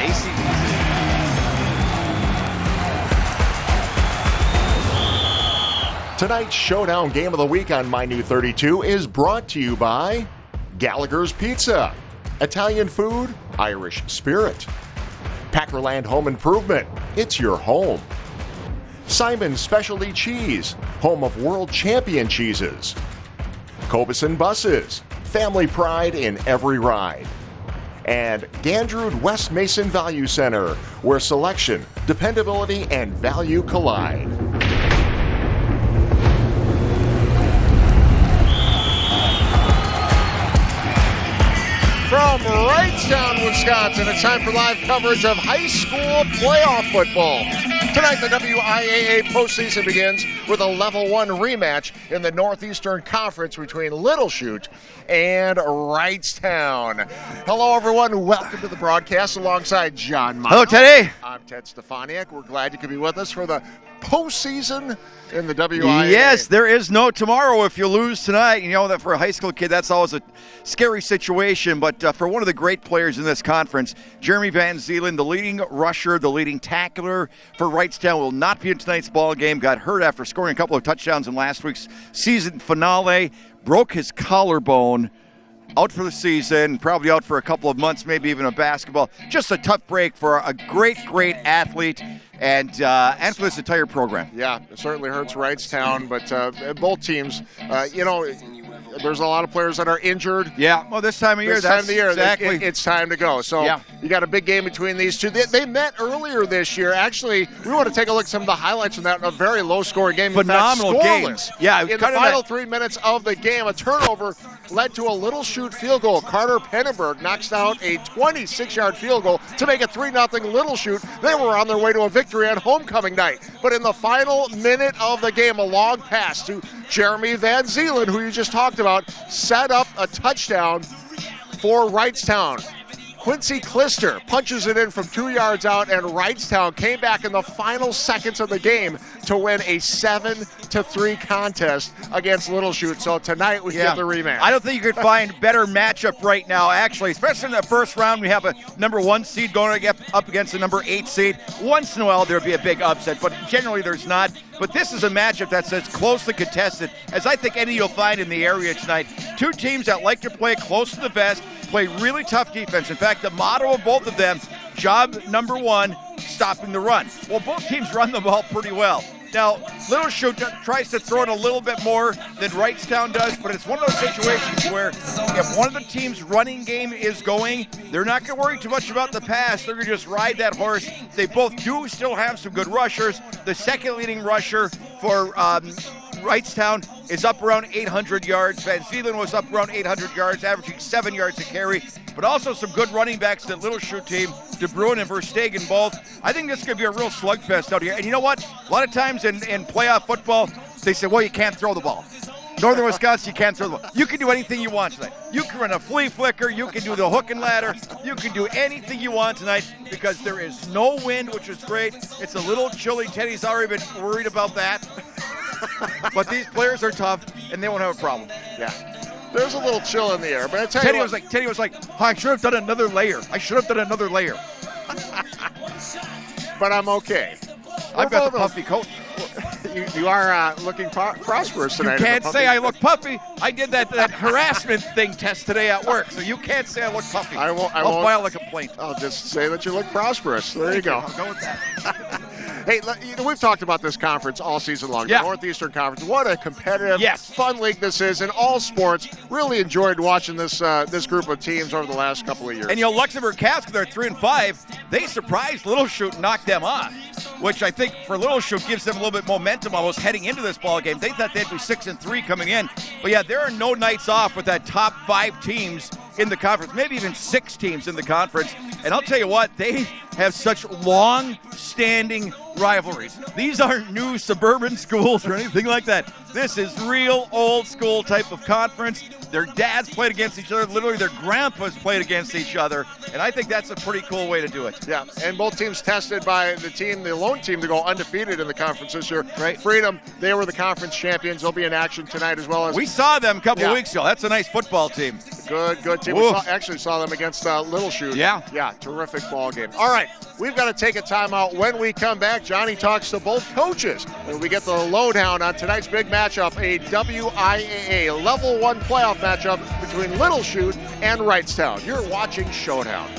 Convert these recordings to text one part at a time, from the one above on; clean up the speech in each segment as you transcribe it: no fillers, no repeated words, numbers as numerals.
ACDC. Tonight's Showdown Game of the Week on My New 32 is brought to you by Gallagher's Pizza, Italian food, Irish spirit. Packerland Home Improvement, it's your home. Simon's Specialty Cheese, home of world champion cheeses. Cobison Buses, family pride in every ride. And Gandrud West Mason Value Center, where selection, dependability, and value collide. From Wrightstown, Wisconsin, it's time for live coverage of high school playoff football. Tonight, the WIAA postseason begins with a Level 1 rematch in the Northeastern Conference between Little Chute and Wrightstown. Hello, everyone. Welcome to the broadcast alongside John Miles. Hello, Teddy. I'm Ted Stefaniak. We're glad you could be with us for the postseason in the WIAA. Yes, there is no tomorrow if you lose tonight. You know that for a high school kid, that's always a scary situation. But for one of the great players in this conference, Jeremy Van Zeelen, the leading rusher, the leading tackler for Wrightstown, will not be in tonight's ball game. Got hurt after scoring a couple of touchdowns in last week's season finale. Broke his collarbone. Out for the season, probably out for a couple of months, maybe even a basketball. Just a tough break for a great, great athlete and for this entire program. Yeah, it certainly hurts Wrightstown, but both teams, there's a lot of players that are injured. Yeah, well, this time of year, exactly. It's time to go. So yeah. You got a big game between these two. They met earlier this year. Actually, we want to take a look at some of the highlights from that. A very low-scoring game. Phenomenal game. Yeah, in the final 3 minutes of the game, a turnover led to a Little Chute field goal. Carter Pennenberg knocks down a 26-yard field goal to make it 3-0 Little Chute. They were on their way to a victory on homecoming night. But in the final minute of the game, a long pass to Jeremy Van Zeelen, who you just talked about, set up a touchdown for Wrightstown. Quincy Clister punches it in from 2 yards out, and Wrightstown came back in the final seconds of the game to win a 7-3 contest against Little Chute. So tonight we get the rematch. I don't think you could find better matchup right now, actually, especially in the first round. We have a number 1 seed going up against a number 8 seed. Once in a while there'll be a big upset, but generally there's not. But this is a matchup that's as closely contested as I think any you'll find in the area tonight. Two teams that like to play close to the vest, play really tough defense. In fact, the motto of both of them, job number 1, stopping the run. Well, both teams run the ball pretty well. Now, Little Chute tries to throw it a little bit more than Wrightstown does, but it's one of those situations where if one of the team's running game is going, they're not going to worry too much about the pass. They're going to just ride that horse. They both do still have some good rushers. The second leading rusher for Wrightstown is up around 800 yards. Van Zeelen was up around 800 yards, averaging 7 yards a carry. But also some good running backs, that Little Chute team, De Bruin and Verstegen both. I think this could be a real slugfest out here. And you know what? A lot of times in playoff football, they say, well, you can't throw the ball. Northern Wisconsin, you can't throw the ball. You can do anything you want tonight. You can run a flea flicker. You can do the hook and ladder. You can do anything you want tonight because there is no wind, which is great. It's a little chilly. Teddy's already been worried about that. But these players are tough, and they won't have a problem. Yeah. There's a little chill in the air, but I tell Teddy you what, Teddy was like, oh, I should have done another layer. But I'm okay. I've got the puffy coat. You are looking prosperous tonight. You can't say I look puffy. I did that harassment thing test today at work, so you can't say I look puffy. I'll file a complaint. I'll just say that you look prosperous. There you go. I'll go with that. Hey, we've talked about this conference all season long, the Northeastern Conference. What a competitive, fun league this is in all sports. Really enjoyed watching this group of teams over the last couple of years. And Luxembourg Cats, they're 3-5. They surprised Little Chute, knocked them off, which I think for Little Chute gives them a little bit momentum almost heading into this ball game. They thought they'd be 6-3 coming in, but yeah, there are no nights off with that top 5 teams in the conference, maybe even 6 teams in the conference. And I'll tell you what, they have such long-standing rivalries. These aren't new suburban schools or anything like that. This is real old-school type of conference. Their dads played against each other. Literally, their grandpas played against each other. And I think that's a pretty cool way to do it. Yeah, and both teams tested by the lone team to go undefeated in the conference this year. Right. Freedom, they were the conference champions. They'll be in action tonight as well as. We saw them a couple of weeks ago. That's a nice football team. Good team. Whoa. We actually saw them against Little Chute. Yeah. Yeah, terrific ball game. All right, we've got to take a timeout. When we come back, Johnny talks to both coaches, and we get the lowdown on tonight's big matchup, a WIAA Level 1 playoff matchup between Little Chute and Wrightstown. You're watching Showdown.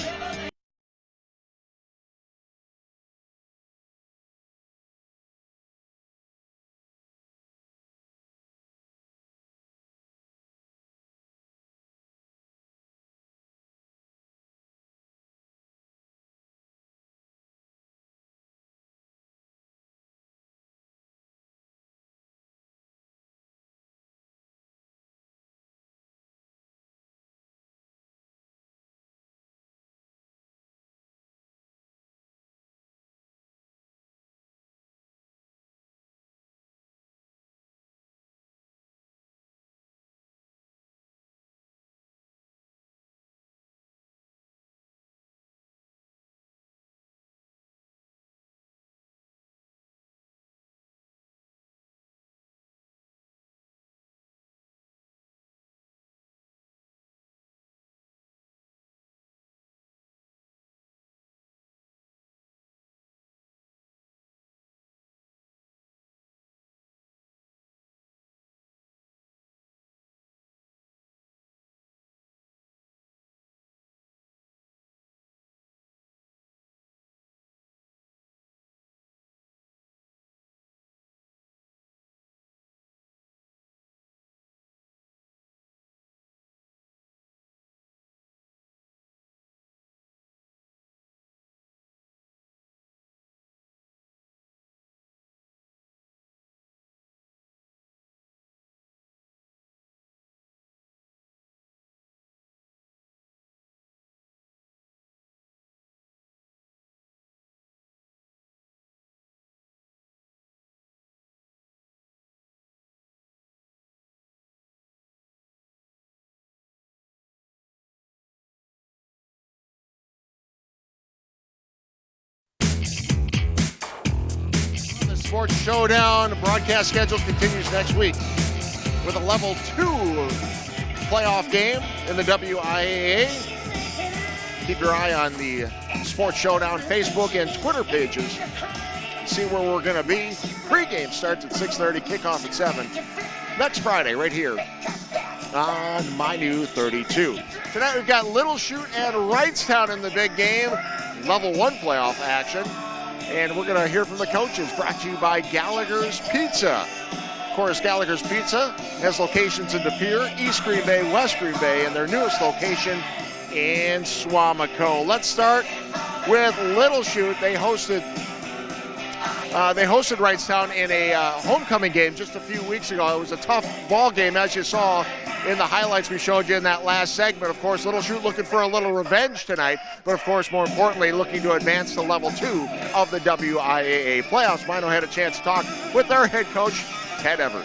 Sports Showdown broadcast schedule continues next week with a Level 2 playoff game in the WIAA. Keep your eye on the Sports Showdown Facebook and Twitter pages. See where we're going to be. Pre-game starts at 6:30, kickoff at 7. Next Friday, right here on My New 32. Tonight we've got Little Chute and Wrightstown in the big game. Level 1 playoff action. And we're going to hear from the coaches, brought to you by Gallagher's Pizza. Of course, Gallagher's Pizza has locations in De Pere, East Green Bay, West Green Bay, and their newest location in Swamico. Let's start with Little Chute. They hosted Wrightstown in a homecoming game just a few weeks ago. It was a tough ball game, as you saw in the highlights we showed you in that last segment. Of course, Little Chute looking for a little revenge tonight, but of course, more importantly, looking to advance to Level 2 of the WIAA playoffs. Mino had a chance to talk with their head coach, Ted Evers.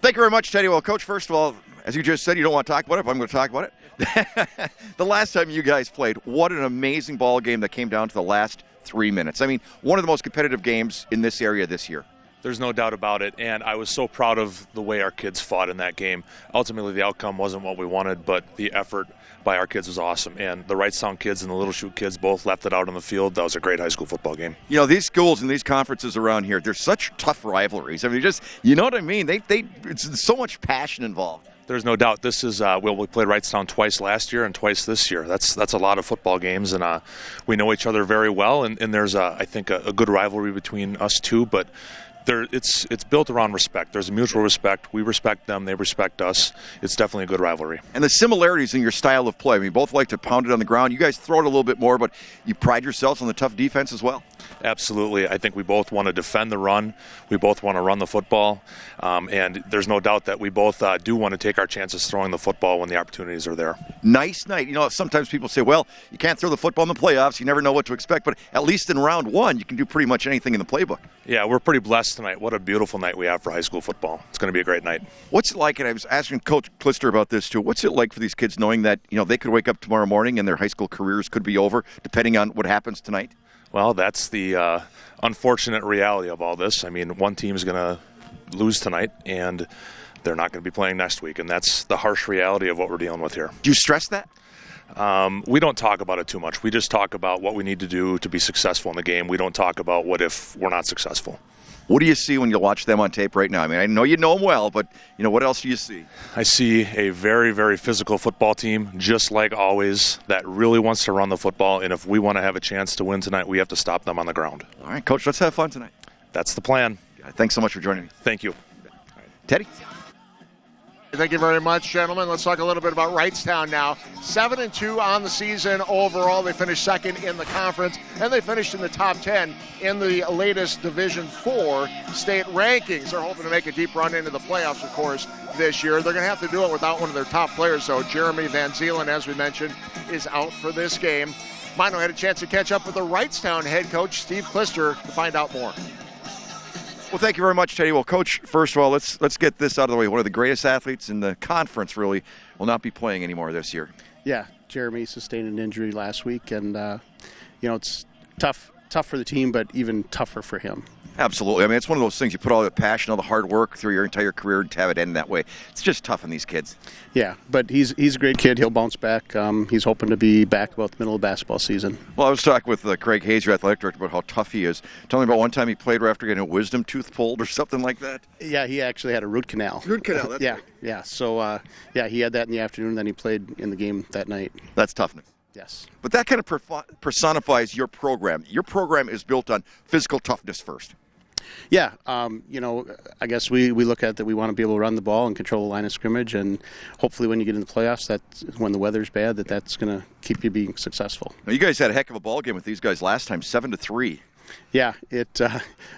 Thank you very much, Teddy. Well, Coach, first of all, as you just said, you don't want to talk about it, but I'm going to talk about it. The last time you guys played, what an amazing ball game that came down to the last 3 minutes. I mean, one of the most competitive games in this area this year. There's no doubt about it, and I was so proud of the way our kids fought in that game. Ultimately, the outcome wasn't what we wanted, but the effort by our kids was awesome, and the Wrightstown kids and the Little Chute kids both left it out on the field. That was a great high school football game. You know, these schools and these conferences around here, they're such tough rivalries. I mean, just, you know what I mean? It's so much passion involved. There's no doubt. This is we played Wrightstown twice last year and twice this year. That's a lot of football games, and we know each other very well. And there's I think a good rivalry between us two. But It's built around respect. There's a mutual respect. We respect them. They respect us. It's definitely a good rivalry. And the similarities in your style of play. I mean, both like to pound it on the ground. You guys throw it a little bit more, but you pride yourselves on the tough defense as well. Absolutely. I think we both want to defend the run. We both want to run the football. And there's no doubt that we both do want to take our chances throwing the football when the opportunities are there. Nice night. You know, sometimes people say, well, you can't throw the football in the playoffs. You never know what to expect. But at least in round one, you can do pretty much anything in the playbook. Yeah, we're pretty blessed tonight. What a beautiful night we have for high school football. It's going to be a great night. What's it like, and I was asking Coach Klister about this too, what's it like for these kids knowing that, you know, they could wake up tomorrow morning and their high school careers could be over depending on what happens tonight? Well, that's the unfortunate reality of all this. I mean, one team's going to lose tonight, and they're not going to be playing next week, and that's the harsh reality of what we're dealing with here. Do you stress that? We don't talk about it too much. We just talk about what we need to do to be successful in the game. We don't talk about what if we're not successful. What do you see when you watch them on tape right now? I mean, I know you know them well, but, you know, what else do you see? I see a very, very physical football team, just like always, that really wants to run the football, and if we want to have a chance to win tonight, we have to stop them on the ground. All right, Coach, let's have fun tonight. That's the plan. Thanks so much for joining me. Thank you. Teddy? Thank you very much, gentlemen. Let's talk a little bit about Wrightstown now. 7-2 on the season overall. They finished second in the conference, and they finished in the top 10 in the latest Division IV state rankings. They're hoping to make a deep run into the playoffs, of course, this year. They're going to have to do it without one of their top players, though. Jeremy Van Zeelen, as we mentioned, is out for this game. Mino had a chance to catch up with the Wrightstown head coach, Steve Klister, to find out more. Well, thank you very much, Teddy. Well, Coach, first of all, let's get this out of the way. One of the greatest athletes in the conference, really, will not be playing anymore this year. Yeah, Jeremy sustained an injury last week, and you know, it's tough for the team, but even tougher for him. Absolutely. I mean, it's one of those things, you put all the passion, all the hard work through your entire career to have it end that way. It's just tough on these kids. Yeah, but he's a great kid. He'll bounce back. He's hoping to be back about the middle of basketball season. Well, I was talking with Craig Hayes, your athletic director, about how tough he is. Tell me about one time he played right after getting a wisdom tooth pulled or something like that. Yeah, he actually had a root canal. Root canal, that's yeah, right. Yeah. So, he had that in the afternoon, then he played in the game that night. That's toughness. Yes. But that kind of personifies your program. Your program is built on physical toughness first. Yeah, you know, I guess we look at that we want to be able to run the ball and control the line of scrimmage, and hopefully when you get in the playoffs, that's when the weather's bad, that's going to keep you being successful. Now, you guys had a heck of a ball game with these guys last time, 7-3. Yeah,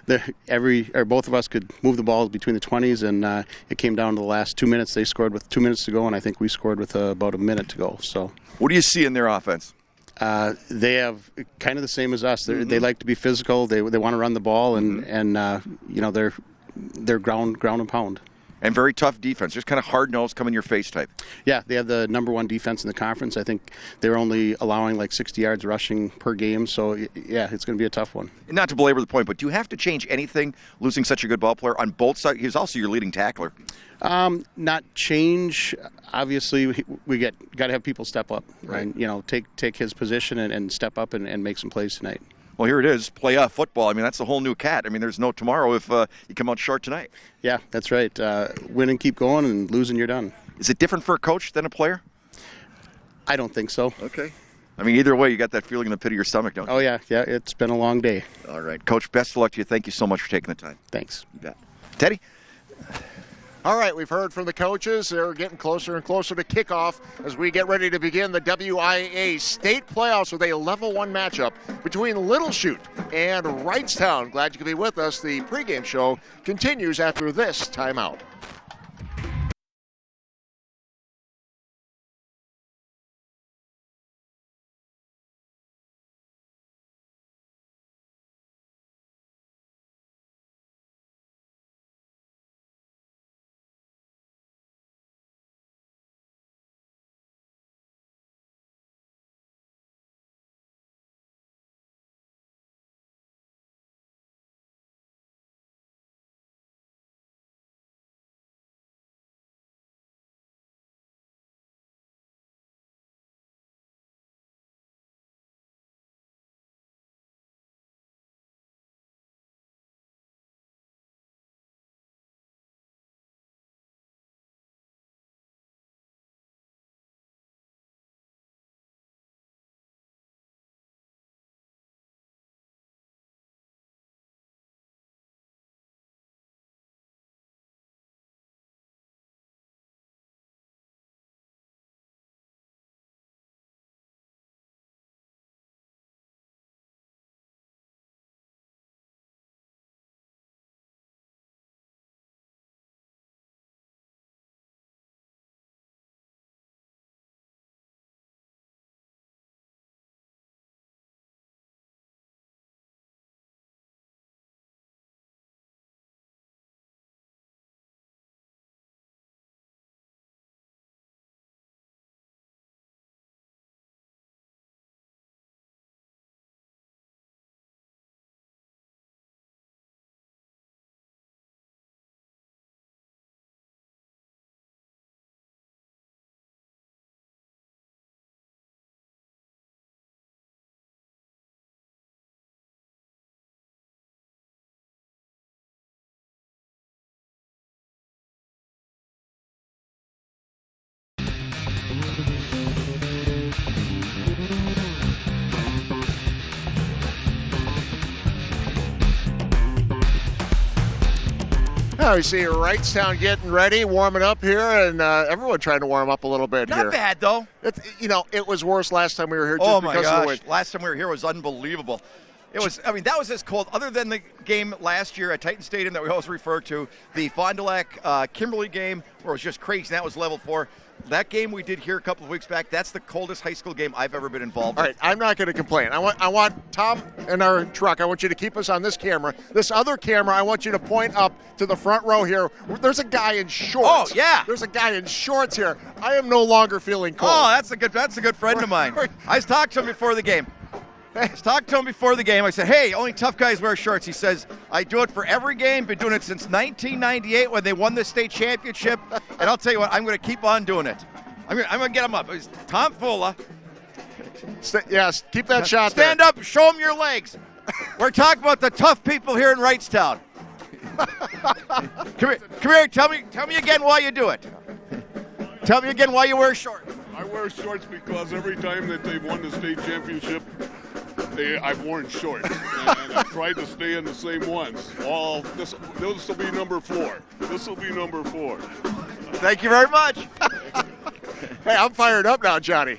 both of us could move the ball between the 20s, and it came down to the last 2 minutes. They scored with 2 minutes to go, and I think we scored with about a minute to go. So, what do you see in their offense? They have kind of the same as us. They like to be physical. They want to run the ball, and you know, they're ground and pound. And very tough defense, just kind of hard-nosed, come in your face type. Yeah, they have the number one defense in the conference. I think they're only allowing like 60 yards rushing per game. So yeah, it's going to be a tough one. Not to belabor the point, but do you have to change anything losing such a good ball player on both sides? He's also your leading tackler. Not change. Obviously, we got to have people step up, right? And you know, take his position and step up and make some plays tonight. Well, here it is, playoff football. I mean, that's the whole new cat. I mean, there's no tomorrow if you come out short tonight. Yeah, that's right. Win and keep going, and losing, you're done. Is it different for a coach than a player? I don't think so. Okay. I mean, either way, you got that feeling in the pit of your stomach, don't you? Oh, yeah. It's been a long day. All right. Coach, best of luck to you. Thank you so much for taking the time. Thanks. You bet. Teddy? All right, we've heard from the coaches. They're getting closer and closer to kickoff as we get ready to begin the WIA state playoffs with a level 1 matchup between Little Chute and Wrightstown. Glad you could be with us. The pregame show continues after this timeout. Now we see Wrightstown getting ready, warming up here, and everyone trying to warm up a little bit here. Not bad, though. It was worse last time we were here just Oh, my because of the gosh. wind. Last time we were here was unbelievable. It was, that was as cold, other than the game last year at Titan Stadium that we always refer to, the Fond du Lac Kimberly game, where it was just crazy. That was level 4. That game we did here a couple of weeks back, that's the coldest high school game I've ever been involved All in. right, I'm not going to complain. I want Tom in our truck. I want you to keep us on this camera. This other camera, I want you to point up to the front row here. There's a guy in shorts. Oh, yeah. There's a guy in shorts here. I am no longer feeling cold. Oh, that's a good friend of mine. I was talking to him before the game. I said, hey, only tough guys wear shorts. He says, I do it for every game. Been doing it since 1998 when they won the state championship. And I'll tell you what, I'm going to keep on doing it. I'm going to get him up. It's Tom Fula. Yes, keep that shot Stand there. up, show him your legs. We're talking about the tough people here in Wrightstown. Come here. Tell me again why you do it. Tell me again why you wear shorts. I wear shorts because every time that they've won the state championship, I've worn shorts, and I've tried to stay in the same ones. This will be number 4. This will be number 4. Thank you very much. Hey, I'm fired up now, Johnny.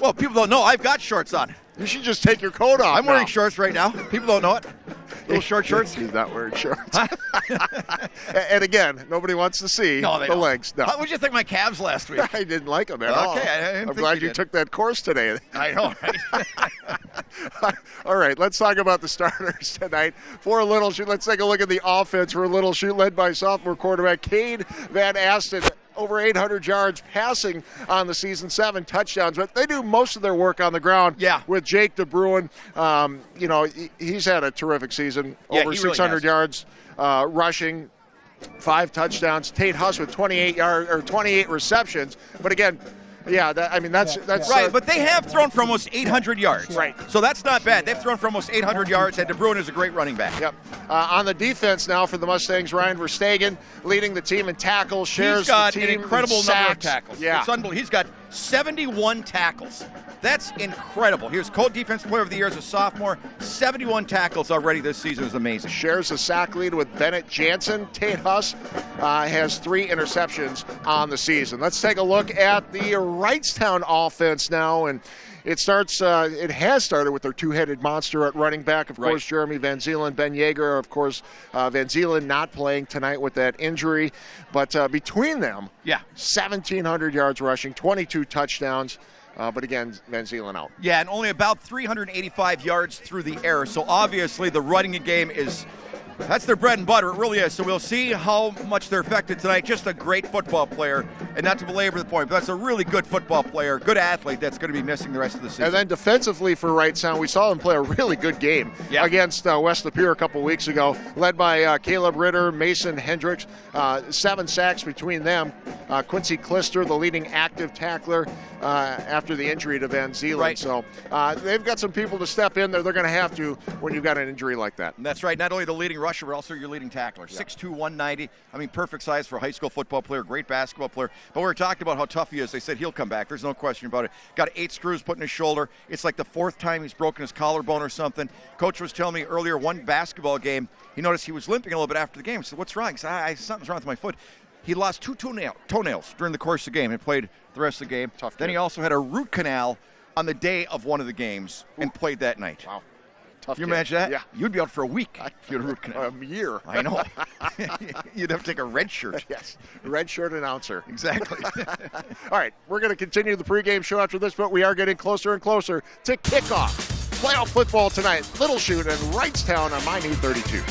Well, people don't know I've got shorts on. You should just take your coat off. I'm wearing shorts right now. People don't know it. Little short shorts. He's not wearing shorts. And again, nobody wants to see the legs. No. What did you think of my calves last week? I didn't like them at all. Okay, I didn't I'm think glad you you did. took that course today. I know, right? All right, let's talk about the starters tonight. For Little Chute, let's take a look at the offense for Little Chute, led by sophomore quarterback Cade Van Asten. Over 800 yards passing on the season, 7 touchdowns. But they do most of their work on the ground. Yeah. With Jake DeBruin, he's had a terrific season. Yeah, over he really 600 has. yards rushing, 5 touchdowns. Tate Huss with 28 receptions. But again, that's Right, but they have thrown for almost 800 yards. Right. So that's not bad. They've thrown for almost 800 yards, and DeBruin is a great running back. Yep. On the defense now for the Mustangs, Ryan Verstegen leading the team in tackles, shares He's got the an team incredible in number of sacks. tackles. Yeah. It's unbelievable. He's got 71 tackles. That's incredible. He was co-defensive player of the year as a sophomore. 71 tackles already this season is amazing. Shares the sack lead with Bennett Jansen. Tate Huss has 3 interceptions on the season. Let's take a look at the Wrightstown offense now, and it has started with their 2-headed monster at running back, of course, Jeremy Van Zeelen, Ben Yeager, of course, Van Zeelen not playing tonight with that injury, but between them, 1,700 yards rushing, 22 touchdowns. But again, Van Zeelen out. Yeah, and only about 385 yards through the air. So obviously the running game that's their bread and butter. It really is. So we'll see how much they're affected tonight. Just a great football player. And not to belabor the point, but that's a really good football player, good athlete that's going to be missing the rest of the season. And then defensively for Wrightstown, we saw him play a really good game against West Lapeer a couple weeks ago, led by Caleb Ritter, Mason Hendricks, 7 sacks between them. Quincy Klister, the leading active tackler after the injury to Van Zeelen. Right. So they've got some people to step in there. They're going to have to when you've got an injury like that. And that's right. Not only the leading rusher, but also your leading tackler. 6'2", 190. I mean, perfect size for a high school football player, great basketball player. But we were talking about how tough he is. They said he'll come back. There's no question about it. Got 8 screws put in his shoulder. It's like the 4th time he's broken his collarbone or something. Coach was telling me earlier, one basketball game, he noticed he was limping a little bit after the game. I said, what's wrong? He said, something's wrong with my foot. He lost 2 toenails during the course of the game and played the rest of the game. Tough Then kid. he also had a root canal on the day of one of the games and played that night. Wow. Tough Can you kid. imagine that? Yeah. You'd be out for a week if you had a root canal. A year. I know. You'd have to take a red shirt. Yes. Red shirt announcer. Exactly. All right, we're going to continue the pregame show after this, but we are getting closer and closer to kickoff. Playoff football tonight. Little Chute and Wrightstown on My New 32.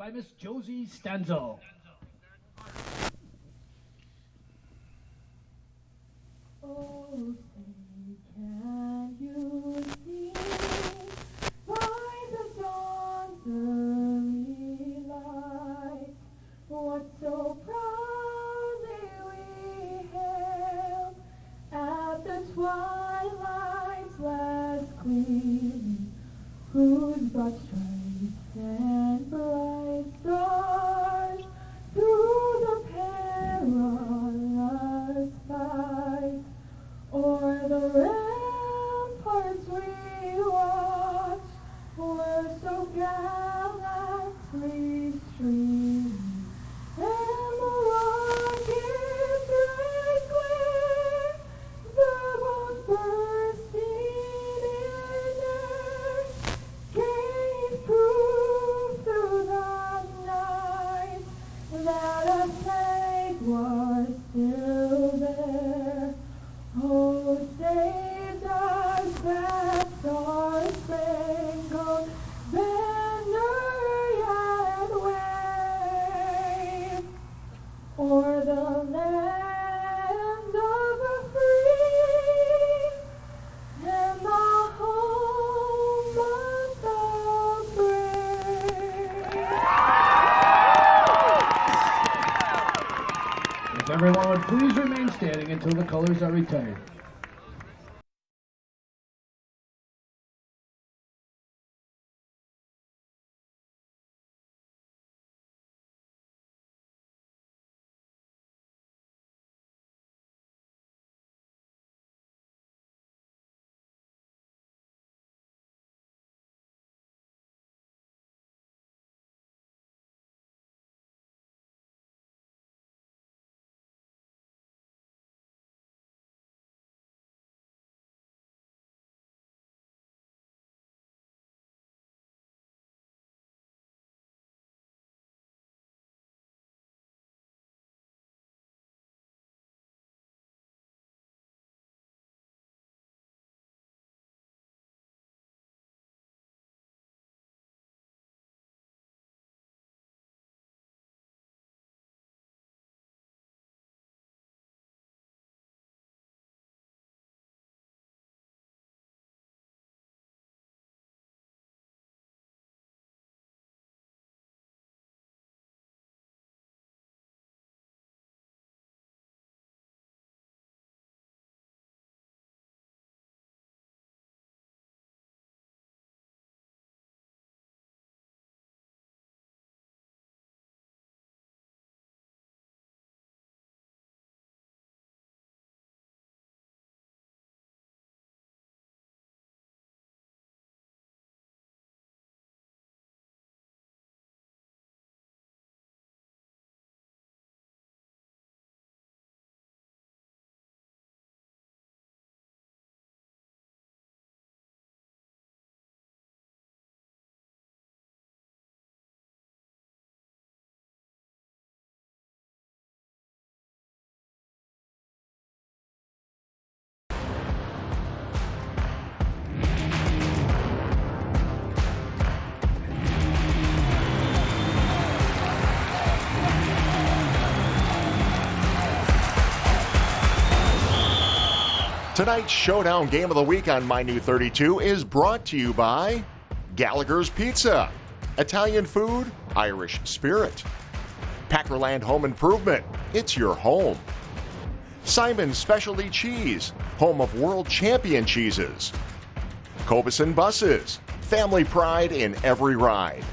by Miss Josie Stenzel. Oh, say, can you see by the dawn's early light what so proudly we hailed at the twilight's last gleaming, whose broad stripes and bright stars through the perilous fight o'er the ramparts we watched were so gallantly streaming, and the rocket's red glare, the bombs bursting in air, gave proof through the night that a flag was still there. Oh, say does that star-spangled banner yet wave o'er the land of the free and the home of the brave? If everyone would please remain standing until the colors are retired. Tonight's Showdown Game of the Week on My New 32 is brought to you by Gallagher's Pizza, Italian Food, Irish Spirit, Packerland Home Improvement, it's your home, Simon's Specialty Cheese, home of world champion cheeses, Cobeson Buses, family pride in every ride,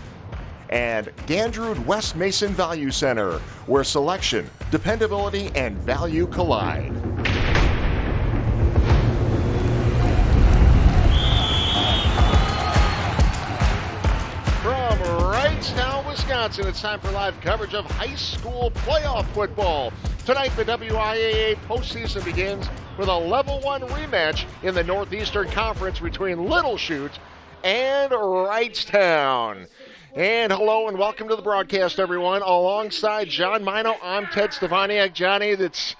and Gandrud West Mason Value Center, where selection, dependability, and value collide. From Wrightstown, Wisconsin, it's time for live coverage of high school playoff football. Tonight, the WIAA postseason begins with a level one rematch in the Northeastern Conference between Little Chute and Wrightstown. And hello and welcome to the broadcast, everyone. Alongside John Mino, I'm Ted Stefaniak. Johnny, that's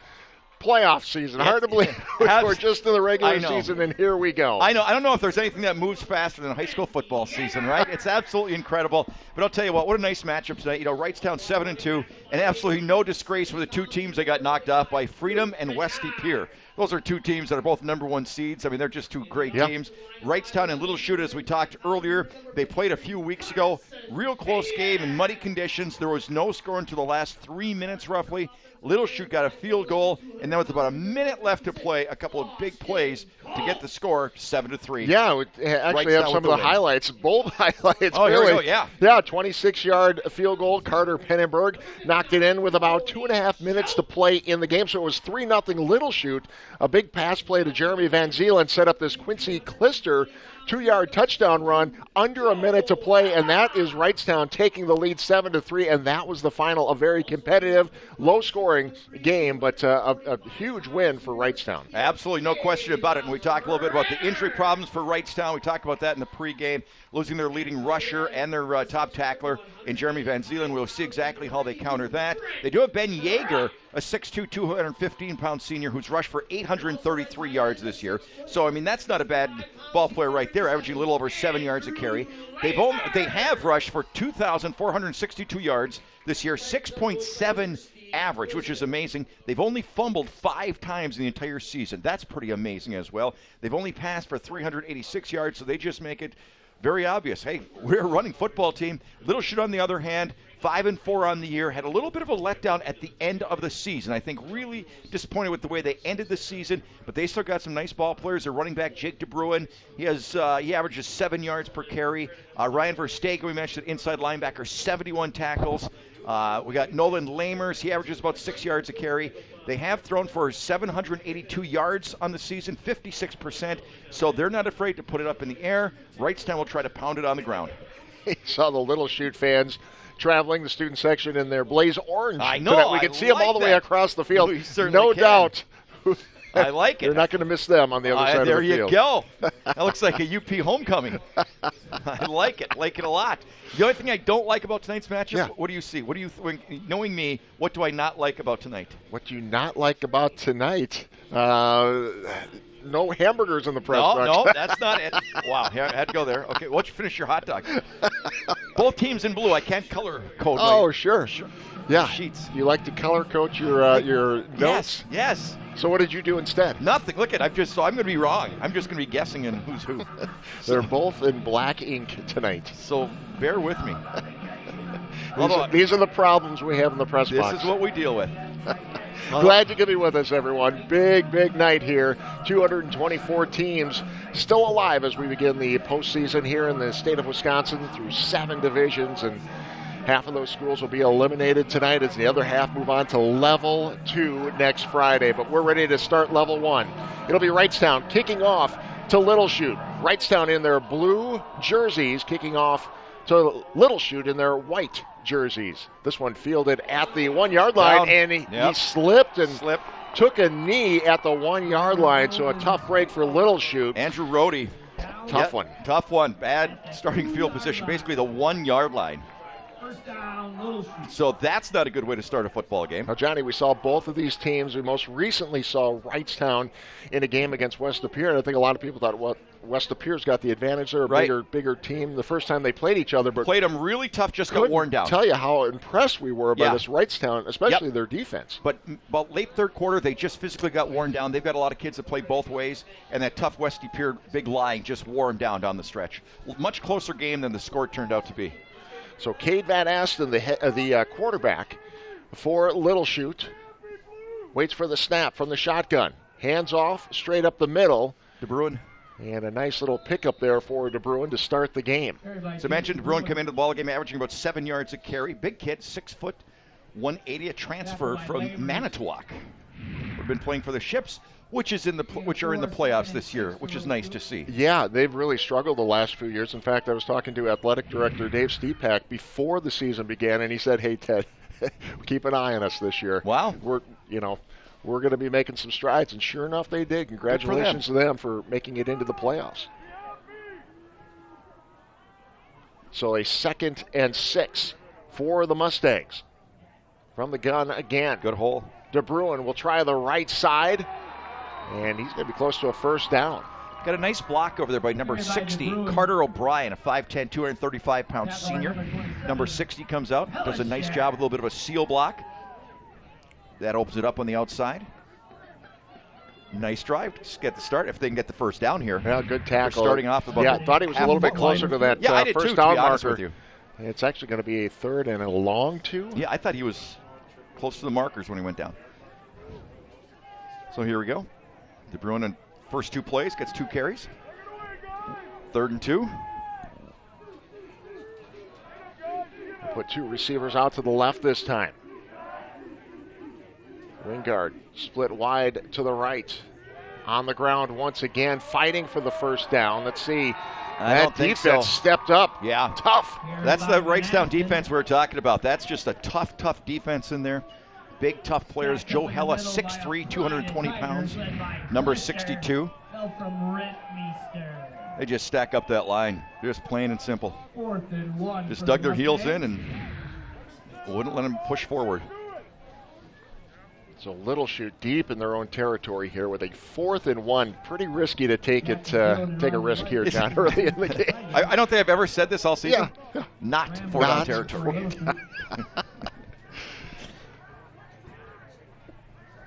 playoff season. Hard to believe we're just in the regular season, and here we go. I know. I don't know if there's anything that moves faster than a high school football season, right? It's absolutely incredible. But I'll tell you what a nice matchup tonight. You know, Wrightstown 7-2, and absolutely no disgrace for the two teams that got knocked off by Freedom and Westy Pier. Those are two teams that are both number one seeds. I mean, they're just two great teams. Wrightstown and Little Chute, as we talked earlier, they played a few weeks ago. Real close game in muddy conditions. There was no score until the last 3 minutes, roughly. Little Chute got a field goal, and then with about a minute left to play, a couple of big plays to get the score 7-3. Yeah, we actually have some of the highlights, bold highlights. Oh, really. Here we go, yeah. Yeah, 26-yard field goal. Carter Pennenberg knocked it in with about 2.5 minutes to play in the game, so it was 3-0 Little Chute. A big pass play to Jeremy Van Zeelen set up this Quincy Klister 2-yard touchdown run, under a minute to play, and that is Wrightstown taking the lead 7-3, and that was the final. A very competitive, low-scoring game, but a huge win for Wrightstown. Absolutely, no question about it. And we talked a little bit about the injury problems for Wrightstown. We talked about that in the pregame, losing their leading rusher and their top tackler in Jeremy Van Zeelen. We'll see exactly how they counter that. They do have Ben Yeager, a 6'2", 215-pound senior who's rushed for 833 yards this year. So, I mean, that's not a bad ball player right there, averaging a little over 7 yards a carry. They have rushed for 2,462 yards this year, 6.7 average, which is amazing. They've only fumbled 5 times in the entire season. That's pretty amazing as well. They've only passed for 386 yards, so they just make it very obvious. Hey, we're a running football team. Little Chute, on the other hand, 5-4 on the year, had a little bit of a letdown at the end of the season. I think really disappointed with the way they ended the season, but they still got some nice ball players. Their running back, Jake DeBruin, he averages 7 yards per carry. Ryan Verstegen, we mentioned, inside linebacker, 71 tackles. We got Nolan Lamers. He averages about 6 yards a carry. They have thrown for 782 yards on the season, 56%, so they're not afraid to put it up in the air. Wrightstown will try to pound it on the ground. You saw the Little Chute fans traveling the student section in their blaze orange. I know. Tonight. We can see them all the way across the field. No doubt. I like it. You're not going to miss them on the other side of the field. There you go. That looks like a UP homecoming. I like it. Like it a lot. The only thing I don't like about tonight's matchup, what do you see? What do you knowing me, what do I not like about tonight? What do you not like about tonight? No hamburgers in the press box. No, that's not it. Wow, I had to go there. Okay, why don't you finish your hot dog? Both teams in blue. I can't color code. Oh, sure. Yeah. Sheets. You like to color code your notes? Yes. So what did you do instead? Nothing. Look at I'm going to be wrong. I'm just going to be guessing in who's who. They're both in black ink tonight. So bear with me. These are the problems we have in the press box. This is what we deal with. Glad you could be with us, everyone. Big night here. 224 teams still alive as we begin the postseason here in the state of Wisconsin through 7 divisions, and half of those schools will be eliminated tonight as the other half move on to level 2 next Friday. But we're ready to start level 1. It'll be Wrightstown kicking off to Little Chute. Wrightstown in their blue jerseys kicking off to Little Chute in their white jerseys. This one fielded at the 1-yard line, and he slipped and took a knee at the 1-yard line, so a tough break for Little Chute. Andrew Rohde. Tough one. Tough one. Bad starting field position, basically the 1-yard line. So that's not a good way to start a football game. Now, Johnny, we saw both of these teams. We most recently saw Wrightstown in a game against West Lapeer, and I think a lot of people thought, well, West Lapeer's got the advantage. They're a bigger team the first time they played each other. But played them really tough, just got worn down. Tell you how impressed we were by this Wrightstown, especially their defense. But about late third quarter, they just physically got worn down. They've got a lot of kids that play both ways, and that tough West Lapeer big line just wore them down the stretch. Much closer game than the score turned out to be. So Cade Van Asten, the quarterback for Little Chute, waits for the snap from the shotgun. Hands off, straight up the middle. DeBruin. And a nice little pickup there for DeBruin to start the game. So I mentioned DeBruin come into the ball game averaging about 7 yards a carry. Big kid, 6 foot, 180, a transfer from Manitowoc. We've been playing for the Ships, which are in the playoffs this year, which is nice to see. Yeah, they've really struggled the last few years. In fact, I was talking to athletic director Dave Stepak before the season began, and he said, "Hey Ted, keep an eye on us this year. Wow, we're going to be making some strides." And sure enough, they did. Congratulations to them for making it into the playoffs. So a 2nd and 6 for the Mustangs. From the gun again. Good hole. DeBruin will try the right side, and he's going to be close to a first down. Got a nice block over there by number 60, Carter O'Brien, a 5'10", 235-pound senior. Number 60 comes out, does a nice job with a little bit of a seal block. That opens it up on the outside. Nice drive. Just get the start if they can get the first down here. Yeah, good tackle. We're starting off about I thought he was a little bit closer to that first down marker. It's actually going to be a 3rd and a long 2. Yeah, I thought he was close to the markers when he went down. So here we go. DeBruin in first 2 plays gets 2 carries. 3rd and 2. Put 2 receivers out to the left this time. Wingard split wide to the right. On the ground once again, fighting for the first down. Let's see. That defense stepped up. Yeah. Tough. That's the Wrightstown defense we were talking about. That's just a tough defense in there. Big, tough players. Joe Hella, 6'3", 220 pounds. Number 62. They just stack up that line. Just plain and simple. Just dug their heels in and wouldn't let them push forward. So Little Chute deep in their own territory here with a 4th and 1. Pretty risky to take a risk here, John, early in the game. I don't think I've ever said this all season. Yeah. Not 4th down territory.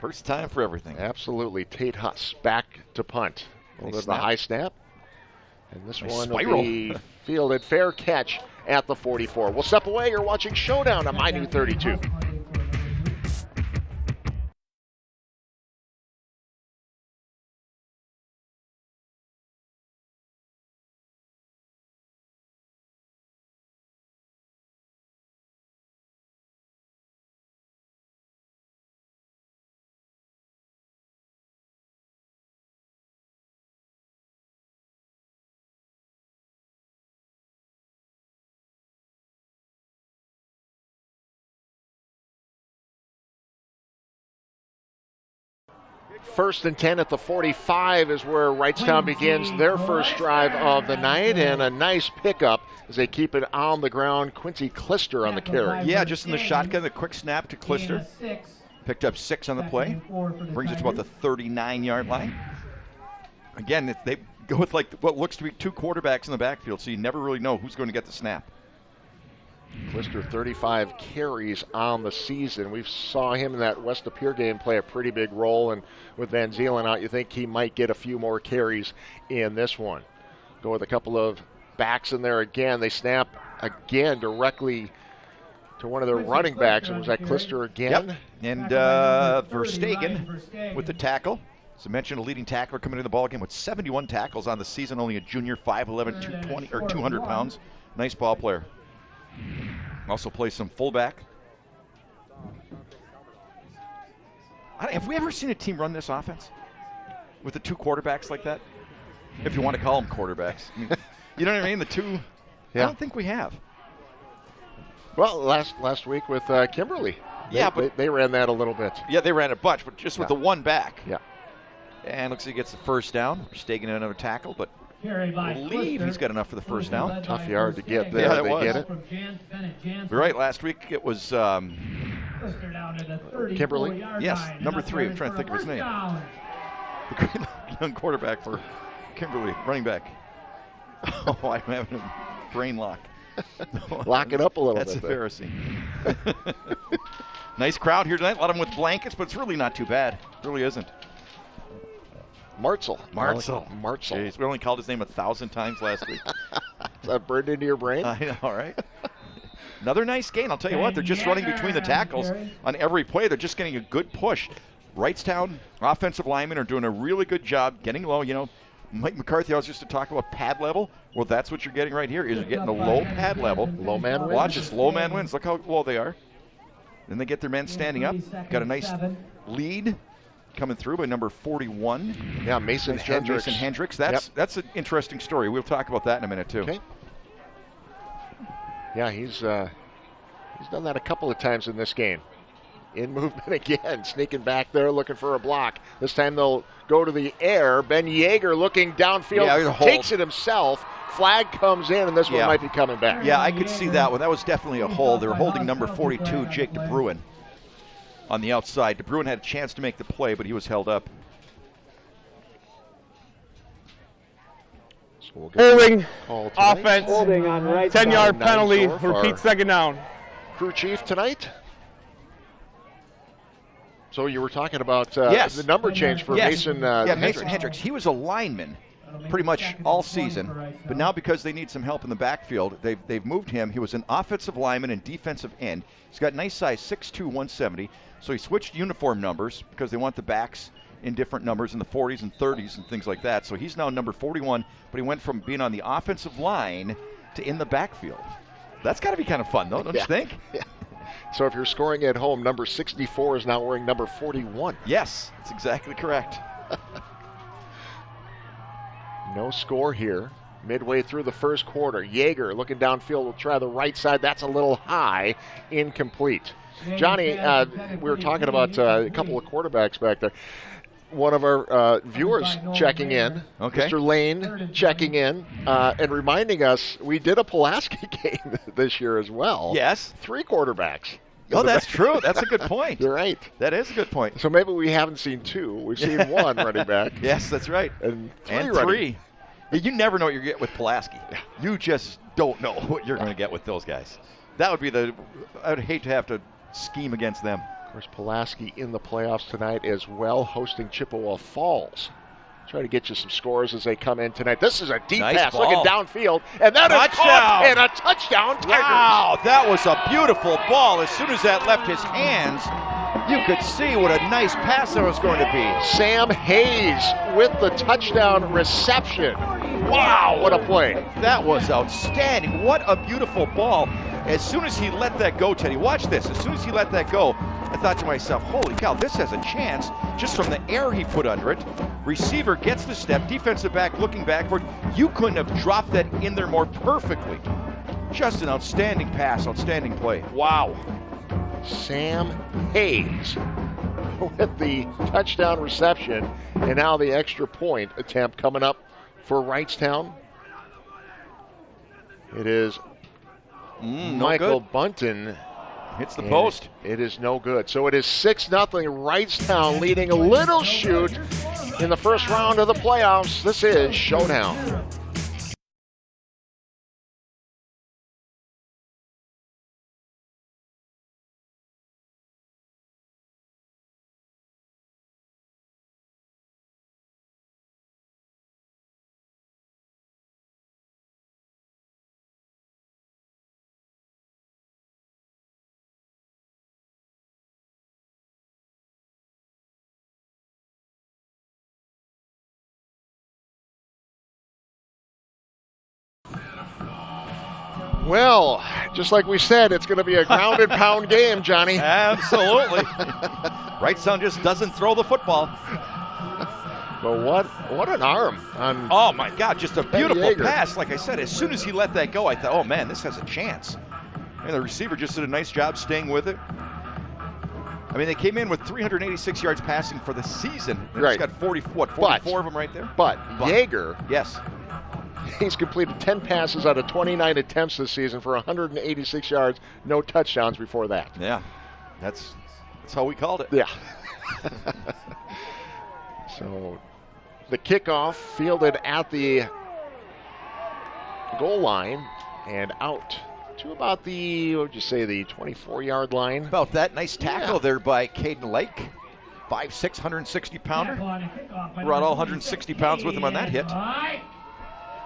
First time for everything. Absolutely. Tate Huss back to punt. Over the high snap. And this one will be fielded. Fair catch at the 44. We'll step away. You're watching Showdown on My New 32. First and 10 at the 45 is where Wrightstown begins their first drive of the night, and a nice pickup as they keep it on the ground. Quincy Clister on the carry. Yeah, just in the shotgun, the quick snap to Clister. Picked up 6 on the play. Brings it to about the 39-yard line. Again, they go with like what looks to be 2 quarterbacks in the backfield, so you never really know who's going to get the snap. Clister 35 carries on the season. We saw him in that West Appear game play a pretty big role, and with Van Zeelen out, you think he might get a few more carries in this one. Go with a couple of backs in there again. They snap again directly to one of their running backs. Was that Clister again? Yep. And Verstegen with the tackle. As I mentioned, a leading tackler coming into the ball game with 71 tackles on the season. Only a junior, 5'11", 220 or 200 pounds. Nice ball player. Also plays some fullback. Have we ever seen a team run this offense with the 2 quarterbacks like that? If you want to call them quarterbacks. I mean, you know what I mean? The 2. Yeah. I don't think we have. Well, last week with Kimberly. But they ran that a little bit. Yeah, they ran a bunch, but just with the 1 back. Yeah. And looks like he gets the first down. Verstegen another tackle, but I believe he's got enough for the first down. Tough yard to get there. Yeah, that was. Get it. You're right. Last week it was Kimberly. Yes, number 3. I'm trying to think of his name. The great young quarterback for Kimberly, running back. Oh, I'm having a brain lock. Lock it up a little That's bit. That's embarrassing. Nice crowd here tonight. A lot of them with blankets, but it's really not too bad. It really isn't. Martzel. Jeez, we only called his name 1,000 times last week. Is that burned into your brain? I know, right? Another nice gain. I'll tell you what, they're just running between the tackles on every play. They're just getting a good push. Wrightstown offensive linemen are doing a really good job getting low. You know, Mike McCarthy always used to talk about pad level. Well, that's what you're getting right here. Is you're getting a low pad level. Low man wins. Watch this. Low man wins. Look how low they are. Then they get their men standing up. Got a nice lead coming through by number 41. Yeah, Mason Hendricks. Mason Hendricks. That's an interesting story. We'll talk about that in a minute too. Okay. Yeah, he's done that a couple of times in this game. In movement again, sneaking back there, looking for a block. This time they'll go to the air. Ben Yeager looking downfield, takes it himself. Flag comes in, and this one might be coming back. Yeah, I could see that one. That was definitely a hold. They're holding number 42, Jake DeBruin. on the outside. DeBruin had a chance to make the play, but he was held up. So we'll get Holding, call tonight. offense, Holding on right 10-yard side. penalty, Nine so far. repeat second down. Crew chief tonight. So you were talking about Yes. the number change for Yes. Mason Yeah, Hendricks. Mason Hendricks. He was a lineman pretty much all season, but now because they need some help in the backfield, they've moved him. He was an offensive lineman and defensive end. He's got nice size, 6'2", 170. So he switched uniform numbers because they want the backs in different numbers in the 40s and 30s and things like that. So he's now number 41, but he went from being on the offensive line to in the backfield. That's got to be kind of fun, though, don't you think? Yeah. So if you're scoring at home, number 64 is now wearing number 41. Yes, that's exactly correct. No score here. Midway through the first quarter, Yeager looking downfield will try the right side. That's a little high, incomplete. Johnny, we were talking about a couple of quarterbacks back there. One of our viewers checking in, Okay. Mr. Lane checking in, and reminding us we did a Pulaski game this year as well. Yes. 3 quarterbacks. Oh, that's true. That's a good point. You're right. That is a good point. So maybe we haven't seen 2. We've seen 1 running back. Yes, that's right. And 3 And running. 3. You never know what you're getting with Pulaski. You just don't know what you're going to get with those guys. That would be I would hate to have to scheme against them. Of course, Pulaski in the playoffs tonight as well, hosting Chippewa Falls. Try to get you some scores as they come in tonight. This is a deep Nice pass, ball. looking downfield, and that is caught, and a touchdown, Tigers. Wow, that was a beautiful ball. As soon as that left his hands, you could see what a nice pass that was going to be. Sam Hayes with the touchdown reception. Wow, what a play. That was outstanding. What a beautiful ball. As soon as he let that go, Teddy, watch this. As soon as he let that go, I thought to myself, holy cow, this has a chance just from the air he put under it. Receiver gets the step, defensive back looking backward. You couldn't have dropped that in there more perfectly. Just an outstanding pass, outstanding play. Wow. Sam Hayes with the touchdown reception, and now the extra point attempt coming up for Wrightstown. It is Michael Bunton. Hits the post. It is no good. So it is 6-0 Wrightstown leading Little Chute in the first round of the playoffs. This is Showdown. Well, just like we said, it's going to be a ground and pound game, Johnny. Absolutely. Wrightstown just doesn't throw the football. But what an arm on. Oh my God, just a beautiful Yeager. pass. Like I said, as soon as he let that go, I thought, oh man, this has a chance. And the receiver just did a nice job staying with it. I mean, they came in with 386 yards passing for the season. He's Right. got 44 of them right there. But Yeager, Yes. he's completed 10 passes out of 29 attempts this season for 186 yards, no touchdowns before that. Yeah. That's how we called it. Yeah. So the kickoff fielded at the goal line and out to about the, what would you say, the 24-yard line. About that. Nice tackle Yeah. there by Caden Lake. 5'6", 160-pounder. Brought all 160 pounds with him on that hit.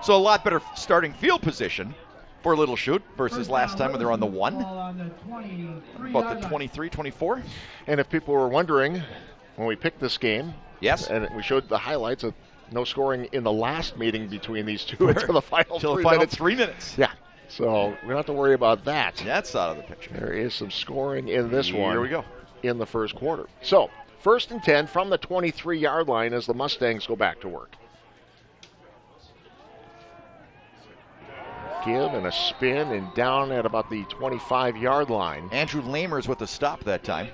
So a lot better starting field position for Little Chute versus last time when they were on the 1. About the 23, 24. And if people were wondering, when we picked this game, Yes. and we showed the highlights of no scoring in the last meeting between these two until the final Until the 3 final minutes. 3 minutes. Yeah. So we don't have to worry about that. That's out of the picture. There is some scoring in this one. Here we go. In the first quarter. So, 1st and 10 from the 23-yard line as the Mustangs go back to work. Give and a spin and down at about the 25-yard line. Andrew Lamers with the stop that time.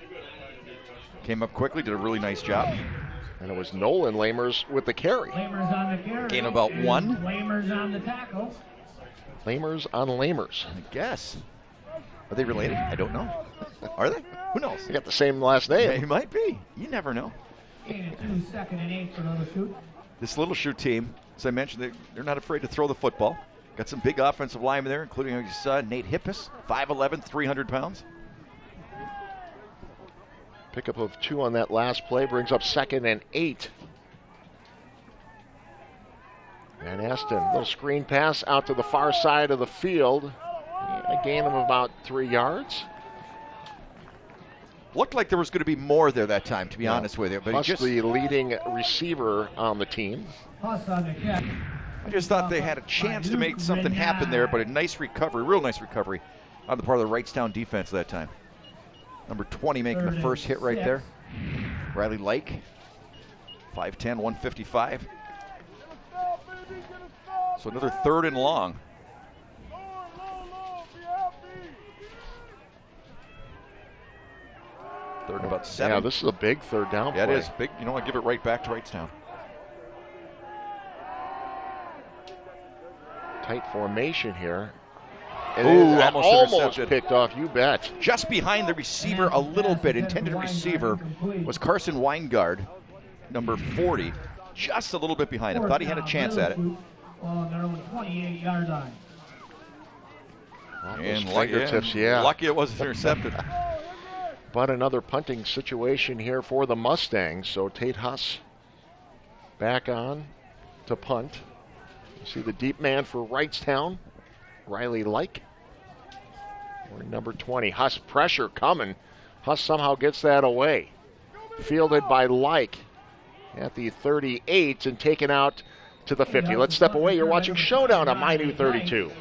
Came up quickly, did a really nice job. And it was Nolan Lamers with the carry. Lamers on the carry. Gain about 1. Lamers on the tackle. Lamers on Lamers. I guess. Are they related? I don't know. Are they? Who knows? They got the same last name. They might be. You never know. And 2, 2nd and 8 for Little Chute. This Little Chute team, as I mentioned, they're not afraid to throw the football. Got some big offensive linemen there, including his son, Nate Hippis, 5'11", 300 pounds. Pickup of 2 on that last play brings up 2nd and 8. Van Esten, little screen pass out to the far side of the field. A gain of about 3 yards. Looked like there was going to be more there that time, to be honest with you. But Plus just, the leading receiver on the team. Huss on the catch. I just thought they had a chance to make something happen there, but a nice recovery, real nice recovery on the part of the Wrightstown defense that time. Number 20 making the first hit right there. Riley Lake, 5'10", 155. So another 3rd and long. Third and about 7. Yeah, this is a big 3rd down play. Yeah, it is big. You know what? Give it right back to Wrightstown. Tight formation here. Ooh, almost intercepted. picked off, you bet. Just behind the receiver a little bit. Intended receiver was Carson Weingard, number 40. Just a little bit behind him. Thought he had a chance at it. On their own 28-yard line. And fingertips, lucky it wasn't intercepted. But another punting situation here for the Mustangs. So Tate Huss back on to punt. You see the deep man for Wrightstown, Riley Lake. Or number 20. Huss pressure coming. Huss somehow gets that away. Fielded by Like at the 38 and taken out to the 50. Let's step away. You're watching Showdown on My New 32.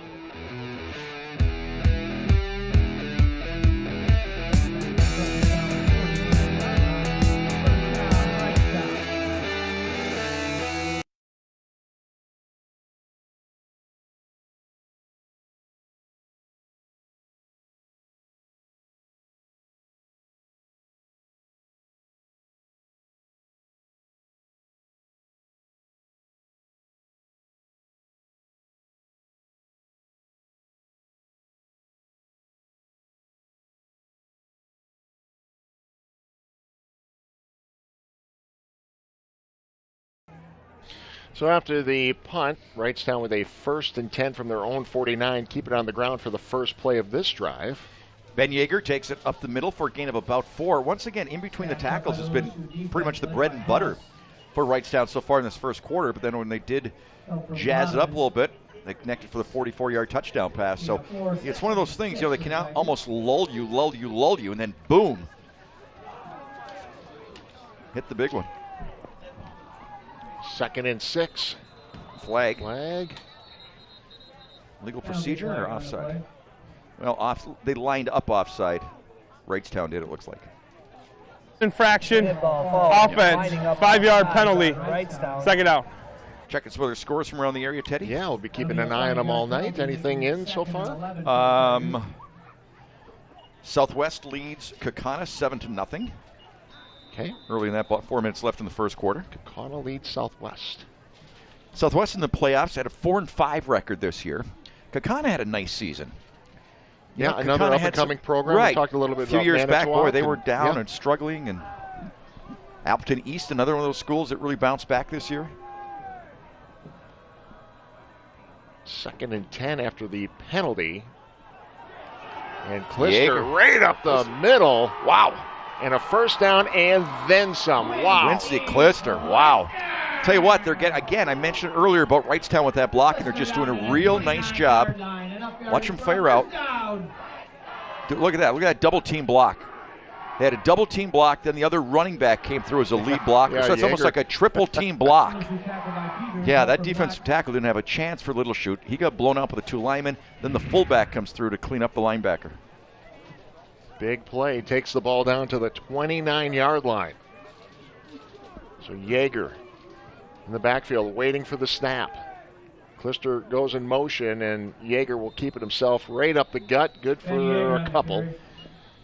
So after the punt, Wrightstown with a 1st and 10 from their own 49, keep it on the ground for the first play of this drive. Ben Yeager takes it up the middle for a gain of about 4. Once again, in between the tackles has been pretty much the bread and butter for Wrightstown so far in this first quarter. But then when they did jazz it up a little bit, they connected for the 44-yard touchdown pass. So it's one of those things, they can almost lull you, and then boom, hit the big one. 2nd and 6. Flag. Legal procedure or offside? Well, they lined up offside. Wrightstown did, it looks like. Infraction, offense, 5-yard penalty, 2nd out. Checking some other scores from around the area, Teddy. Yeah, we'll be keeping an eye on them all night. Anything in so far? Southwest leads Kakana 7-0. Okay. Early in that, about 4 minutes left in the first quarter. Kakana leads Southwest. Southwest in the playoffs had a 4-5 record this year. Kakana had a nice season. Yeah, another up-and-coming program. Right. We talked a little bit a few about years back, Manitowoc, boy, they were down and struggling. And Appleton East, another one of those schools that really bounced back this year. 2nd and 10 after the penalty. And Klister right up the middle. Wow. And a 1st down and then some. Wow. Quincy Klister. Wow. Tell you what, they're getting, again, I mentioned earlier about Wrightstown with that block, and they're just doing a real nice job. Watch them fire out. Look at that. Look at that double team block. They had a double team block, then the other running back came through as a lead blocker. So it's almost like a triple team block. Yeah, that defensive tackle didn't have a chance for Little Chute. He got blown up with the 2 linemen. Then the fullback comes through to clean up the linebacker. Big play. Takes the ball down to the 29-yard line. So Yeager in the backfield waiting for the snap. Klister goes in motion, and Yeager will keep it himself right up the gut. Good for a couple.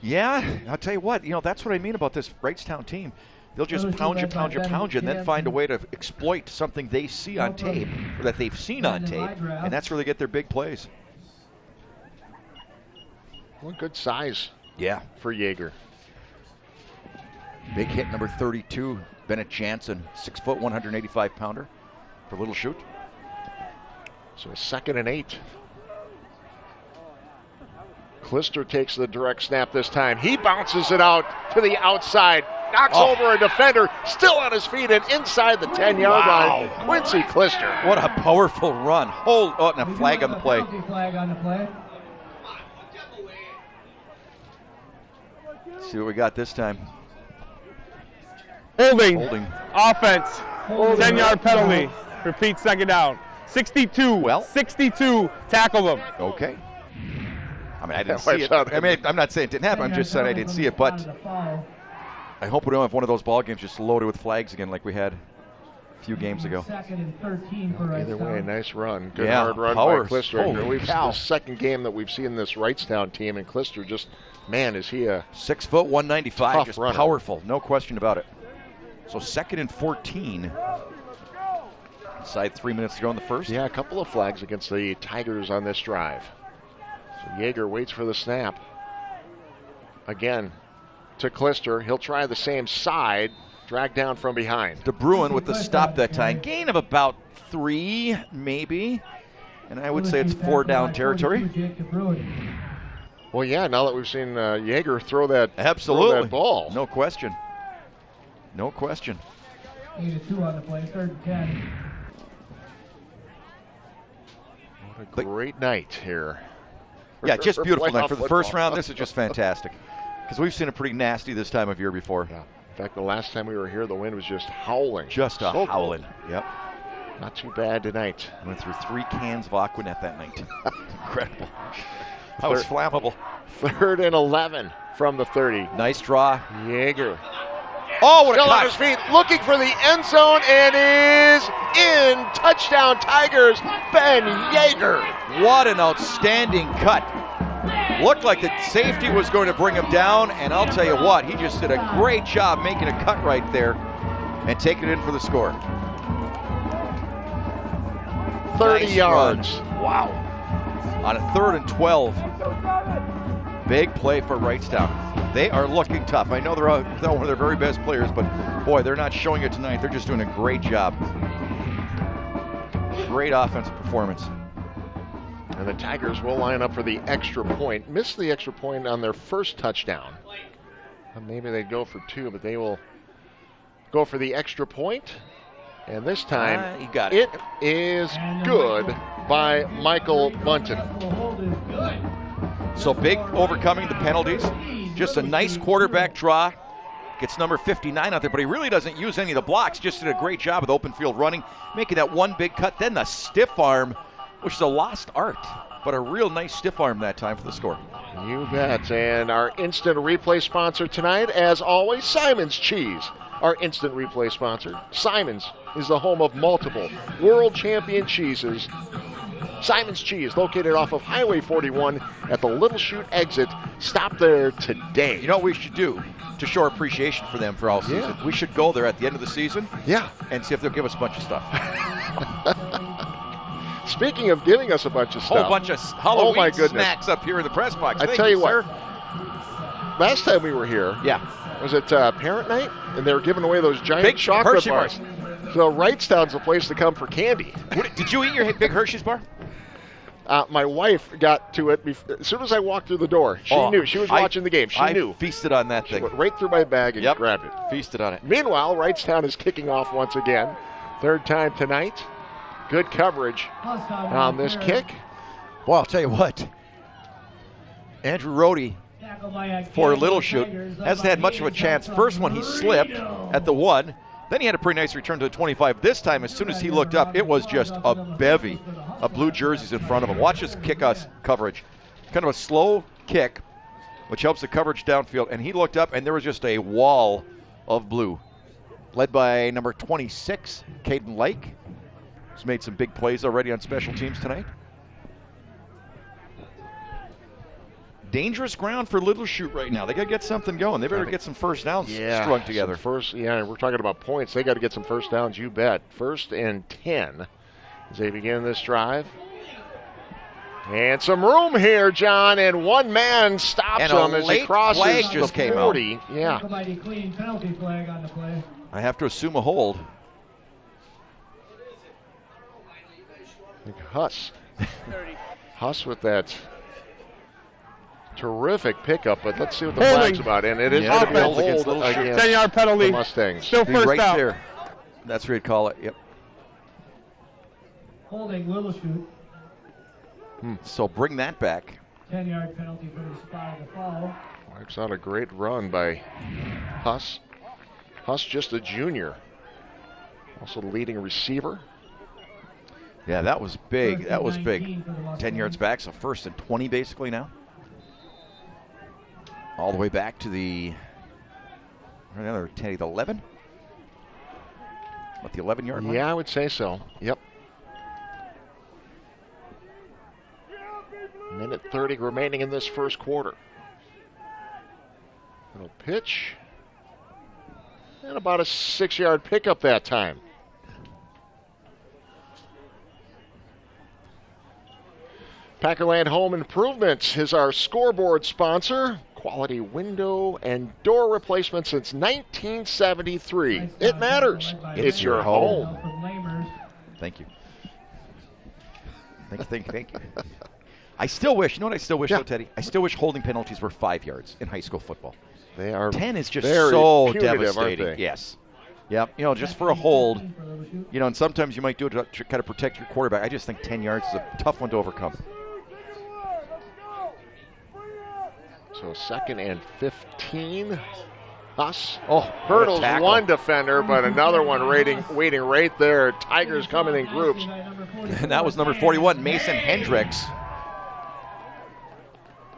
Yeah, I'll tell you what, that's what I mean about this Wrightstown team. They'll just pound you, and then find a way to exploit something they see on tape, or that they've seen on tape, and that's where they get their big plays. Well, good size Yeah. for Jaeger. Big hit number 32, Bennett Jansen, 6 foot, 185 pounder for Little Chute. So 2nd and 8. Klister takes the direct snap this time. He bounces it out to the outside. Knocks over a defender, still on his feet and inside the 10-yard line. Quincy Klister. What a powerful run. And a flag on the play. Flag on the play. See what we got this time. Holding. Holding. Offense. 10-yard penalty. Repeat, 2nd down. 62. Well. 62. Tackle them. Okay. I mean, I didn't see it. I mean, I'm not saying it didn't happen. I'm just saying I didn't see it. But I hope we don't have one of those ball games just loaded with flags again like we had a few games ago. 2nd and 13 for Either way, nice run. Good Yeah, hard run power. by Klister. Holy cow. The second game that we've seen this Wrightstown team, and Klister just, man, is he a 6 foot, 195, tough just runner. powerful. No question about it. So 2nd and 14. Inside 3 minutes to go in the first. Yeah, a couple of flags against the Tigers on this drive. So Jaeger waits for the snap. Again to Klister. He'll try the same side. Dragged down from behind. De Bruin with the stop that time. Gain of about 3, maybe. And I would say it's 4 down territory. Well, yeah, now that we've seen Jaeger throw that, Absolutely. throw that ball. No question. No question. 8-2 on the play, 3rd and 10. What a great night here. Yeah, just beautiful Playoff night. For the first football. round, this is just fantastic. Because we've seen it pretty nasty this time of year before. Yeah. In fact, the last time we were here, the wind was just howling. Just a So howling. cold. Yep. Not too bad tonight. Went through 3 cans of Aquanet that night. Incredible. That was flammable. 3rd and 11 from the 30. Nice draw. Jaeger. Oh, what a Still on his catch. feet, looking for the end zone, and is in. Touchdown Tigers, Ben Jaeger. What an outstanding cut. Looked like the safety was going to bring him down, and I'll tell you what, he just did a great job making a cut right there and taking it in for the score. 30 Nice yards. run. Wow. On a 3rd and 12. Big play for Wrightstown. They are looking tough. I know they're one of their very best players, but boy, they're not showing it tonight. They're just doing a great job. Great offensive performance. And the Tigers will line up for the extra point. Missed the extra point on their first touchdown. Maybe they'd go for 2, but they will go for the extra point. And this time, he got it. It is good by Michael Bunton. So big overcoming the penalties. Just a nice quarterback draw. Gets number 59 out there, but he really doesn't use any of the blocks. Just did a great job with open field running, making that one big cut. Then the stiff arm, which is a lost art, but a real nice stiff arm that time for the score. You bet. And our instant replay sponsor tonight, as always, Simon's Cheese. Our instant replay sponsor. Simon's is the home of multiple world champion cheeses. Simon's Cheese, located off of Highway 41 at the Little Chute exit. Stop there today. You know what we should do to show our appreciation for them for all season? Yeah. We should go there at the end of the season Yeah. and see if they'll give us a bunch of stuff. Speaking of giving us a bunch of Whole stuff. bunch of Halloween my goodness. snacks up here in the press box. I Thank tell you sir. what. Last time we were here, Yeah. was it Parent Night? And they were giving away those giant Big chocolate Hershey bars. bars. So Wrightstown's the place to come for candy. Did you eat your big Hershey's bar? My wife got to it as soon as I walked through the door. She knew. She was watching the game. She I knew. feasted on that She thing. went right through my bag and grabbed it. Feasted on it. Meanwhile, Wrightstown is kicking off once again. 3rd time tonight. Good coverage on this kick. Well, I'll tell you what. Andrew Rohde for Little Chute hasn't had much of a chance. First one, he slipped at the 1. Then he had a pretty nice return to the 25. This time, as soon as he looked up, it was just a bevy of blue jerseys in front of him. Watch this kick-us coverage. Kind of a slow kick, which helps the coverage downfield. And he looked up, and there was just a wall of blue. Led by number 26, Caden Lake. He's made some big plays already on special teams tonight. Dangerous ground for Little Chute right now. They got to get something going. They better get some first downs strung together. We're talking about points. They got to get some first downs, you bet. 1st and 10 as they begin this drive. And some room here, John, and one man stops And a him as he late crosses flag the just came out. 40. Yeah. Mighty clean penalty flag on the play. I have to assume a hold. I think Huss with that terrific pickup, but let's see what the Holding. flag's about. And it is Yeah, going to be a offense against hold Little Chute. against 10-yard the penalty. Mustangs. Still Be first right out. there. That's what you'd call it. Yep. Holding Little Chute. So bring that back. 10-yard penalty for the spot of the foul. Wipes out a great run by Huss. Huss just a junior. Also the leading receiver. Yeah, that was big. First That and was 19 big. for the 10 Mustangs. yards back, so 1st and 20 basically now. All the way back to the another 10, the 11. What, the 11-yard line? Yeah, I would say so. Yep. Minute 30 remaining in this first quarter. Little pitch. And about a 6-yard pickup that time. Packerland Home Improvement is our scoreboard sponsor. Quality window and door replacement since 1973. It matters. It's your home. From Lamers. Thank you. Thank you. I still wish, you know what I still wish, though, Teddy? I still wish holding penalties were 5 yards in high school football. They are 10 is just very so punitive, devastating. aren't they? Yes. Yep. You know, just for a hold, you know, and sometimes you might do it to kind of protect your quarterback. I just think 10 yards is a tough one to overcome. So 2nd and 15. Huss hurdles hurdles one defender, but another one waiting right there. Tigers coming in groups. And that was number 41, Mason Hendricks.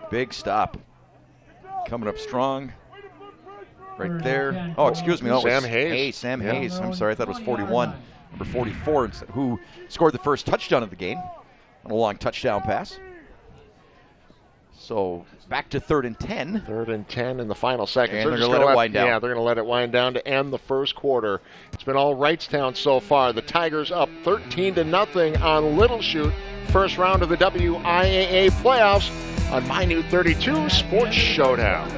Big stop. Coming up strong. Right there. Oh, excuse me. No, Sam it was Hayes. Sam Yeah. Hayes. I'm sorry. I thought it was 41. Number 44, who scored the first touchdown of the game on a long touchdown pass. So back to 3rd and 10. 3rd and 10 in the final seconds. And they're just going to let it gonna wind down. Yeah, they're going to let it wind down to end the first quarter. It's been all Wrightstown so far. The Tigers up 13-0 on Little Chute. First round of the WIAA playoffs on My New 32 Sports Showdown.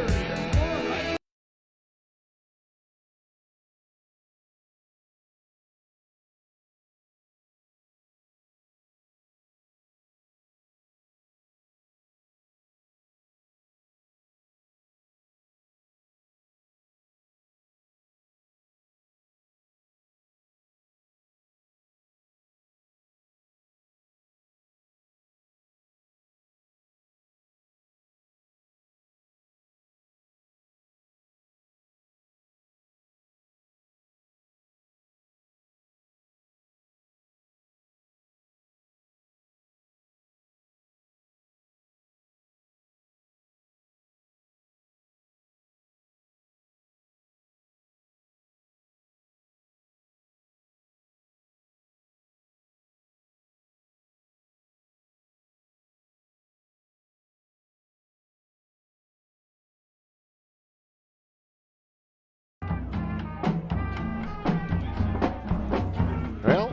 Well,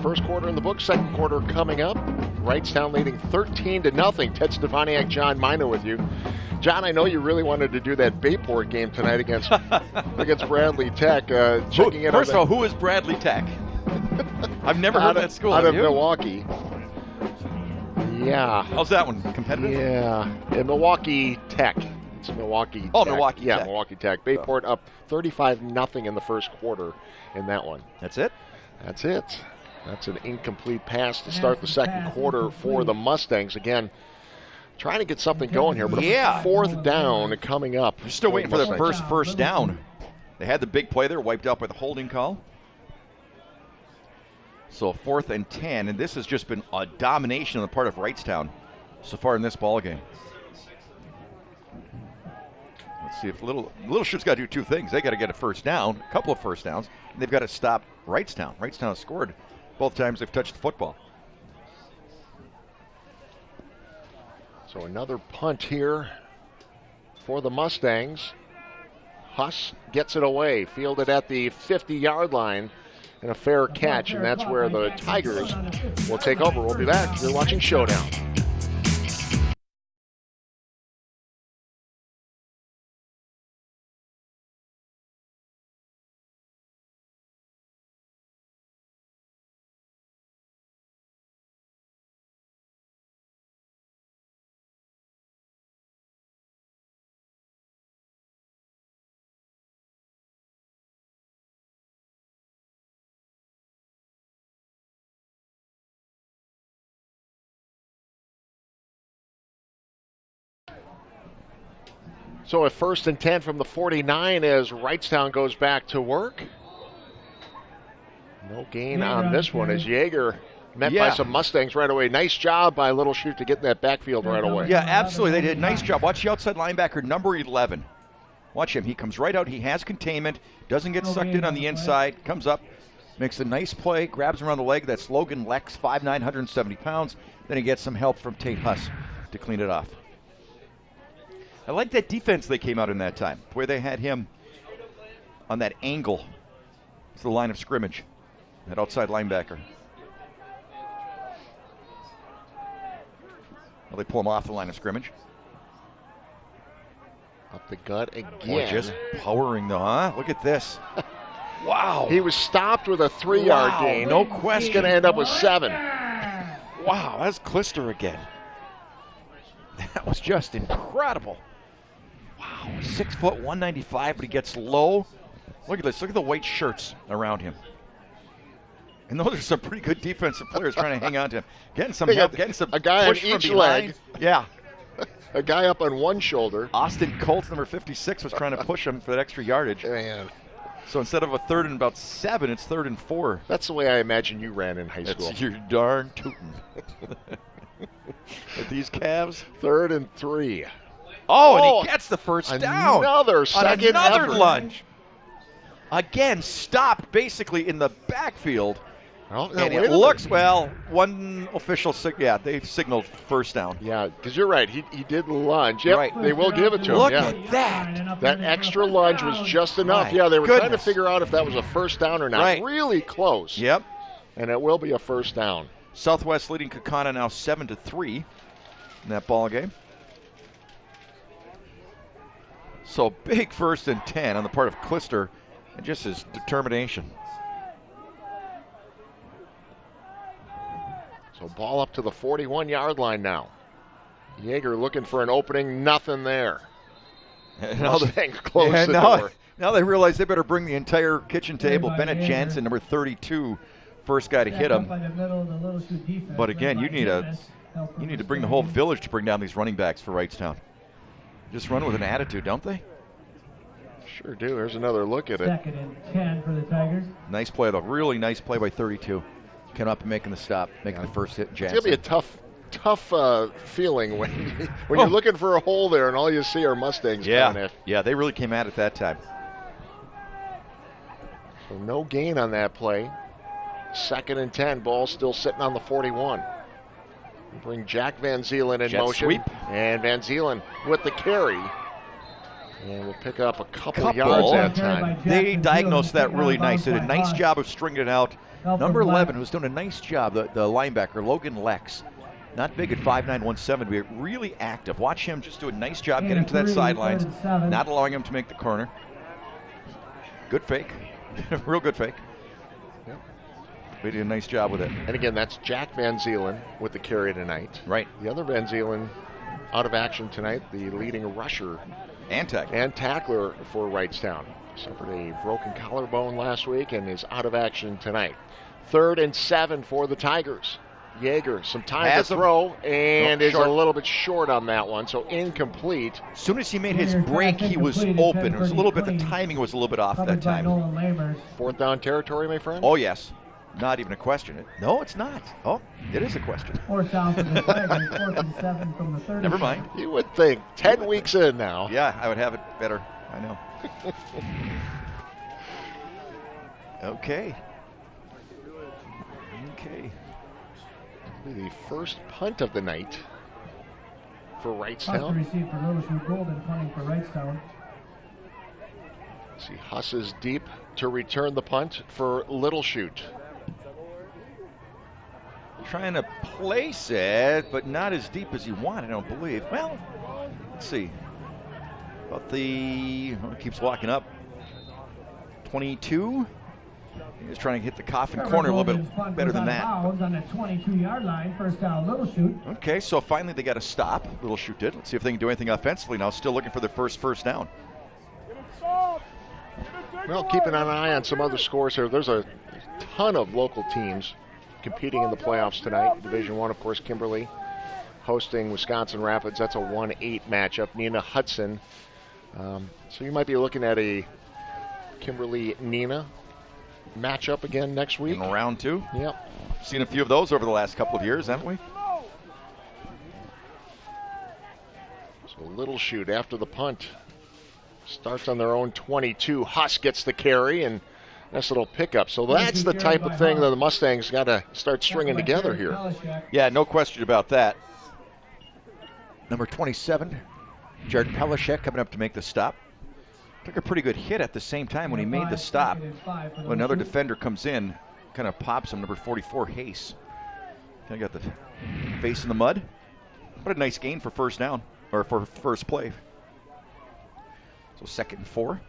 first quarter in the book, second quarter coming up. Wrightstown leading 13-0. Ted Stefaniak, John Mina with you. John, I know you really wanted to do that Bayport game tonight against Bradley Tech. Checking in First on of all, who is Bradley Tech? I've never heard of that school. Out Have of you? Milwaukee. Yeah. How's that one? Competitive? Yeah. And Milwaukee Tech. It's Milwaukee Oh, Tech. Milwaukee Yeah, Tech. Milwaukee Tech. Bayport up 35-0 in the first quarter in that one. That's it? That's it. That's an incomplete pass to start the second quarter for the Mustangs. Again, trying to get something going here, but Yeah. a 4th down coming up. You're still waiting for the Mustangs. first down. They had the big play there, wiped out by the holding call. So 4th and 10, and this has just been a domination on the part of Wrightstown so far in this ball game. Let's see if Little Chute's got to do two things. They got to get a first down, a couple of first downs, and they've got to stop Wrightstown. Wrightstown has scored both times they've touched the football. So another punt here for the Mustangs. Huss gets it away, fielded at the 50-yard line, and a fair catch, and that's where the Tigers will take over. We'll be back. You're watching Showdown. So a 1st and 10 from the 49 as Wrightstown goes back to work. No gain on this one as Yeager met by some Mustangs right away. Nice job by Little Chute to get in that backfield right away. Yeah, absolutely. They did a nice job. Watch the outside linebacker, number 11. Watch him. He comes right out. He has containment. Doesn't get sucked in on the inside. Comes up, makes a nice play, grabs him around the leg. That's Logan Lex, 5'9", 170 pounds. Then he gets some help from Tate Huss to clean it off. I like that defense they came out in that time, where they had him on that angle. It's the line of scrimmage, that outside linebacker. Well, they pull him off the line of scrimmage. Up the gut again. Boy, just powering though, huh? Look at this. Wow. He was stopped with a 3-yard gain. No question. He's going to end up with 7. Wow, that's Klister again. That was just incredible. Wow, 6 foot 195, but he gets low. Look at this. Look at the white shirts around him. And those are some pretty good defensive players trying to hang on to him. Getting some help, getting some a guy push on from each behind. leg. Yeah. A guy up on one shoulder. Austin Colts, number 56, was trying to push him for that extra yardage. Man. So instead of a 3rd and about 7, it's 3rd and 4. That's the way I imagine you ran in high school. That's your darn tootin'. With these calves. 3rd and 3. Oh, and he gets the first down. Another second Another effort. lunge. Again, stopped basically in the backfield. Well, and it looks, well, one official, they signaled first down. Yeah, because you're right. He did lunge. Yep, Right. they will give it to him. Look Yeah. at that. That extra lunge was just enough. My Yeah, they were trying to goodness. figure out if that was a first down or not. Right. Really close. Yep. And it will be a first down. Southwest leading Kaukauna now 7-3 in that ball game. So big 1st and 10 on the part of Klister and just his determination. So ball up to the 41-yard line now. Yeager looking for an opening, nothing there. Now Mustangs close the door. Now they realize they better bring the entire kitchen table. Bennett Jansen, number 32, first guy to hit him. But again, you need to bring the whole village to bring down these running backs for Wrightstown. Just run with an attitude, don't they? Sure do. There's another look at it. 2nd and 10 for the Tigers. Nice play, though. Really nice play by 32. Coming up and making the stop, making the first hit. Jansen. It's going to be a tough feeling when you're looking for a hole there and all you see are Mustangs coming in. Yeah, they really came at it that time. So no gain on that play. 2nd and 10. Ball still sitting on the 41. We bring Jack Van Zeelen in Jet motion. sweep. And Van Zeelen with the carry. And we'll pick up a couple yards that time. They diagnosed that really nice. They did a nice job of stringing it out. Number 11, who's doing a nice job, the linebacker, Logan Lex. Not big at 5'9", 170, but really active. Watch him just do a nice job getting to that sidelines, not allowing him to make the corner. Good fake. Real good fake. Yep. They did a nice job with it. And again, that's Jack Van Zeelen with the carry tonight. Right. The other Van Zeelen out of action tonight, the leading rusher and tackler for Wrightstown. Suffered a broken collarbone last week and is out of action tonight. 3rd and 7 for the Tigers. Yeager, some time to throw, and is a little bit short on that one, so incomplete. As soon as he made his break, he was open. It was a little bit, the timing was a little bit off that time. 4th down territory, my friend? Oh, yes. Not even a question. No, it's not. Oh, it is a question. 4th down for the Tigers, 4th and 7 from the 30. Never mind. You would think 10 weeks in now. Yeah, I would have it better. I know. Okay. The first punt of the night for Punt Wrightstown. received for Little Chute Golden, punting for Wrightstown. See Huss is deep to return the punt for Little Chute. Trying to place it, but not as deep as you want, I don't believe. Well, let's see. About keeps walking up. 22. He's trying to hit the coffin corner a little bit better than that. On the 22-yard line, first down, Little Chute. Okay, so finally they got to stop. Little Chute did. Let's see if they can do anything offensively now. Still looking for their first down. Well, keeping an eye on some other scores here. There's a ton of local teams competing in the playoffs tonight. Division I, of course, Kimberly hosting Wisconsin Rapids. That's a 1-8 matchup. Nina Hudson So you might be looking at a Kimberly-Nina matchup again next week. In round 2. Yep. Seen a few of those over the last couple of years, haven't we? So Little Chute after the punt starts on their own 22. Huss gets the carry and nice little pickup. So that's the type of thing that the Mustangs got to start stringing together here. Yeah, no question about that. Number 27, Jared Pelishek coming up to make the stop. Took a pretty good hit at the same time when he made the stop. When another defender comes in, kind of pops him, number 44, Hayes. Kind of got the face in the mud. What a nice gain for first down, or for first play. So 2nd and 4.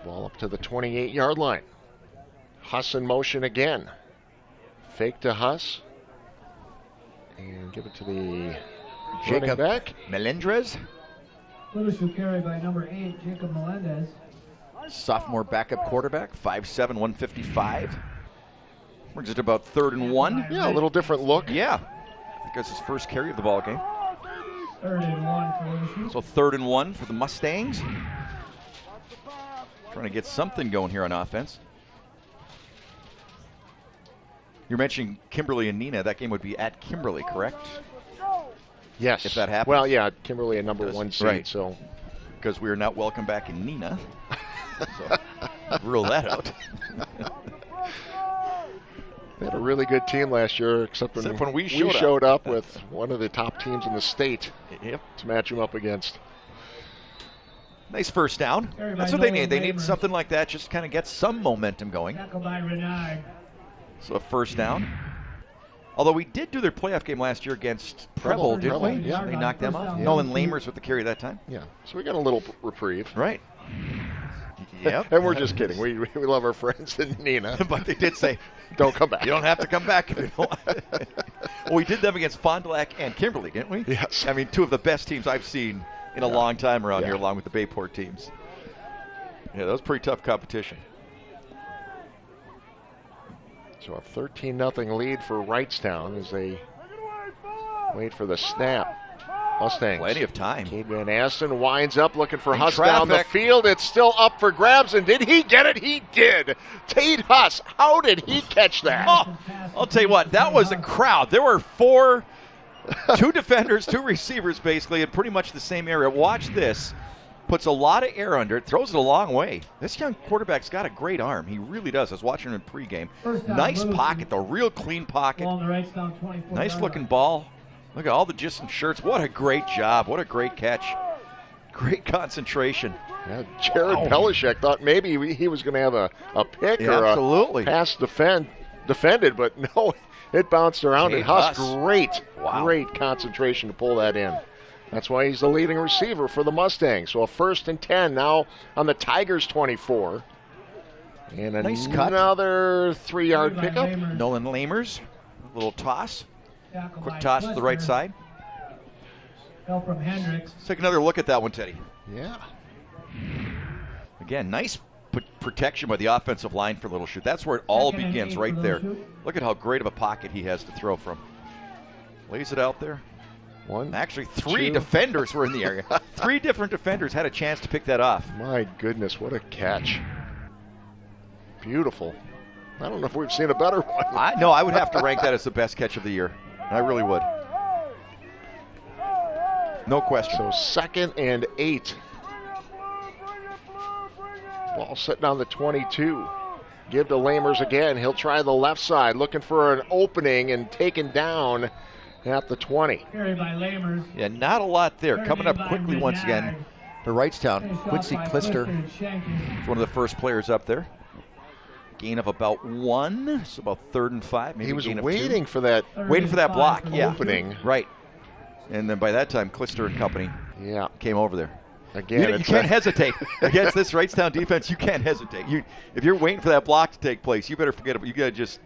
Ball up to the 28-yard line. Huss in motion again. Fake to Huss. And give it to the running back. Melendrez. Little Chute carried by number 8, Jacob Melendez. Sophomore backup quarterback, 5'7", 155. Brings it to about 3rd and 1. Yeah, a little different look. Yeah. I think that's his first carry of the ball game. 3rd and 1 for Little Chute. So 3rd and 1 for the Mustangs. Trying to get something going here on offense. You're mentioning Kimberly and Nina. That game would be at Kimberly, correct? Yes. If that happens. Well, yeah, Kimberly a number 1 seed. Right. So because we are not welcome back in Nina. So rule that out. they had a really good team last year, except when we showed up with one of the top teams in the state to match them up against. Nice first down. That's what they need. They need something like that, just kind of get some momentum going. So a first down. Although we did do their playoff game last year against Preble, didn't we? Yeah. They knocked them off. Yeah. Nolan Lamers with the carry that time. Yeah. So we got a little reprieve. Right. Yep. And we're just kidding. We love our friends in Nina. But they did say, don't come back. You don't have to come back if you don't want. Well, we did them against Fond du Lac and Kimberly, didn't we? Yes. I mean, 2 of the best teams I've seen in a long time around here, along with the Bayport teams. Yeah, that was pretty tough competition. So a 13-0 lead for Wrightstown as they wait for the snap. Mustangs. Plenty of time. Cade Van Asten winds up looking for In Huss traffic. down the field. It's still up for grabs, and did he get it? He did. Tate Huss, how did he catch that? Oh, I'll tell you what, that was a crowd. There were 2 defenders, 2 receivers, basically, in pretty much the same area. Watch this. Puts a lot of air under it, throws it a long way. This young quarterback's got a great arm. He really does. I was watching him in pregame. Nice pocket, the real clean pocket. Nice looking ball. Look at all the distant shirts. What a great job. What a great catch. Great concentration. Yeah, Jared Pelishek thought maybe he was going to have a pick or absolutely. A pass defended, but no, it bounced around. Tate And Huss, Huss. great concentration to pull that in. That's why he's the leading receiver for the Mustangs. So a 1st and 10 now on the Tigers 24. And nice cut. Another 3-yard pickup. Nolan Lamers, a little toss. Quick toss to the right side. Help from Hendricks. Let's take another look at that one, Teddy. Yeah. Again, nice protection by the offensive line for Little Chute. That's where it all begins, right there. Look at how great of a pocket he has to throw from. Lays it out there. Actually, 3 defenders were in the area. 3 different defenders had a chance to pick that off. My goodness, what a catch. Beautiful. I don't know if we've seen a better one. I would have to rank that as the best catch of the year. I really would. No question. So 2nd and 8. Ball sitting on the 22. Give to Lamers again. He'll try the left side, looking for an opening and taken down at the 20. Carried by Lamers. Yeah, not a lot there. Coming up quickly once again to Wrightstown. Quincy Klister is one of the first players up there. Gain of about 1, so about 3rd and 5. Maybe he was gain of waiting 2. for that. Waiting for that block, opening. Right. And then by that time, Klister and company came over there. Again, you can't hesitate against this Wrightstown defense. You can't hesitate. If you're waiting for that block to take place, you better forget it. You got to just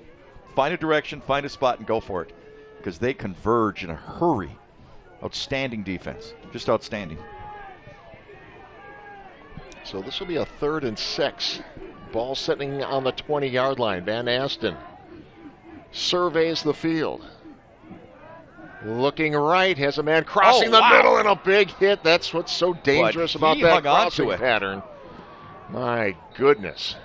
find a direction, find a spot, and go for it, because they converge in a hurry. Outstanding defense, just outstanding. So this will be a 3rd and 6. Ball sitting on the 20-yard line. Van Asten surveys the field. Looking right, has a man crossing the wow. middle and a big hit. That's what's so dangerous But about he that hung on crossing to it. pattern. My goodness.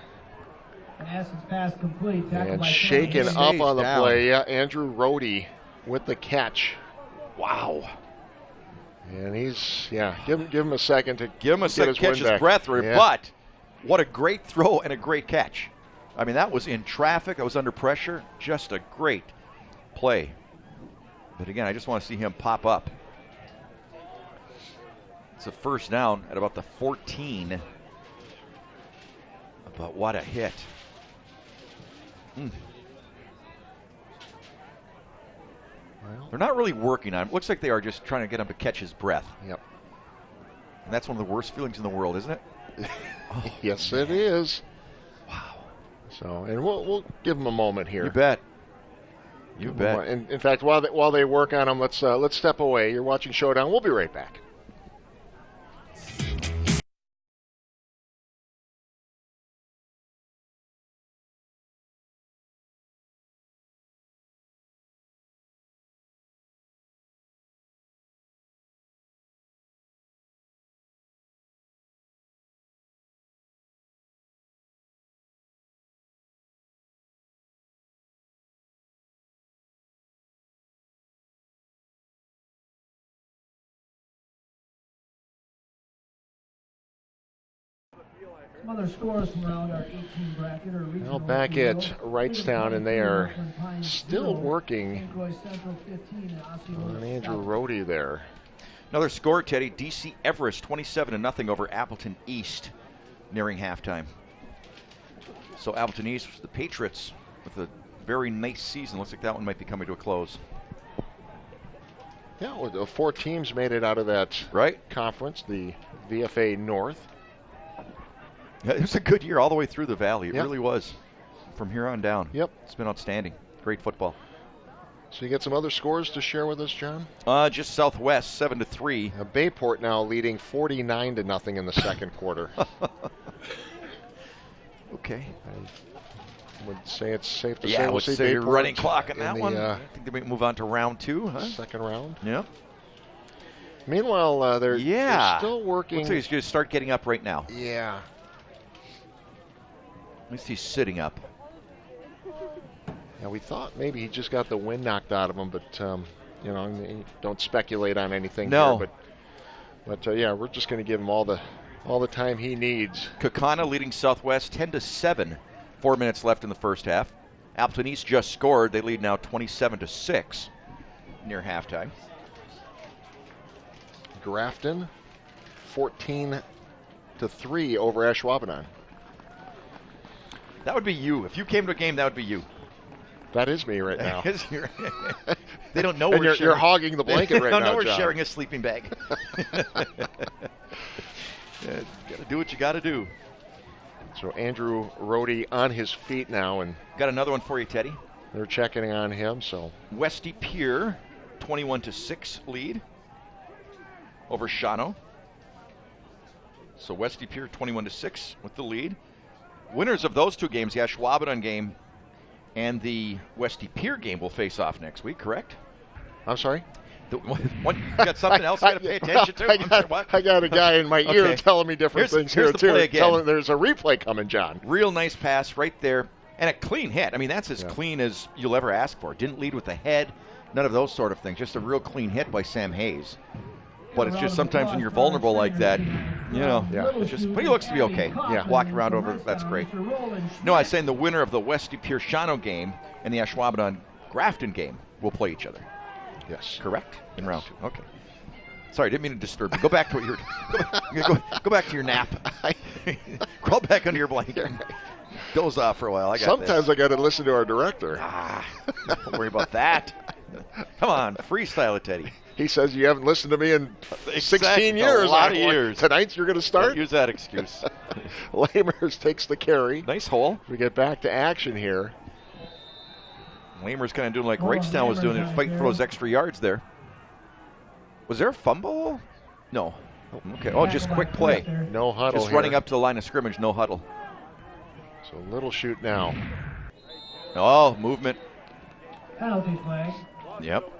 Pass is pass complete. Tackle And by shaken Tony. up on the Down. play. Yeah, Andrew Rohde with the catch. Wow. And he's, give him a second to Give him a get second his catch wind his back. breath through. Yeah. But what a great throw and a great catch. I mean, that was in traffic. I was under pressure. Just a great play. But again, I just want to see him pop up. It's a first down at about the 14. But what a hit. Well, They're not really working on him. Looks like they are just trying to get him to catch his breath. Yep. And that's one of the worst feelings in the world, isn't it? Yes, it is. Wow. So, and we'll give him a moment here. You bet. You bet. In fact, while they work on him, let's step away. You're watching Showdown. We'll be right back. Some other scores from around our 18 bracket or regional. Well, back at Wrightstown, and they are still working on Andrew Rohde there. Another score, Teddy. DC Everest 27-0 over Appleton East nearing halftime. So Appleton East, the Patriots, with a very nice season. Looks like that one might be coming to a close. Yeah, well, the 4 teams made it out of that conference, the VFA North. Yeah, it was a good year all the way through the valley. It Yep. really was. From here on down. Yep. It's been outstanding. Great football. So you get some other scores to share with us, John? Just Southwest 7-3. Bayport now leading 49-0 in the second quarter. Okay. I would say it's safe to say Yeah, I we'll would see say Bayport running clock in that the, one. I think they might move on to round 2, huh? Second round. Yeah. Meanwhile, they're still working. Looks like he's going to start getting up right now. Yeah. At least he's sitting up. Yeah, we thought maybe he just got the wind knocked out of him, but don't speculate on anything No. here. But yeah, we're just going to give him all the time he needs. Kakana leading Southwest 10-7. 4 minutes left in the first half. Appleton East just scored. They lead now 27-6 near halftime. Grafton 14-3 over Ashwaubenon. That would be you. If you came to a game, that would be you. That is me right now. They don't know and we're you're hogging the blanket right now, They don't know we're John. sharing a sleeping bag. Got to do what you got to do. So Andrew Rohde on his feet now, and got another one for you, Teddy. They're checking on him. So Westy Pier, 21-6 lead over Shawano. So Westy Pier 21-6 with the lead. Winners of those 2 games, the Ashwaubenon game and the Westy Pier game, will face off next week, correct? I'm sorry? You got something else you got to pay attention to? I got a guy in my ear telling me different things here's here, the too. play again. Telling there's a replay coming, John. Real nice pass right there. And a clean hit. I mean, that's as clean as you'll ever ask for. Didn't lead with the head. None of those sort of things. Just a real clean hit by Sam Hayes. But it's just sometimes when you're vulnerable like that, it's just, but he looks to be okay. Yeah. Walking around over, that's great. No, I was saying the winner of the Westy Pier Shawano game and the Ashwaubenon Grafton game will play each other. Yes. Correct? In round 2. Okay. Sorry, didn't mean to disturb you. Go back to what you were go back to your nap. Crawl back under your blanket. Doze off for a while. Sometimes I got to listen to our director. Don't worry about that. Come on, freestyle it, Teddy. He says you haven't listened to me in 16 Exactly. years. A lot of years. Tonight you're going to start? Don't use that excuse. Lamers takes the carry. Nice hole. We get back to action here. Lamer's kind of doing like Wrightstown was doing, fighting for those extra yards there. Was there a fumble? No. Okay. Oh, just quick play. No huddle. Just running up to the line of scrimmage, no huddle. So Little Chute now. Oh, movement. Penalty flag. Yep.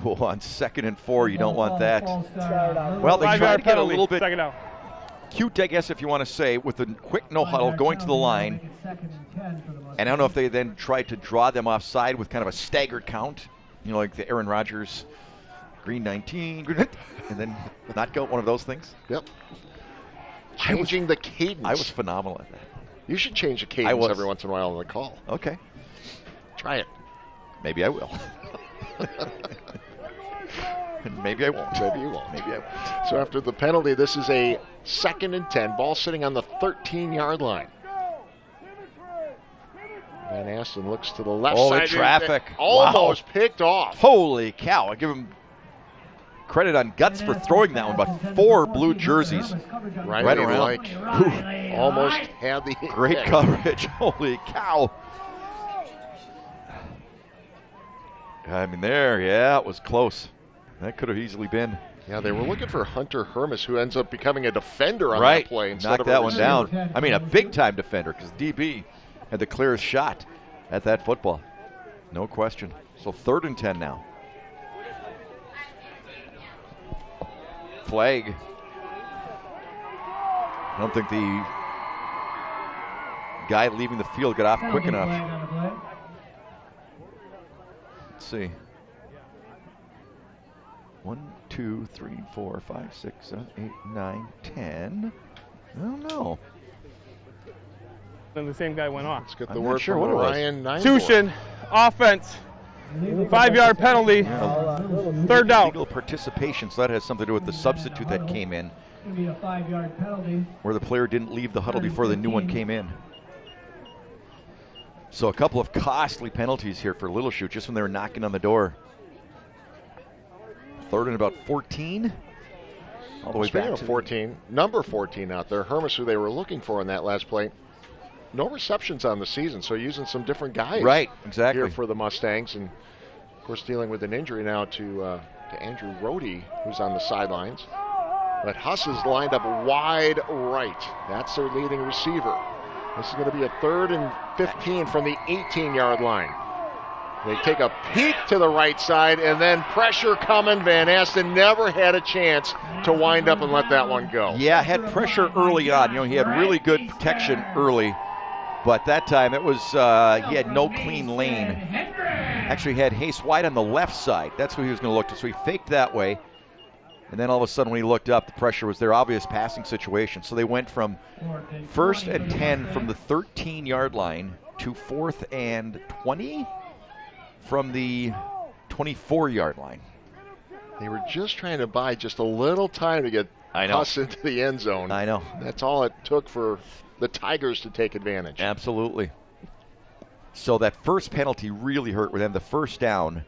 Oh, on 2nd and 4, you don't want that. Well, they tried 5-yard to get a penalty, little bit second down. cute, I guess, if you want to say, with a quick no huddle going to the line. And I don't know if they then tried to draw them offside with kind of a staggered count, like the Aaron Rodgers green 19, and then not go one of those things. Yep. Changing the cadence. I was phenomenal at that. You should change the cadence every once in a while on the call. Okay. Try it. Maybe I will. Maybe I won't. Maybe you won't. Maybe I won't. So after the penalty, this is a 2nd and 10. Ball sitting on the 13-yard line. Van Asten looks to the left side. The traffic. Almost picked off. Holy cow. I give him credit on guts for throwing that one, but 4 blue jerseys right around. Almost had the great coverage. Holy cow. I mean, it was close. That could have easily been. Yeah, they were looking for Hunter Hermes, who ends up becoming a defender on that play instead Knocked of a that one receiver. down. I mean, a big-time defender, because DB had the clearest shot at that football. No question. So 3rd and 10 now. Flag. I don't think the guy leaving the field got off quick enough. Let's see. 1, 2, 3, 4, 5, 6, 7, 8, 9, 10. I don't know. Then the same guy went off. Let's get I'm the not word sure from what it was. Ryan Nineborn. Tuition, offense, 5-yard penalty, 3rd down. Legal participation, so that has something to do with the substitute that came in, Gonna be a 5-yard penalty. where the player didn't leave the huddle before the new one came in. So a couple of costly penalties here for Little Chute just when they were knocking on the door. 3rd and about 14. All the way Speaking back of 14, number 14 out there, Hermes, who they were looking for in that last play. No receptions on the season, so using some different guys. Right, exactly. Here for the Mustangs, and of course dealing with an injury now to Andrew Rohde, who's on the sidelines. But Huss is lined up wide right. That's their leading receiver. This is going to be a 3rd and 15 from the 18-yard line. They take a peek to the right side, and then pressure coming. Van Asten never had a chance to wind up and let that one go. Yeah, had pressure early on. He had really good protection early, but that time it was he had no clean lane. Actually had Hayes wide on the left side. That's what he was going to look to. So he faked that way, and then all of a sudden when he looked up, the pressure was their obvious passing situation. So they went from 1st and 10 from the 13-yard line to 4th and 20 from the 24-yard line. They were just trying to buy just a little time to get Huss into the end zone. I know. That's all it took for the Tigers to take advantage. Absolutely. So that first penalty really hurt with them. The first down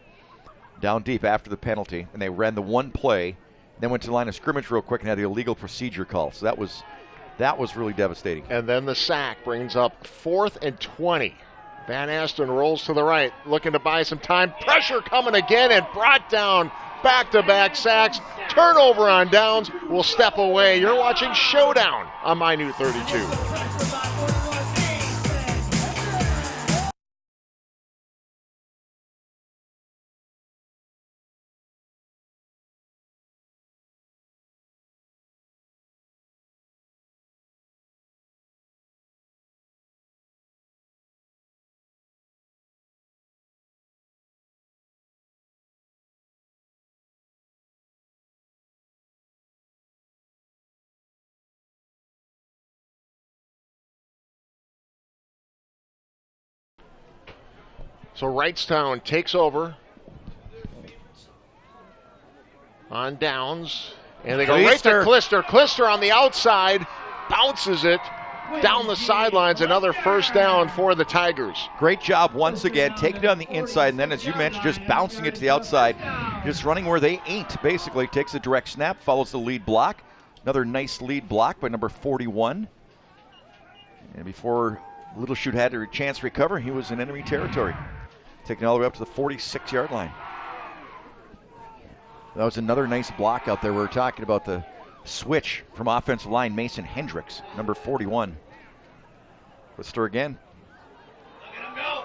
deep after the penalty, and they ran the one play, then went to the line of scrimmage real quick and had the illegal procedure call. So that was really devastating. And then the sack brings up 4th and 20. Van Asten rolls to the right, looking to buy some time. Pressure coming again and brought down. Back-to-back sacks. Turnover on downs. Will step away. You're watching Showdown on My New 32. So Wrightstown takes over on downs, and they go right to Clister. Clister on the outside, bounces it down the sidelines. Another first down for the Tigers. Great job once again, taking it on the inside, and then as you mentioned, just bouncing it to the outside, just running where they ain't, basically. Takes a direct snap, follows the lead block. Another nice lead block by number 41. And before Little Chute had a chance to recover, he was in enemy territory. Taking it all the way up to the 46-yard line. That was another nice block out there. We were talking about the switch from offensive line, Mason Hendricks, number 41. Lister again.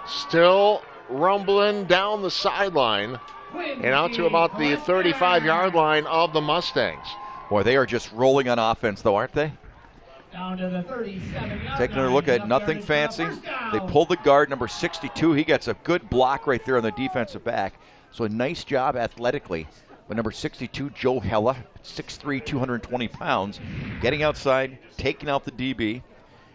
Still rumbling down the sideline. and out to about the 35-yard line of the Mustangs. Boy, they are just rolling on offense, though, aren't they? Down to the 37-yard Taking a look at nothing fancy. They pulled the guard, number 62. He gets a good block right there on the defensive back. So a nice job athletically. But number 62, Joe Hella, 6'3", 220 pounds, getting outside, taking out the DB.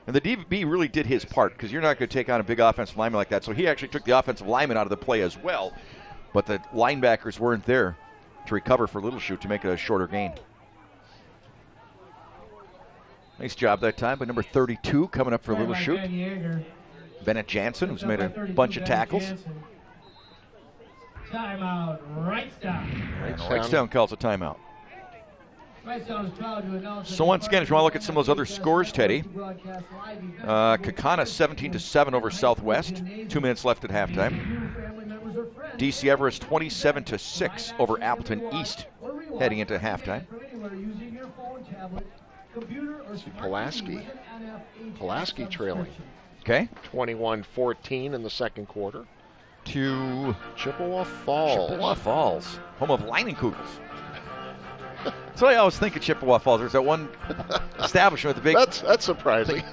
And the DB really did his part because you're not going to take on a big offensive lineman like that. So he actually took the offensive lineman out of the play as well. But the linebackers weren't there to recover for Little Chute to make it a shorter gain. Nice job that time by number 32 coming up for Little Chute. Bennett Jansen, who's made a bunch of tackles. Timeout, Wrightstown. Wrightstown calls a timeout. So once again, if you want to look at some of those other scores, Teddy, Kakana 17-7 over Southwest. 2 minutes left at halftime. DC Everest 27-6 over Appleton East heading into halftime. Pulaski trailing. Okay. 21-14 in the second quarter. To Chippewa Falls. Chippewa Falls, home of Leinenkugels. That's what I always think of Chippewa Falls. There's that one establishment with the big... That's surprising.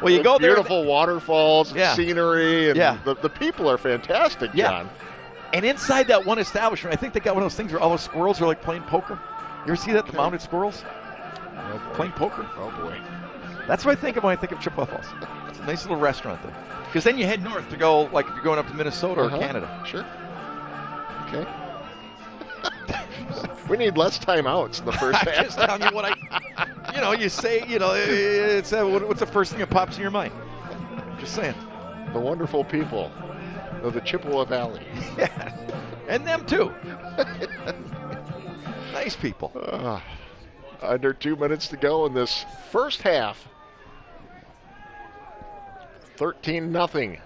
Well, you go there... Beautiful waterfalls and scenery, and the people are fantastic, John. And inside that one establishment, I think they got one of those things where all those squirrels are like playing poker. You ever see that, the mounted squirrels? Playing poker? Oh, boy. That's what I think of when I think of Chippewa Falls. It's a nice little restaurant there. Because then you head north to go, like if you're going up to Minnesota or Canada. Sure. Okay. We need less timeouts in the first half. I'm just telling you what you say, it's what's the first thing that pops in your mind? Just saying. The wonderful people of the Chippewa Valley. Yeah. And them too. Nice people. Under 2 minutes to go in this first half. 13-0.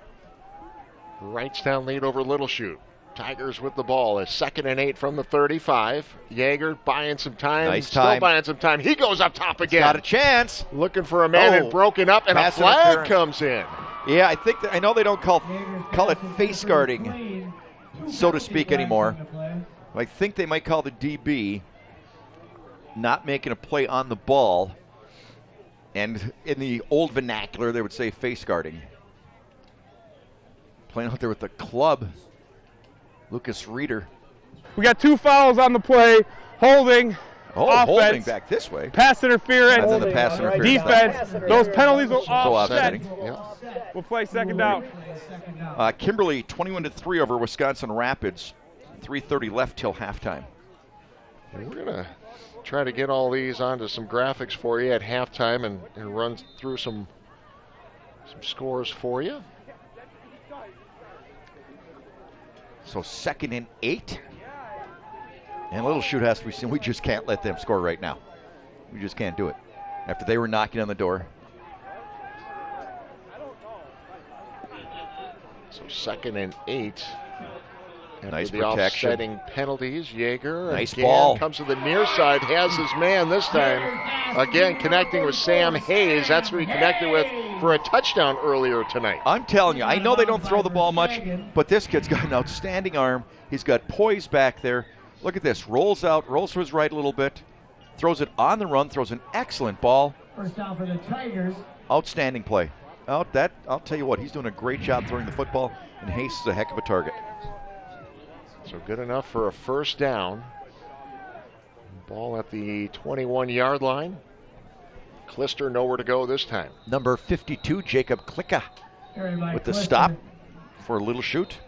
Wrightstown lead over Little Chute. Tigers with the ball. A 2nd and 8 from the 35. Yeager buying some time. Nice Still time. buying some time. He goes up top again. Got a chance. Looking for a man and broken up, and a flag comes in. Yeah, I know they don't call it face guarding, so to speak, anymore. I think they might call the DB not making a play on the ball. And in the old vernacular, they would say face guarding. Playing out there with the club, Lucas Reeder. We got 2 fouls on the play. Holding. Offense, holding back this way. Pass interference. And then the pass interference. Defense. Those penalties will offset. We'll play second down. Kimberly 21-3 over Wisconsin Rapids. 3:30 left till halftime. And we're going to try to get all these onto some graphics for you at halftime and run through some scores for you. So 2nd and 8. And Little Chute has to be seen. We just can't let them score right now. We just can't do it. After they were knocking on the door. So 2nd and 8. And nice the protection. Offsetting penalties. Yeager nice again ball. Comes to the near side, has his man this time. Again, connecting with Sam Hayes. That's who he connected with for a touchdown earlier tonight. I'm telling you, I know they don't throw the ball much, but this kid's got an outstanding arm. He's got poise back there. Look at this. Rolls out, rolls to his right a little bit, throws it on the run, throws an excellent ball. First down for the Tigers. Outstanding play. I'll tell you what, he's doing a great job throwing the football, and Hayes is a heck of a target. So good enough for a first down. Ball at the 21-yard line. Clister nowhere to go this time. Number 52, Jacob Klicka, with the stop for Little Chute.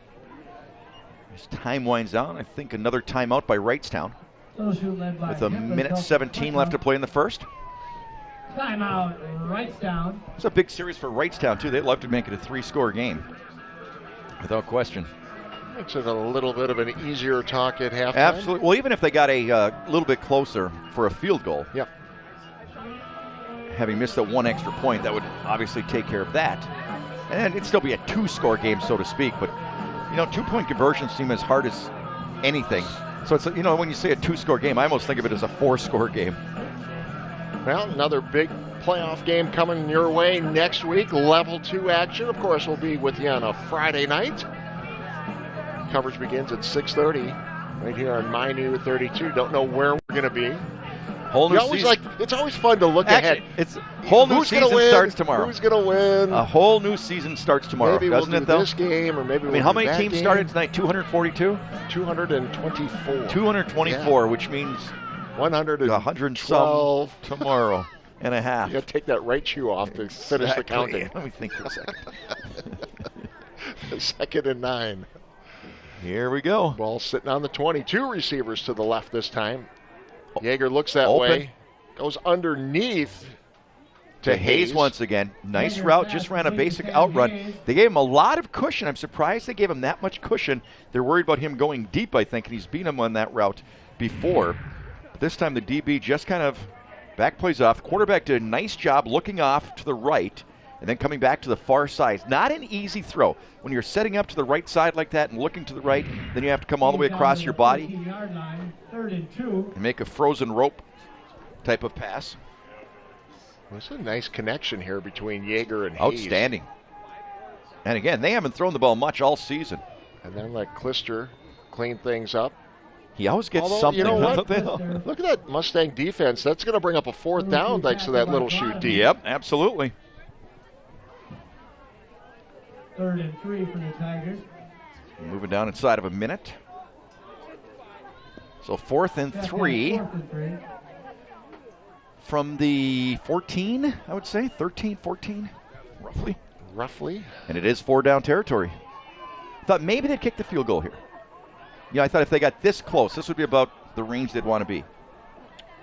As time winds down, I think another timeout by Wrightstown. With a minute 17 left to play in the first. Timeout, Wrightstown. It's a big series for Wrightstown, too. They'd love to make it a 3-score game, without question. Makes it a little bit of an easier talk at halftime. Absolutely. Well, even if they got a little bit closer for a field goal. Yep. Having missed that one extra point, that would obviously take care of that. And it'd still be a 2-score game, so to speak. But, 2-point conversions seem as hard as anything. So it's, when you say a 2-score game, I almost think of it as a 4-score game. Well, another big playoff game coming your way next week. Level 2 action, of course, will be with you on a Friday night. coverage begins at 6:30 right here on My New 32. Don't know where we're going to be. Whole new season. It's always fun to look Actually, ahead. it's whole new Who's gonna season win? starts tomorrow. Who's going to win? A whole new season starts tomorrow, maybe doesn't we'll do it, though? this game, or maybe I mean, how many teams started tonight? 242? 224. 224, which means 100 and some tomorrow and a half. You got to take that right shoe off to finish the counting. Let me think for a second. 2nd and 9. Here we go. Ball sitting on the 20. 2 receivers to the left this time. Yeager looks that Open. way. Goes underneath To Hayes once again. Nice route. Just ran a basic outrun. They gave him a lot of cushion. I'm surprised they gave him that much cushion. They're worried about him going deep, I think, and he's beaten him on that route before. But this time the DB just kind of back plays off. Quarterback did a nice job looking off to the right and then coming back to the far side. Not an easy throw. When you're setting up to the right side like that and looking to the right, then you have to come all the way across your body and make a frozen rope type of pass. There's a nice connection here between Yeager and Hayes. Outstanding. And again, they haven't thrown the ball much all season. And then let Klister clean things up. He always gets Although, something. you know what? Look at that Mustang defense. That's going to bring up a 4th down thanks to that little shoot deep. Yep, absolutely. 3rd and 3 for the Tigers. Moving down inside of a minute. So 4th and 3 from the 14, I would say. 13, 14, roughly. Roughly. And it is 4-down territory. Thought maybe they'd kick the field goal here. Yeah, I thought if they got this close, this would be about the range they'd want to be.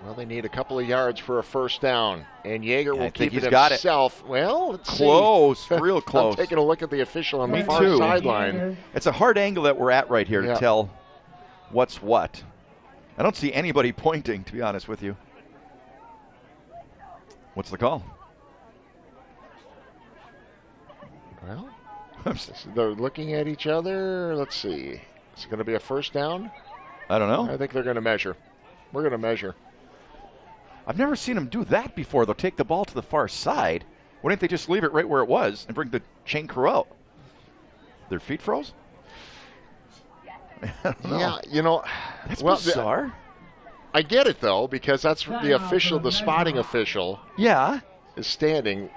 Well, they need a couple of yards for a 1st down. And Yeager will keep it got himself. Well, let's close, see. Real close. I'm taking a look at the official on the Me far too. sideline. It's a hard angle that we're at right here to tell what's what. I don't see anybody pointing, to be honest with you. What's the call? Well, they're looking at each other. Let's see. Is it going to be a 1st down? I don't know. I think they're going to measure. We're going to measure. I've never seen them do that before. They'll take the ball to the far side. Why didn't they just leave it right where it was and bring the chain crew out? Their feet froze? Yeah, you know. That's bizarre. I get it, though, because that's the official, the spotting official. Yeah. Is standing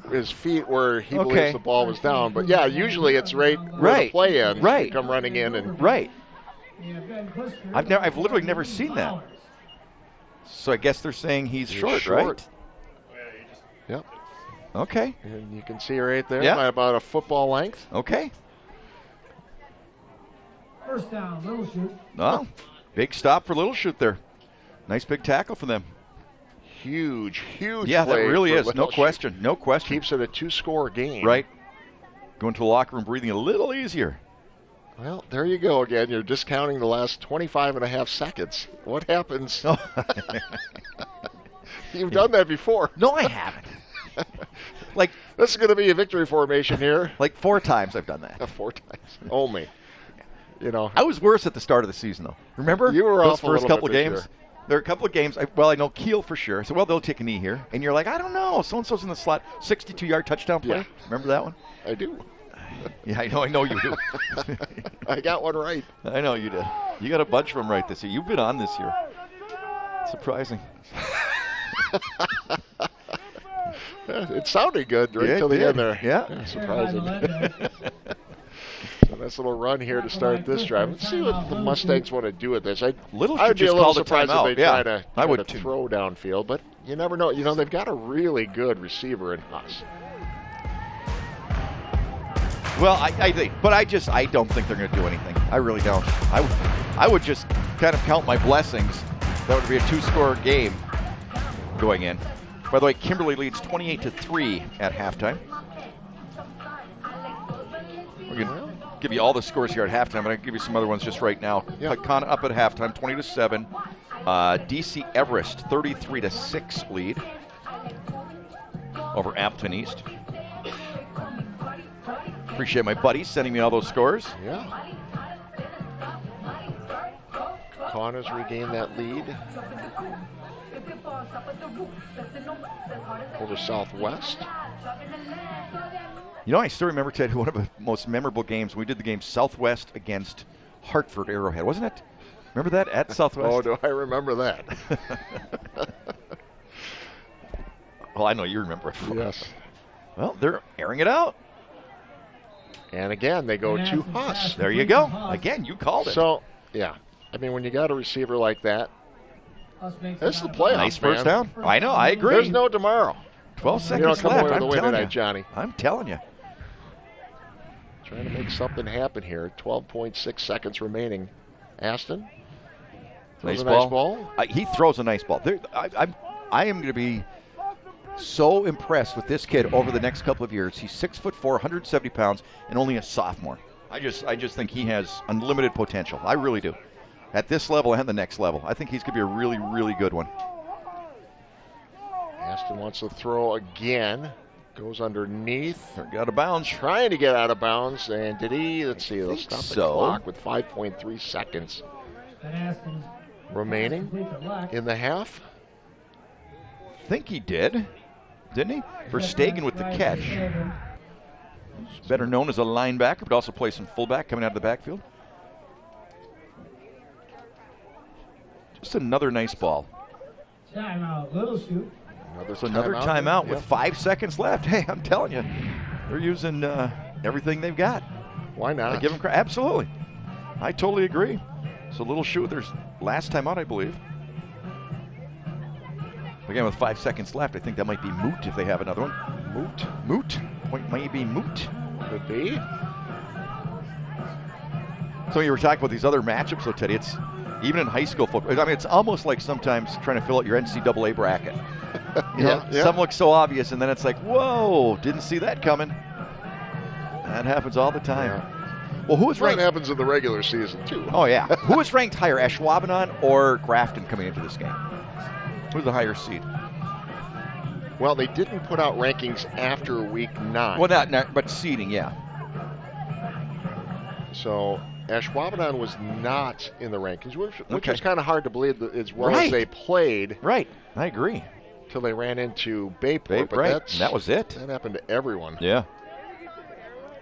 his feet where he believes the ball was down. But, yeah, usually it's right where the play ends. Right. You come running in. And Right. I've literally never seen that. So I guess they're saying he's short, right? Yep. Okay. And you can see right there Yeah. by about a football length. Okay. 1st down, Little Chute. Oh, big stop for Little Chute there. Nice big tackle for them. Huge Yeah, play that really for is. No Little question. No question. Keeps it a 2-score game. Right. Going to the locker room breathing a little easier. Well, there you go again. You're discounting the last 25 and a half seconds. What happens? You've done that before. No, I haven't. Like, this is going to be a victory formation here. Like 4 times I've done that. 4 times. Only. You know. I was worse at the start of the season, though. Remember? You were those off a first little couple bit this games? year. There are a couple of games. I know Kiel for sure. So, well, they'll take a knee here. And you're like, I don't know. So-and-so's in the slot. 62-yard touchdown play. Yeah. Remember that one? I do. Yeah, I know you do. I got one right. I know you did. You got a bunch of them right this year. You've been on this year. Surprising. It sounded good right till the end there. Yeah. Surprising. So nice little run here to start this drive. Let's see what the Mustangs want to do with this. I'd be a little surprised if they try to throw downfield, but you never know. You know, they've got a really good receiver in Huss. Well, I think, but I don't think they're going to do anything. I really don't. I would just kind of count my blessings. That would be a 2-score game going in. By the way, Kimberly leads 28-3 at halftime. We're going to give you all the scores here at halftime, but I can give you some other ones just right now. Yeah. Pecana up at halftime, 20-7. DC Everest, 33-6 lead over Appleton East. Appreciate my buddies sending me all those scores. Yeah. Connors regained that lead over Southwest. You know, I still remember, Ted, one of the most memorable games. We did the game Southwest against Hartford Arrowhead, wasn't it? Remember that at Southwest? Oh, do I remember that? Well, I know you remember it. Yes. Well, they're airing it out. And again, they go to Huss. There you go. Again, you called it. So, yeah. I mean, when you got a receiver like that, this is the playoffs, Nice first man. down. I know, I agree. There's no tomorrow. 12 You don't seconds come left. away with I'm a win telling tonight, you. Johnny. I'm telling you. Trying to make something happen here. 12.6 seconds remaining. Aston? Nice ball. He throws a nice ball. I am going to be so impressed with this kid over the next couple of years. He's 6'4", 170 pounds, and only a sophomore. I just think he has unlimited potential. I really do. At this level and the next level, I think he's going to be a really, really good one. Aston wants to throw again. Goes underneath. Got out of bounds. Trying to get out of bounds. And did he? Let's see. They'll stop the so. clock with 5.3 seconds remaining in the half. I think he did. Didn't he? Verstegen with the catch. He's better known as a linebacker, but also plays some fullback coming out of the backfield. Just another nice ball. Timeout, Little Chute. Another timeout with 5 seconds left. Hey, I'm telling you, they're using everything they've got. Why not? I give them credit. Absolutely. I totally agree. So Little Chute, their last timeout, I believe. Again, with 5 seconds left, I think that might be moot if they have another one. Moot. Point might be moot. Could be. So you were talking about these other matchups, though, Teddy. It's even in high school football. I mean, it's almost like sometimes trying to fill out your NCAA bracket. You know, some look so obvious, and then it's like, whoa, didn't see that coming. That happens all the time. Yeah. Well, who is ranked? That happens in the regular season, too. Oh, yeah. Who is ranked higher, Ashwaubenon or Grafton coming into this game? Who's the higher seed? Well, they didn't put out rankings after week 9. Well, not but seeding, yeah. So Ashwaubenon was not in the rankings, which was kind of hard to believe as well as they played. Right, I agree. Till they ran into Bayport, but that was it. That happened to everyone. Yeah.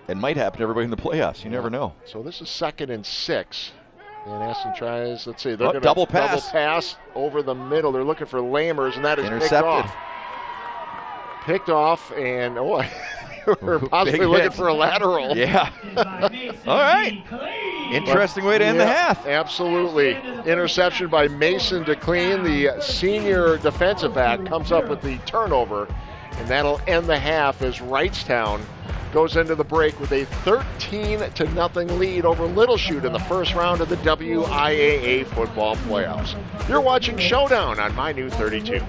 It might happen to everybody in the playoffs. You never know. So this is 2nd and 6. And Aston tries, let's see, they're going to double pass over the middle. They're looking for Lamers, and that is intercepted. Picked off, and we're possibly looking for a lateral. Yeah. All right. Interesting way to end the half. Absolutely. Interception by Mason DeClean, the senior defensive back, comes up with the turnover, and that'll end the half as Wrightstown goes into the break with a 13-0 lead over Little Chute in the first round of the WIAA football playoffs. You're watching Showdown on My New 32.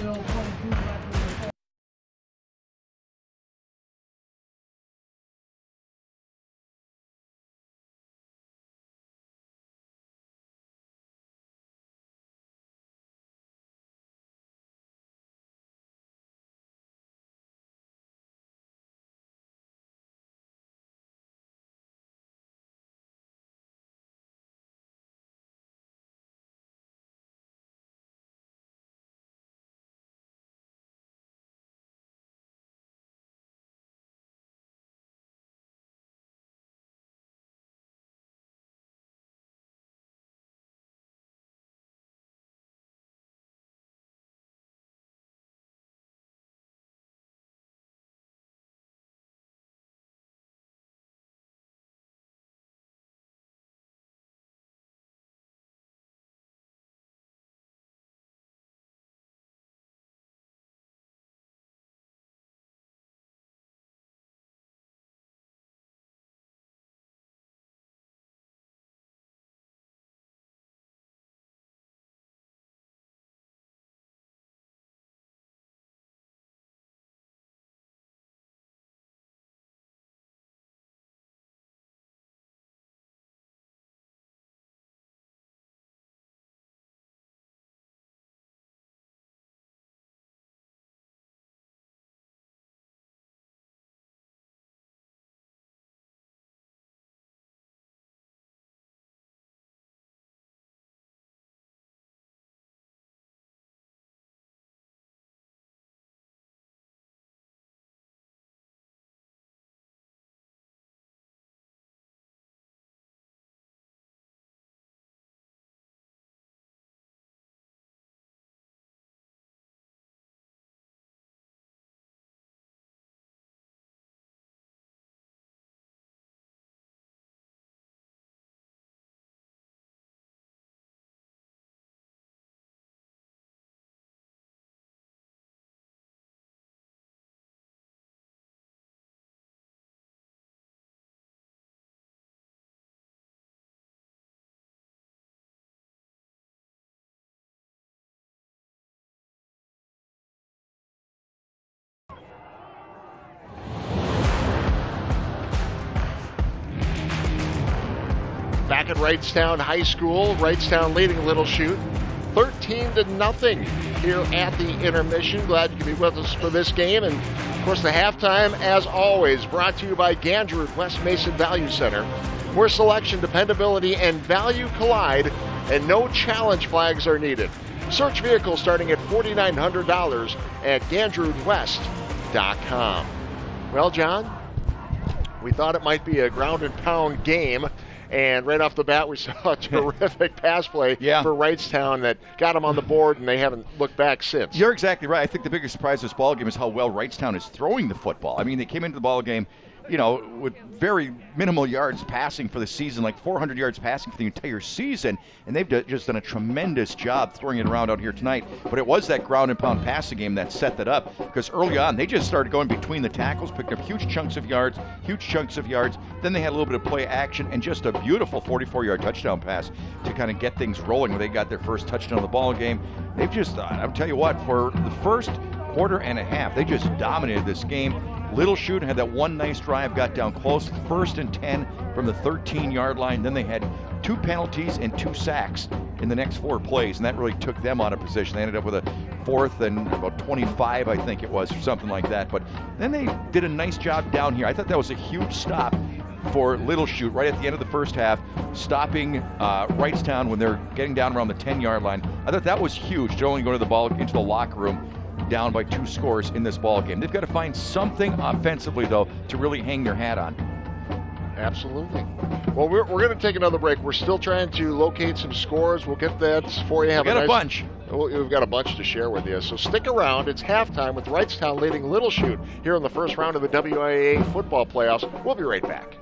back at Wrightstown High School. Wrightstown leading Little Chute 13-0 here at the intermission. Glad you could be with us for this game. And, of course, the halftime, as always, brought to you by Gandrew West Mason Value Center, where selection, dependability, and value collide, and no challenge flags are needed. Search vehicles starting at $4,900 at GandrewWest.com. Well, John, we thought it might be a ground and pound game. And right off the bat, we saw a terrific pass play for Wrightstown that got them on the board, and they haven't looked back since. You're exactly right. I think the biggest surprise of this ball game is how well Wrightstown is throwing the football. I mean, they came into the ball game, with very minimal yards passing for the season, like 400 yards passing for the entire season, and they've just done a tremendous job throwing it around out here tonight. But it was that ground and pound passing game that set that up, because early on they just started going between the tackles, picked up huge chunks of yards. Then they had a little bit of play action and just a beautiful 44-yard touchdown pass to kind of get things rolling when they got their first touchdown of the ball game. They've just, I'll tell you what, for the first quarter and a half, they just dominated this game. Little Chute had that one nice drive, got down close, 1st and 10 from the 13-yard line. Then they had 2 penalties and 2 sacks in the next 4 plays, and that really took them out of position. They ended up with a 4th and about 25, I think it was, or something like that. But then they did a nice job down here. I thought that was a huge stop for Little Chute right at the end of the first half, stopping Wrightstown when they're getting down around the 10-yard line. I thought that was huge to only go to the ball into the locker room down by 2 scores in this ball game. They've got to find something offensively, though, to really hang their hat on. Absolutely. Well, we're going to take another break. We're still trying to locate some scores. We'll get that for you. We've got a bunch. We've got a bunch to share with you. So stick around. It's halftime with Wrightstown leading Little Chute here in the first round of the WIAA football playoffs. We'll be right back.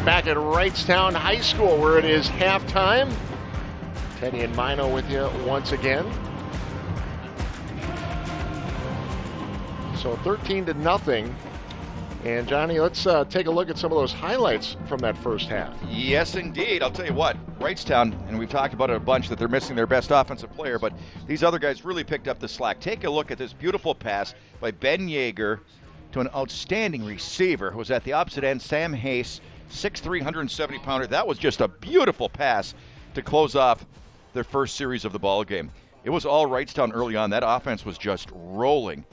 Back at Wrightstown High School where it is halftime. Teddy and Mino with you once again. So 13-0. And Johnny, let's take a look at some of those highlights from that first half. Yes, indeed. I'll tell you what, Wrightstown, and we've talked about it a bunch, that they're missing their best offensive player, but these other guys really picked up the slack. Take a look at this beautiful pass by Ben Yeager to an outstanding receiver who was at the opposite end, Sam Hayes, 6'3", 170-pounder. That was just a beautiful pass to close off their first series of the ball game. It was all Wrightstown early on. That offense was just rolling.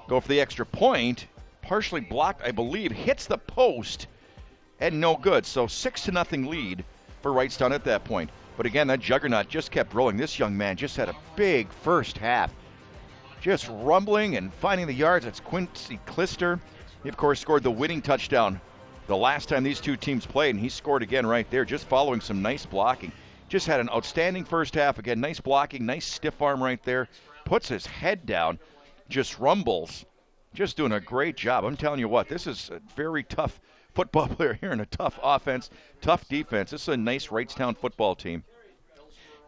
Go for the extra point. Partially blocked, I believe, hits the post, and no good. So 6-0 lead for Wrightstown at that point. But again, that juggernaut just kept rolling. This young man just had a big first half. Just rumbling and finding the yards. That's Quincy Clister. He, of course, scored the winning touchdown the last time these two teams played, and he scored again right there, just following some nice blocking. Just had an outstanding first half. Again, nice blocking, nice stiff arm right there. Puts his head down, just rumbles. Just doing a great job. I'm telling you what, this is a very tough football player here and a tough offense, tough defense. This is a nice Wrightstown football team.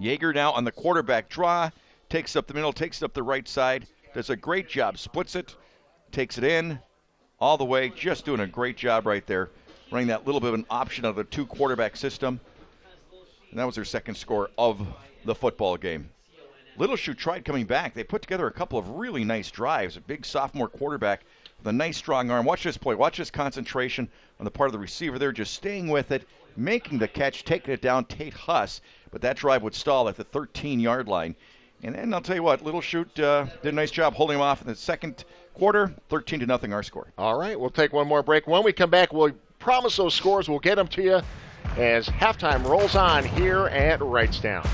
Yeager now on the quarterback draw, takes up the middle, takes up the right side, does a great job, splits it, takes it in all the way, just doing a great job right there, running that little bit of an option of the two quarterback system. And that was their second score of the football game. Little Chute tried coming back. They put together a couple of really nice drives. A big sophomore quarterback with a nice strong arm. Watch this play. Watch this concentration on the part of the receiver there, just staying with it, making the catch, taking it down, Tate Huss. But that drive would stall at the 13-yard line. And then I'll tell you what, Little Chute did a nice job holding him off in the second quarter. 13-0 our score. All right, we'll take one more break. When we come back, we'll promise those scores. We'll get them to you as halftime rolls on here at Wrightstown.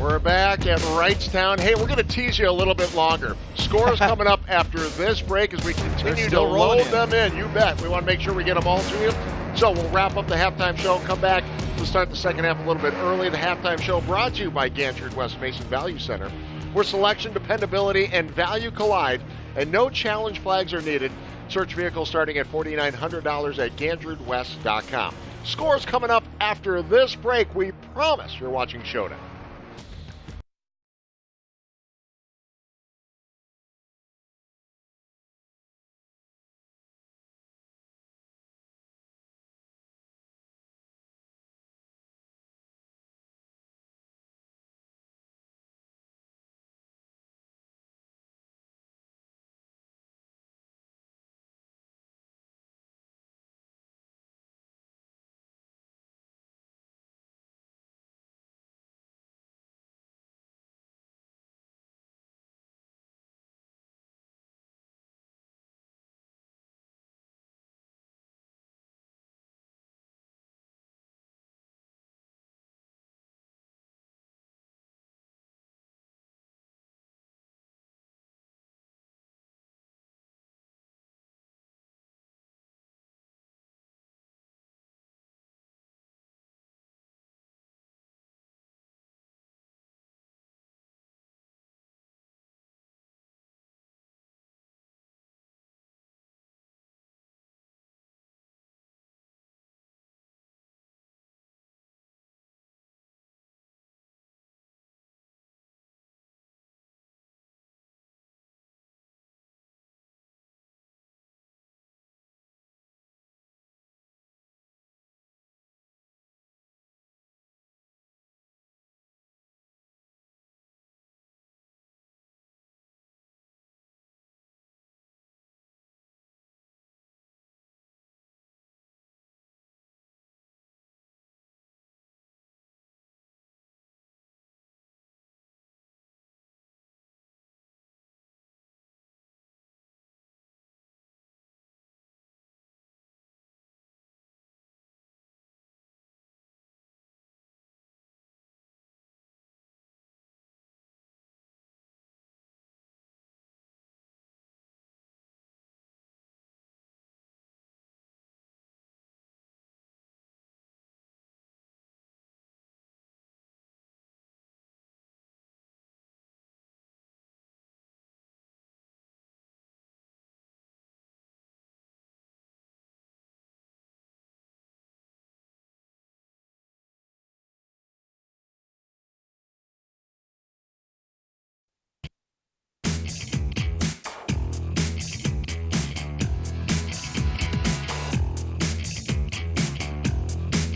We're back at Wrightstown. Hey, we're going to tease you a little bit longer. Scores coming up after this break as we continue to load them in. You bet. We want to make sure we get them all to you. So we'll wrap up the halftime show, come back to start the second half a little bit early. The halftime show brought to you by Gantry West Mason Value Center, where selection, dependability, and value collide and no challenge flags are needed. Search vehicles starting at $4,900 at GandredWest.com. Scores coming up after this break. We promise you're watching Showdown.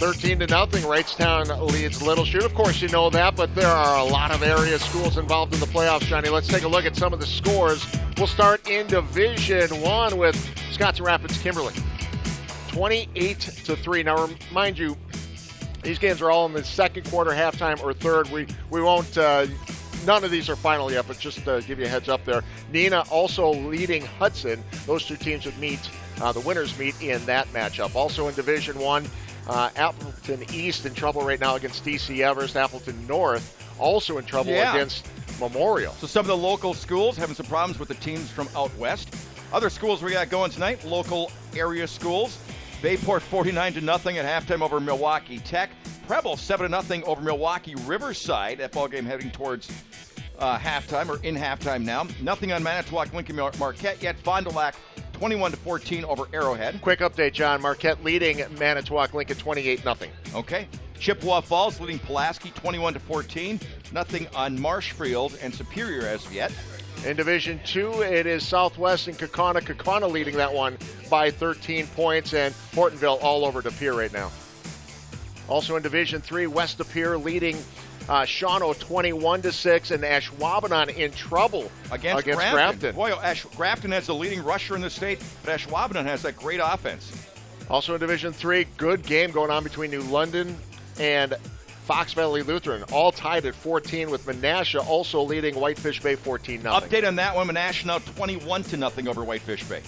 $13-0. Wrightstown leads Little Chute. Of course, you know that, but there are a lot of area schools involved in the playoffs, Johnny. Let's take a look at some of the scores. We'll start in Division 1 with Wisconsin Rapids Kimberly. 28-3. Now, remind you, these games are all in the second quarter, halftime, or third. We won't. None of these are final yet, but just to give you a heads up there. Neenah also leading Hudson. Those two teams would meet. The winners meet in that matchup. Also in Division 1. Appleton East in trouble right now against DC Everest. Appleton North also in trouble against Memorial. So some of the local schools having some problems with the teams from out west. Other schools we got going tonight, local area schools. Bayport 49-0 at halftime over Milwaukee Tech. Preble 7-0 over Milwaukee Riverside. That ball game heading towards halftime, or in halftime now. Nothing on Manitowoc Lincoln Marquette yet. Fond du Lac 21-14 over Arrowhead. Quick update, John. Marquette leading Manitowoc Lincoln 28-0. Okay. Chippewa Falls leading Pulaski 21-14. Nothing on Marshfield and Superior as of yet. In Division 2, it is Southwest and Kaukauna. Kaukauna leading that one by 13 points, and Hortonville all over De Pere right now. Also in Division 3, West De Pere leading Shawano 21-6, and Ashwaubenon in trouble against Grafton. Boy, Grafton has the leading rusher in the state, but Ashwaubenon has that great offense. Also in Division 3, good game going on between New London and Fox Valley Lutheran, all tied at 14, with Menasha also leading Whitefish Bay 14-0. Update on that one, Menasha now 21-0 over Whitefish Bay.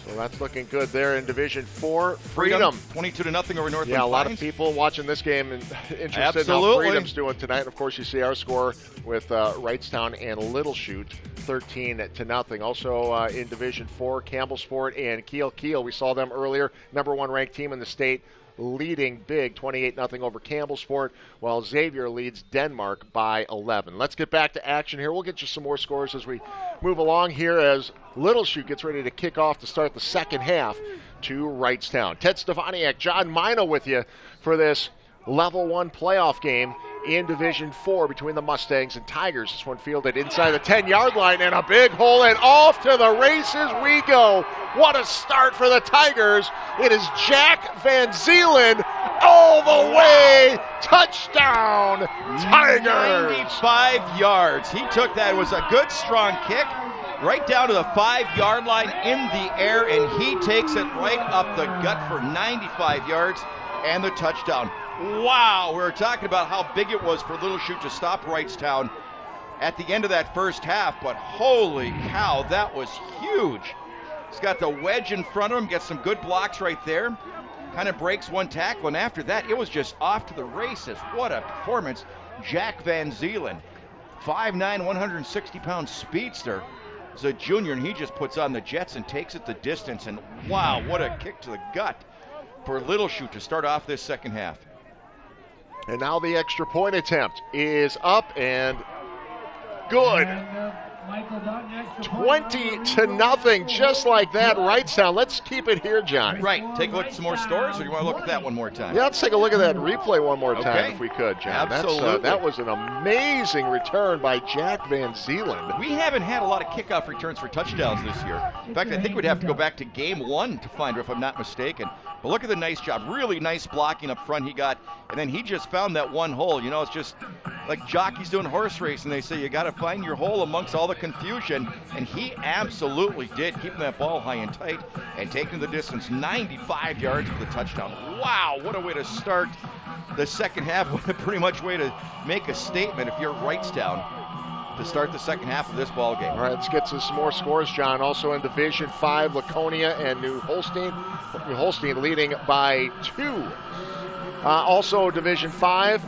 So that's looking good there in Division 4. Freedom 22-0 over Northland. Yeah, a lot Pines. of people watching this game and interested Absolutely. in how Freedom's doing tonight. And of course, you see our score with Wrightstown and Little Chute, 13-0. Also in Division 4, Campbellsport and Kiel. We saw them earlier, number 1 ranked team in the state, leading big 28-0 over Campbellsport, while Xavier leads Denmark by 11. Let's get back to action here. We'll get you some more scores as we move along here as Little Chute gets ready to kick off to start the second half to Wrightstown. Ted Stefaniak, John Mino with you for this Level 1 playoff game in Division 4 between the Mustangs and Tigers. This one fielded inside the 10-yard line, and a big hole, and off to the races we go. What a start for the Tigers. It is Jack Van Zeeland all the way. Touchdown, Tigers. 95 yards. He took that. It was a good, strong kick right down to the 5-yard line in the air, and he takes it right up the gut for 95 yards and the touchdown. Wow, we were talking about how big it was for Little Chute to stop Wrightstown at the end of that first half, but holy cow, that was huge. He's got the wedge in front of him, gets some good blocks right there, kind of breaks one tackle, and after that, it was just off to the races. What a performance. Jack Van Zeeland, 5'9", 160-pound speedster. He's a junior, and he just puts on the Jets and takes it the distance, and wow, what a kick to the gut for Little Chute to start off this second half. And now the extra point attempt is up and good. 20-0, just like that. Wrightstown. Let's keep it here, Johnny. Right. Take a look at some more scores, or do you want to look at that one more time? Yeah, let's take a look at that replay one more time if we could, John. Absolutely. That was an amazing return by Jack Van Zeeland. We haven't had a lot of kickoff returns for touchdowns this year. In fact, I think we'd have to go back to game 1 to find her, if I'm not mistaken. But look at the nice job. Really nice blocking up front he got. And then he just found that one hole. You know, it's just like jockeys doing horse racing. They say you got to find your hole amongst all the confusion. And he absolutely did, keeping that ball high and tight and taking the distance. 95 yards for the touchdown. Wow, what a way to start the second half. What a pretty much way to make a statement if you're Wrightstown to start the second half of this ball game. All right, let's get to some more scores, John. Also in Division 5, Laconia and New Holstein. New Holstein leading by 2. Also Division 5,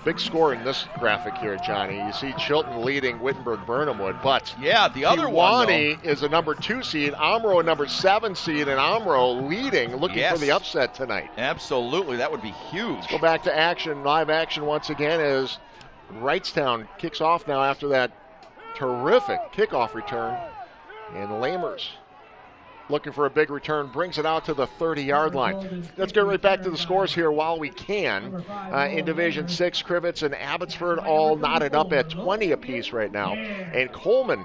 big score in this graphic here, Johnny. You see Chilton leading Wittenberg-Burnhamwood, but yeah, the other one is a number 2 seed, Omro a number 7 seed, and Omro leading, looking for the upset tonight. Absolutely, that would be huge. Let's go back to action, live action once again as Wrightstown kicks off now after that terrific kickoff return. And Lamers looking for a big return, brings it out to the 30-yard line. Let's get right back to the scores here while we can. In Division 6, Crivets and Abbotsford all knotted up at 20 apiece right now. And Coleman,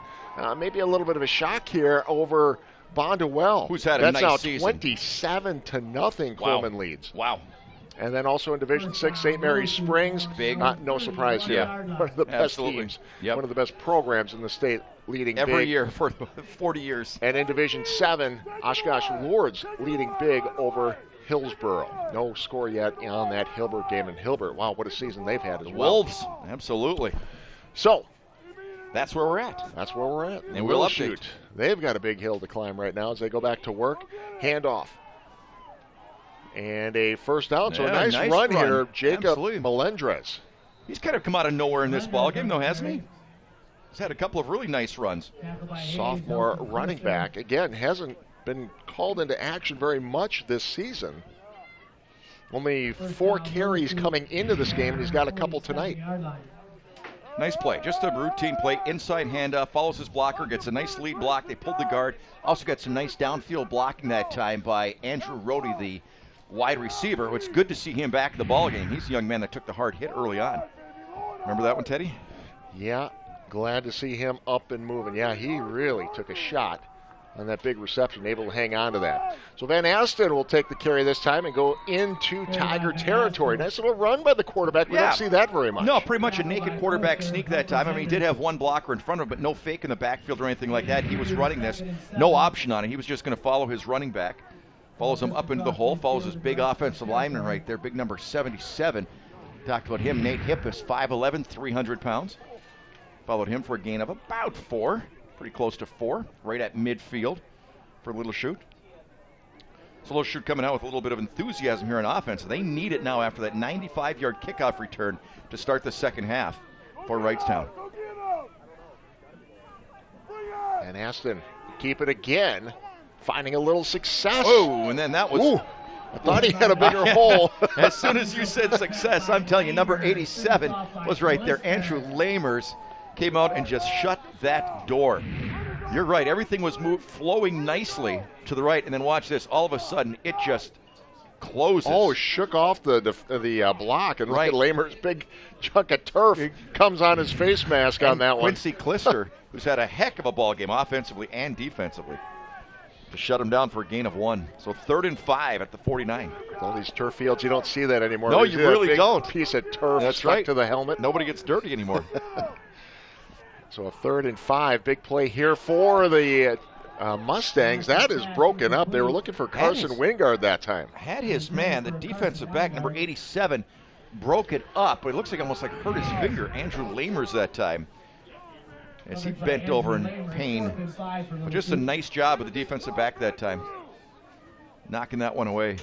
maybe a little bit of a shock here over Bondwell. Who's had a nice season. That's now 27-0 Coleman leads. Wow. And then also in Division 6, St. Mary's Springs. Big. No surprise here. One of the best teams. One of the best programs in the state, leading every big. year for 40 years. And in Division 7, Oshkosh Lourdes leading big over Hillsborough. No score yet on that Hilbert game in Hilbert. Wow, what a season they've had as well. Wolves, absolutely. So, that's where we're at. That's where we're at. And we'll update. They've got a big hill to climb right now as they go back to work. Handoff. And a first down, so a nice run here, Jacob Melendrez. He's kind of come out of nowhere in this ballgame, though, hasn't he? He's had a couple of really nice runs. Sophomore running back. Again, hasn't been called into action very much this season. Only 4 carries coming into this game, and he's got a couple tonight. Nice play. Just a routine play. Inside handoff, follows his blocker, gets a nice lead block. They pulled the guard. Also got some nice downfield blocking that time by Andrew Rohde, the wide receiver. It's good to see him back in the ballgame. He's a young man that took the hard hit early on. Remember that one, Teddy? Yeah, glad to see him up and moving. Yeah, he really took a shot on that big reception, able to hang on to that. So Van Aston will take the carry this time and go into Tiger territory. Nice little run by the quarterback. We don't see that very much. No, pretty much a naked quarterback sneak that time. I mean, he did have one blocker in front of him, but no fake in the backfield or anything like that. He was running this. No option on it. He was just going to follow his running back. Follows him up into the hole, follows his big offensive lineman right there, big number 77. Talked about him, Nate Hipp is 5'11", 300 pounds. Followed him for a gain of about 4, pretty close to 4, right at midfield for Little Chute. So Little Chute coming out with a little bit of enthusiasm here on offense. They need it now after that 95-yard kickoff return to start the second half for Wrightstown. And Aston keep it again. Finding a little success. Oh, and then that was I thought he had a bigger hole. As soon as you said success, I'm telling you, number 87 was right there. Andrew Lamers came out and just shut that door. You're right. Everything was flowing nicely to the right, and then watch this. All of a sudden, it just closes. Oh, shook off the block, and right. Look at Lamers' big chunk of turf comes on his face mask on that one. Quincy Klister, who's had a heck of a ball game offensively and defensively, to shut him down for a gain of 1. So 3rd and 5 at the 49. All these turf fields, you don't see that anymore. No, you really big don't. Piece of turf That's stuck right. to the helmet. Nobody gets dirty anymore. So a 3rd and 5. Big play here for the Mustangs. That is broken up. They were looking for Carson Wingard that time. Had his man, the defensive back, number 87, broke it up. It looks like almost like hurt his finger. Andrew Lamers that time, as he bent over in pain. But just a nice job with the defensive back that time, knocking that one away.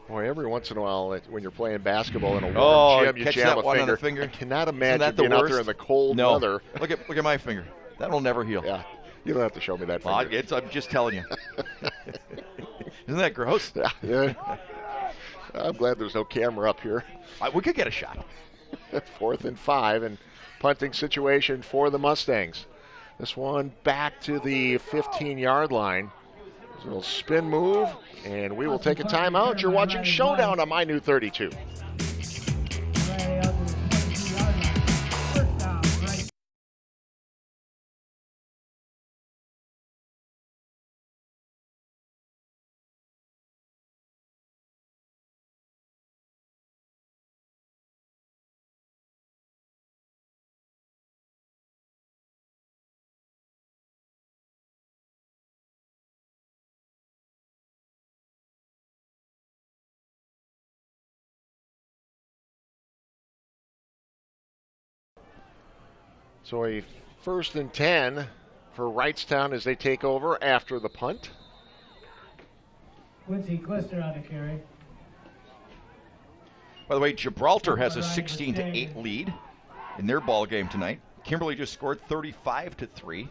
Boy, every once in a while, when you're playing basketball in a warm gym, you catch jam that a one finger. on the finger. I cannot Isn't imagine that the being out worst? there in the cold No. weather. Look at my finger. That'll never heal. Yeah, you don't have to show me that finger. I'm just telling you. Isn't that gross? Yeah. I'm glad there's no camera up here. We could get a shot. 4th and 5, and punting situation for the Mustangs. This one back to the 15-yard line. A little spin move, and we will take a timeout. You're watching Showdown on My New 32. So a 1st and 10 for Wrightstown as they take over after the punt. Quincy Klister on the carry. By the way, Gibraltar has a 16-8 lead in their ball game tonight. Kimberly just scored 35-3.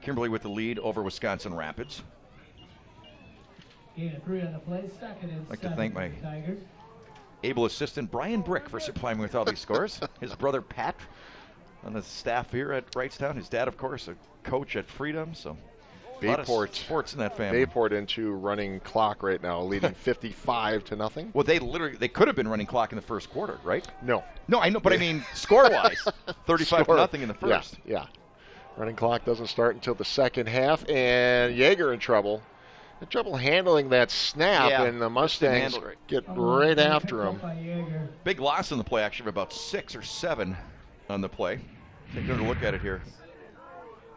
Kimberly with the lead over Wisconsin Rapids. Gain of 3 on the play. 2nd and I'd like 7 to thank for my the Tigers. able assistant Brian Brick for supplying me with all these scores. His brother Pat on the staff here at Wrightstown. His dad, of course, a coach at Freedom. So a lot of sports in that family. Bayport into running clock right now, leading 55-0. Well, they could have been running clock in the first quarter, right? No, I know, but I mean score-wise, 35-0 in the first. Yeah. Running clock doesn't start until the second half, and Yeager in trouble. In trouble handling that snap, and the Mustangs get right after him. Big loss in the play, actually, of about 6 or 7 on the play. Take another look at it here.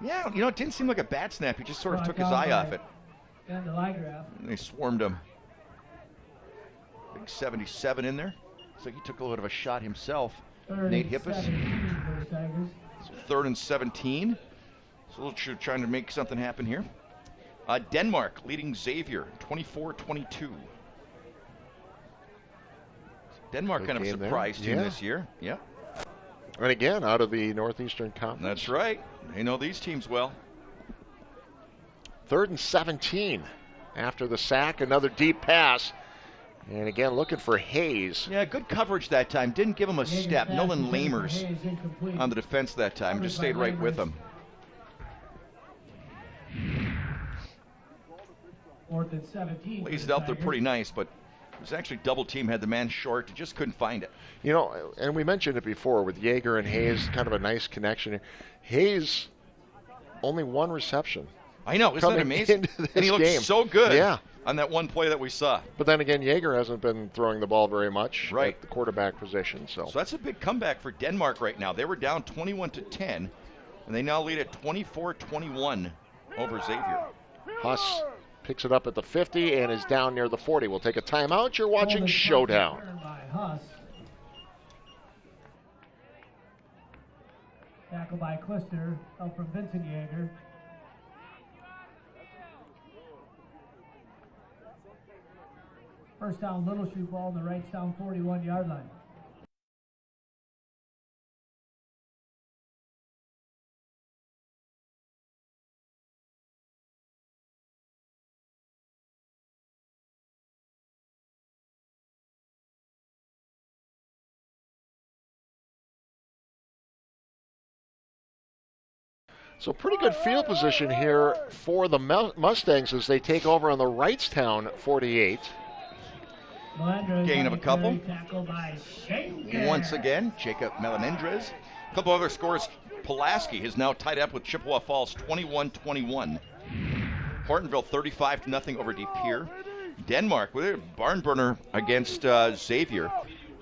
Yeah, it didn't seem like a bad snap. He just sort of took his eye off it. And the line grab. And they swarmed him. Big 77 in there. So he took a little bit of a shot himself. Nate Hippis. So 3rd and 17. So they're trying to make something happen here. Denmark leading Xavier 24-22. Denmark kind of a surprise team this year. Yeah. And again, out of the Northeastern Conference. That's right. They know these teams well. 3rd and 17 after the sack. Another deep pass. And again, looking for Hayes. Yeah, good coverage that time. Didn't give him a step. Nolan Lamers on the defense that time. Just stayed right with him. 4th and 17. Lays it out there pretty nice, but it was actually double team, had the man short, just couldn't find it. And we mentioned it before with Yeager and Hayes, kind of a nice connection. Hayes, only 1 reception. I know, isn't that amazing? And he looked so good on that one play that we saw. But then again, Yeager hasn't been throwing the ball very much at the quarterback position. So that's a big comeback for Denmark right now. They were down 21-10, and they now lead at 24-21 over Xavier. Huss picks it up at the 50 and is down near the 40. We'll take a timeout. You're watching Showdown. Tackle by Klister, up from Vincent Yeager. First down, Little Chute ball on the Wrightstown 41-yard line. So pretty good field position here for the Mustangs as they take over on the Wrightstown 48. Gain of a couple. Once again, Jacob Melanendres. A couple other scores. Pulaski has now tied up with Chippewa Falls 21-21. Hortonville 35-0 over De Pere. Denmark with a barn burner against Xavier.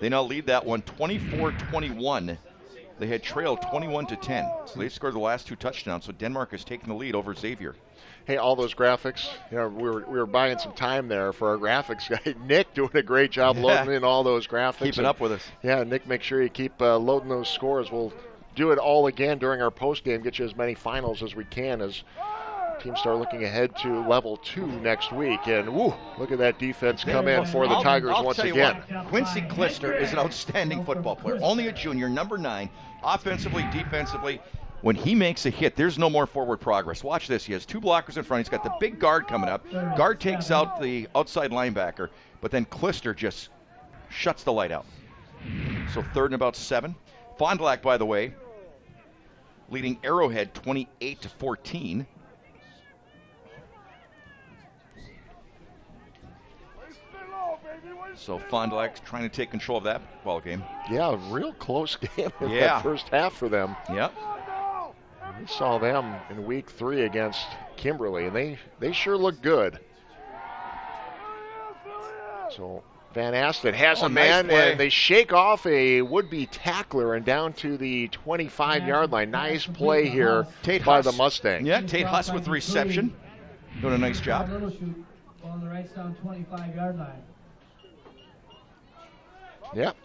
They now lead that one 24-21. They had trailed 21-10, so they scored the last 2 touchdowns. So Denmark has taken the lead over Xavier. Hey, all those graphics, we were buying some time there for our graphics guy. Nick doing a great job loading in all those graphics. Keeping up with us. Yeah, Nick, make sure you keep loading those scores. We'll do it all again during our post game, get you as many finals as we can as teams start looking ahead to level 2 next week. And woo, look at that defense come in for the Tigers once again. Quincy Klister is an outstanding football player. Only a junior, number 9, offensively, defensively. When he makes a hit, there's no more forward progress. Watch this. He has 2 blockers in front. He's got the big guard coming up. Guard takes out the outside linebacker, but then Klister just shuts the light out. So 3rd and about 7. Fond du Lac, by the way, leading Arrowhead 28-14. So Fond du Lac trying to take control of that ball game. Yeah, a real close game in that first half for them. Yep. We saw them in week 3 against Kimberly, and they sure look good. So Van Asten has a man, and they shake off a would-be tackler and down to the 25-yard line. Nice play here by the Mustangs. Yeah, Tate Huss with the reception. Doing a nice job. On the Wrightstown 25-yard line. Yep.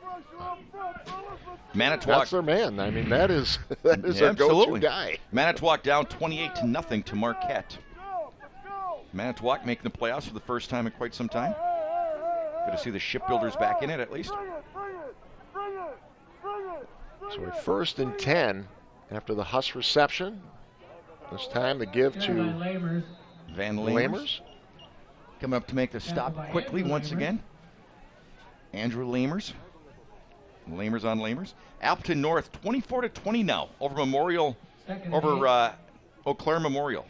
Manitowoc. That's their man. I mean, that is their go-to guy. Manitowoc down 28-0 to Marquette. Manitowoc making the playoffs for the first time in quite some time. Good to see the Shipbuilders back in it at least. So a 1st and 10 after the Huss reception. This time the give to Van Lamers. Coming up to make the stop quickly once again. Andrew Lamers. Lamers on Lamers. Appleton North 24-20 now over Eau Claire Memorial.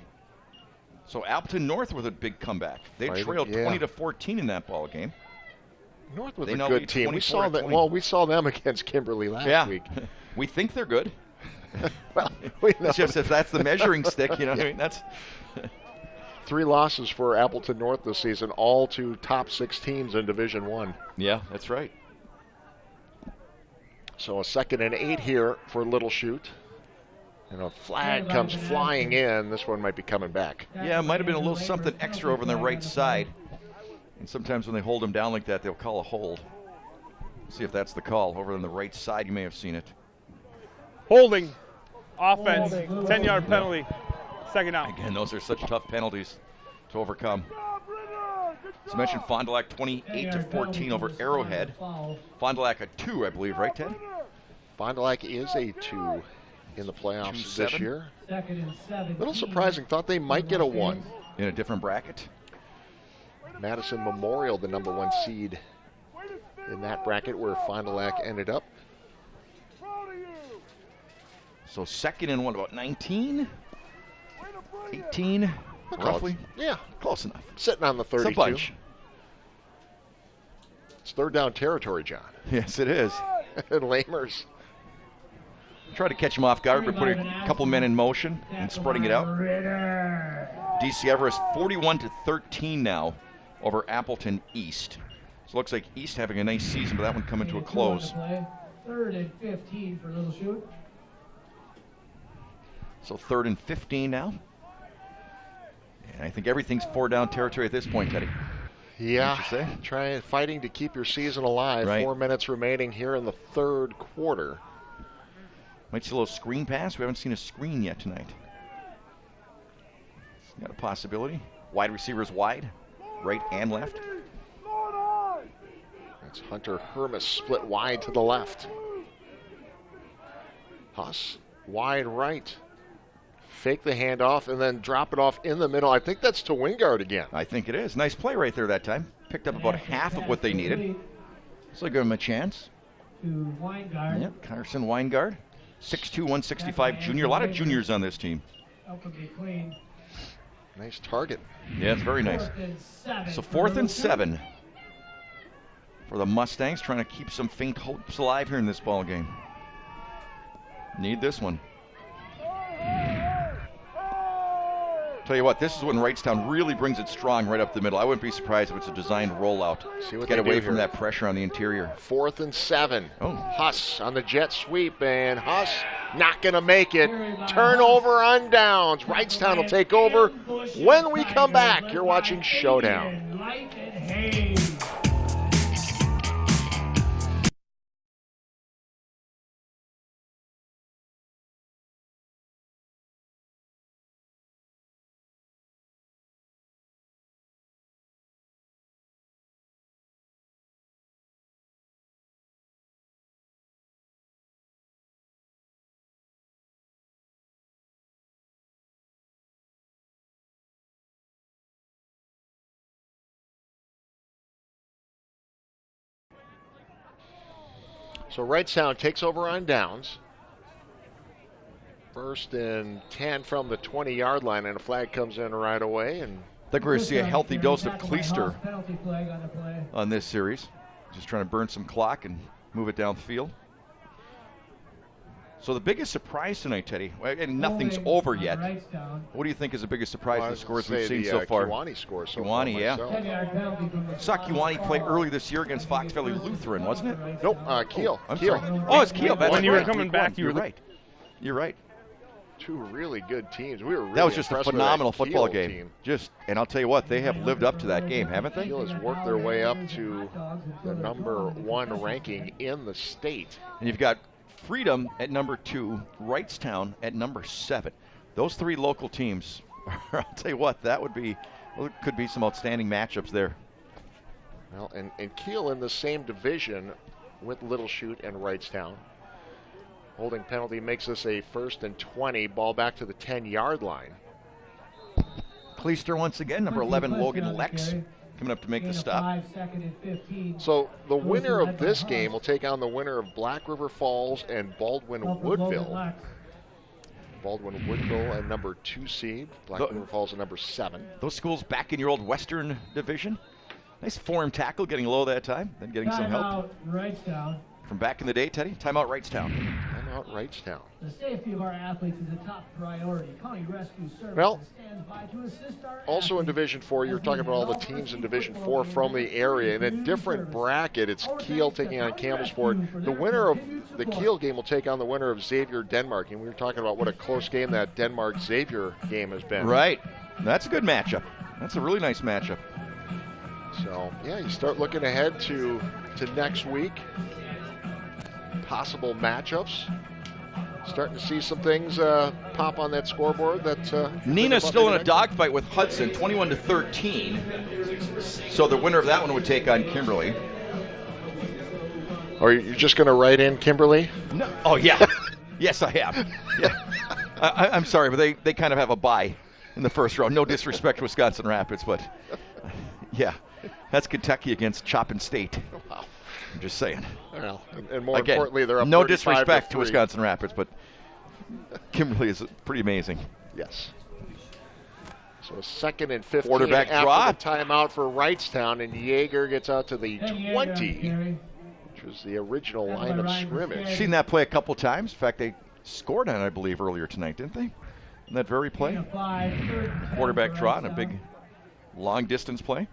So Appleton North with a big comeback. They trailed 20-14 in that ball game. North was a good team. We saw that. Well, we saw them against Kimberly last week. We think they're good. Well, we know. It's just if that's the measuring stick, you know. I mean, that's 3 losses for Appleton North this season, all to top 6 teams in Division 1. Yeah, that's right. So a 2nd and 8 here for Little Chute. And a flag comes flying in. This one might be coming back. Yeah, it might have been a little something extra over on the right side. And sometimes when they hold them down like that, they'll call a hold. See if that's the call. Over on the right side, you may have seen it. Holding. Offense. 10-yard penalty. 2nd down. Again, those are such tough penalties to overcome. As mentioned, Fond du Lac 28-14 over Arrowhead. Fond du Lac a 2, I believe, right, Ted? Fond du Lac is a 2 in the playoffs this year. 2nd and 7. Little surprising. Thought they might get a 1. In a different bracket. Madison Memorial, the number 1 seed in that bracket where Fond du Lac ended up. So 2nd and about 19? 18? Roughly? Yeah. Close enough. Sitting on the 32. It's a bunch. It's 3rd down territory, John. Yes, it is. And Lamers. Try to catch him off guard by putting a couple men in motion and spreading it out. DC Everest 41-13 now over Appleton East. So it looks like East having a nice season, but that one coming to a close. 3rd and 15 for Little Chute. So 3rd and 15 now. And I think everything's 4-down territory at this point, Teddy. Yeah, fighting to keep your season alive. Right. 4 minutes remaining here in the 3rd quarter. Might see a little screen pass. We haven't seen a screen yet tonight. Got a possibility. Wide receivers wide, right and left. That's Hunter Hermes split wide to the left. Huss wide right. Fake the handoff and then drop it off in the middle. I think that's to Wingard again. I think it is. Nice play right there that time. Picked up about half of what they needed. So give him a chance. To Weingard. Yep, Carson Weingard. 6'2", 165 junior. A lot of juniors on this team. Nice target. Yeah, it's very nice. So 4th and 7 for the Mustangs, trying to keep some faint hopes alive here in this ball game. Need this one. Tell you what, this is when Wrightstown really brings it strong right up the middle. I wouldn't be surprised if it's a designed rollout. See what Get they away do from here. that pressure on the interior. 4th and 7. Oh. Huss on the jet sweep, and Huss not going to make it. Turnover on downs. Wrightstown will take over. When we come back, you're watching Showdown. So Wrightstown takes over on downs. 1st and 10 from the 20-yard line, and a flag comes in right away. And I think we're going to see a healthy dose of Kleister on this series. Just trying to burn some clock and move it down the field. So the biggest surprise tonight, Teddy, and nothing's over yet. What do you think is the biggest surprise in the scores we've seen so far? Kiwani scores so Kiwani, far yeah. myself. Saw Kiwani play early this year against Fox Valley Lutheran, wasn't it? Nope, Keel. I'm Keel. sorry. Oh, it's Keel. That's When you were right. coming back, you You're were right. You're right. 2 really good teams. We were really That was just a impressed with phenomenal that football Keel game. team. And I'll tell you what, they have lived up to that game, haven't they? Keel has worked their way up to the number 1 ranking in the state. And you've got Freedom at number 2, Wrightstown at number 7. Those 3 local teams, I'll tell you what, could be some outstanding matchups there. Well, and Keel in the same division with Little Chute and Wrightstown. Holding penalty makes this a 1st and 20, ball back to the 10-yard line. Kleister once again, number 11, Logan Lex, coming up to make the stop. So the winner of this game will take on the winner of Black River Falls and Baldwin Woodville. Baldwin Woodville at number 2 seed. Black River Falls at number 7. Those schools back in your old Western division. Nice form tackle, getting low that time, then getting some help. From back in the day, Teddy, timeout Wrightstown. Timeout Wrightstown. The safety of our athletes is a top priority. County Rescue Services Well, stands by to assist our also in athletes. Division 4, you're talking about all the teams in Division 4 from the area. In a different bracket, it's Keel taking on Campbellsport. The winner of the Keel game will take on the winner of Xavier Denmark. And we were talking about what a close game that Denmark-Xavier game has been. Right. That's a good matchup. That's a really nice matchup. So, yeah, you start looking ahead to next week. Possible matchups. Starting to see some things pop on that scoreboard. Nina's still in a dogfight with Hudson, 21-13. So the winner of that one would take on Kimberly. Or you're just going to write in Kimberly? No. Oh, yeah. Yes, I have. Yeah. I'm sorry, but they kind of have a bye in the first round. No disrespect to Wisconsin Rapids, but yeah, that's Kentucky against Chopin State. Wow. I'm just saying. Well, and more Again, importantly, they're up no 35-3. disrespect to Wisconsin Rapids, but Kimberly is pretty amazing. Yes. So a 2nd and 15 Quarterback after draw. the timeout for Wrightstown, and Yeager gets out to the 20, which was the original line of scrimmage. Seen that play a couple times. In fact, they scored on it, I believe, earlier tonight, didn't they? In that very play. Quarterback draw and a big long distance play.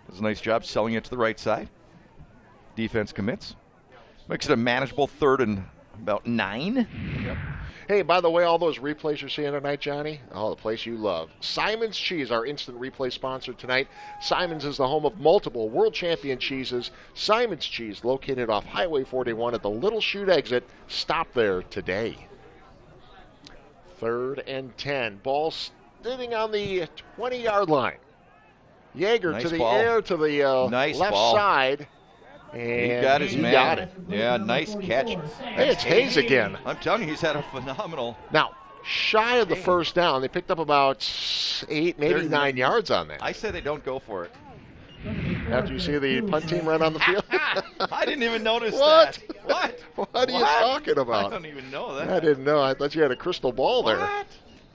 Does a nice job selling it to the right side. Defense commits. Makes it a manageable 3rd and about 9. Yep. Hey, by the way, all those replays you're seeing tonight, Johnny, the place you love. Simon's Cheese, our instant replay sponsor tonight. Simon's is the home of multiple world champion cheeses. Simon's Cheese, located off Highway 41 at the Little Chute exit. Stop there today. 3rd and 10. Ball sitting on the 20-yard line. Yeager Nice to the ball. air to the Nice left ball. side. He And got his man. got it. Yeah, nice catch. Hey, it's Hayes again. I'm telling you, he's had a phenomenal. Now, shy of the first down, they picked up about 8, maybe 9 yards on that. I say they don't go for it. After you see the punt team run on the field. I didn't even notice What? that. What? What are you talking I about? don't even know that. I didn't know. I thought you had a crystal ball there. What?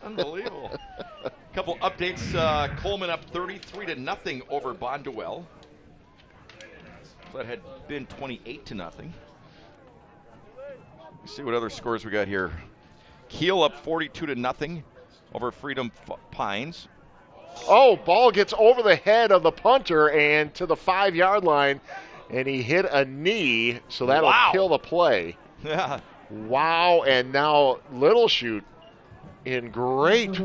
Unbelievable. A couple updates. Coleman up 33-0 over Bonduel. That had been 28-0. Let's see what other scores we got here. Kiel up 42-0 over Freedom Pines. Oh, ball gets over the head of the punter and to the 5-yard line, and he hit a knee, so that'll kill the play. Yeah. Wow, and now Little Chute in great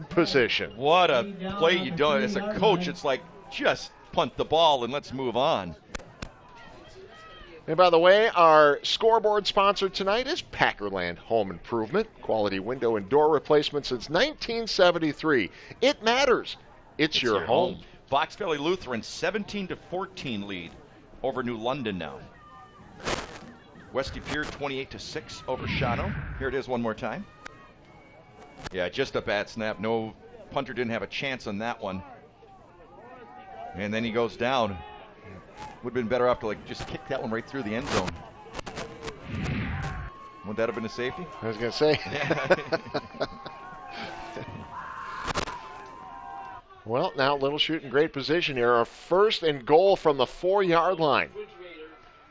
position. What a play you do. As a coach, it's like, just punt the ball and let's move on. And by the way, our scoreboard sponsor tonight is Packerland Home Improvement. Quality window and door replacement since 1973. It matters. It's your home. Fox Valley Lutheran 17-14 lead over New London now. Westy Pier 28-6 over Shawano. Here it is one more time. Yeah, just a bad snap. No, punter didn't have a chance on that one. And then he goes down. Would have been better off to just kick that one right through the end zone. Would that have been a safety? I was going to say. Yeah. Well, now Little Chute in great position here. Our 1st and goal from the 4-yard line.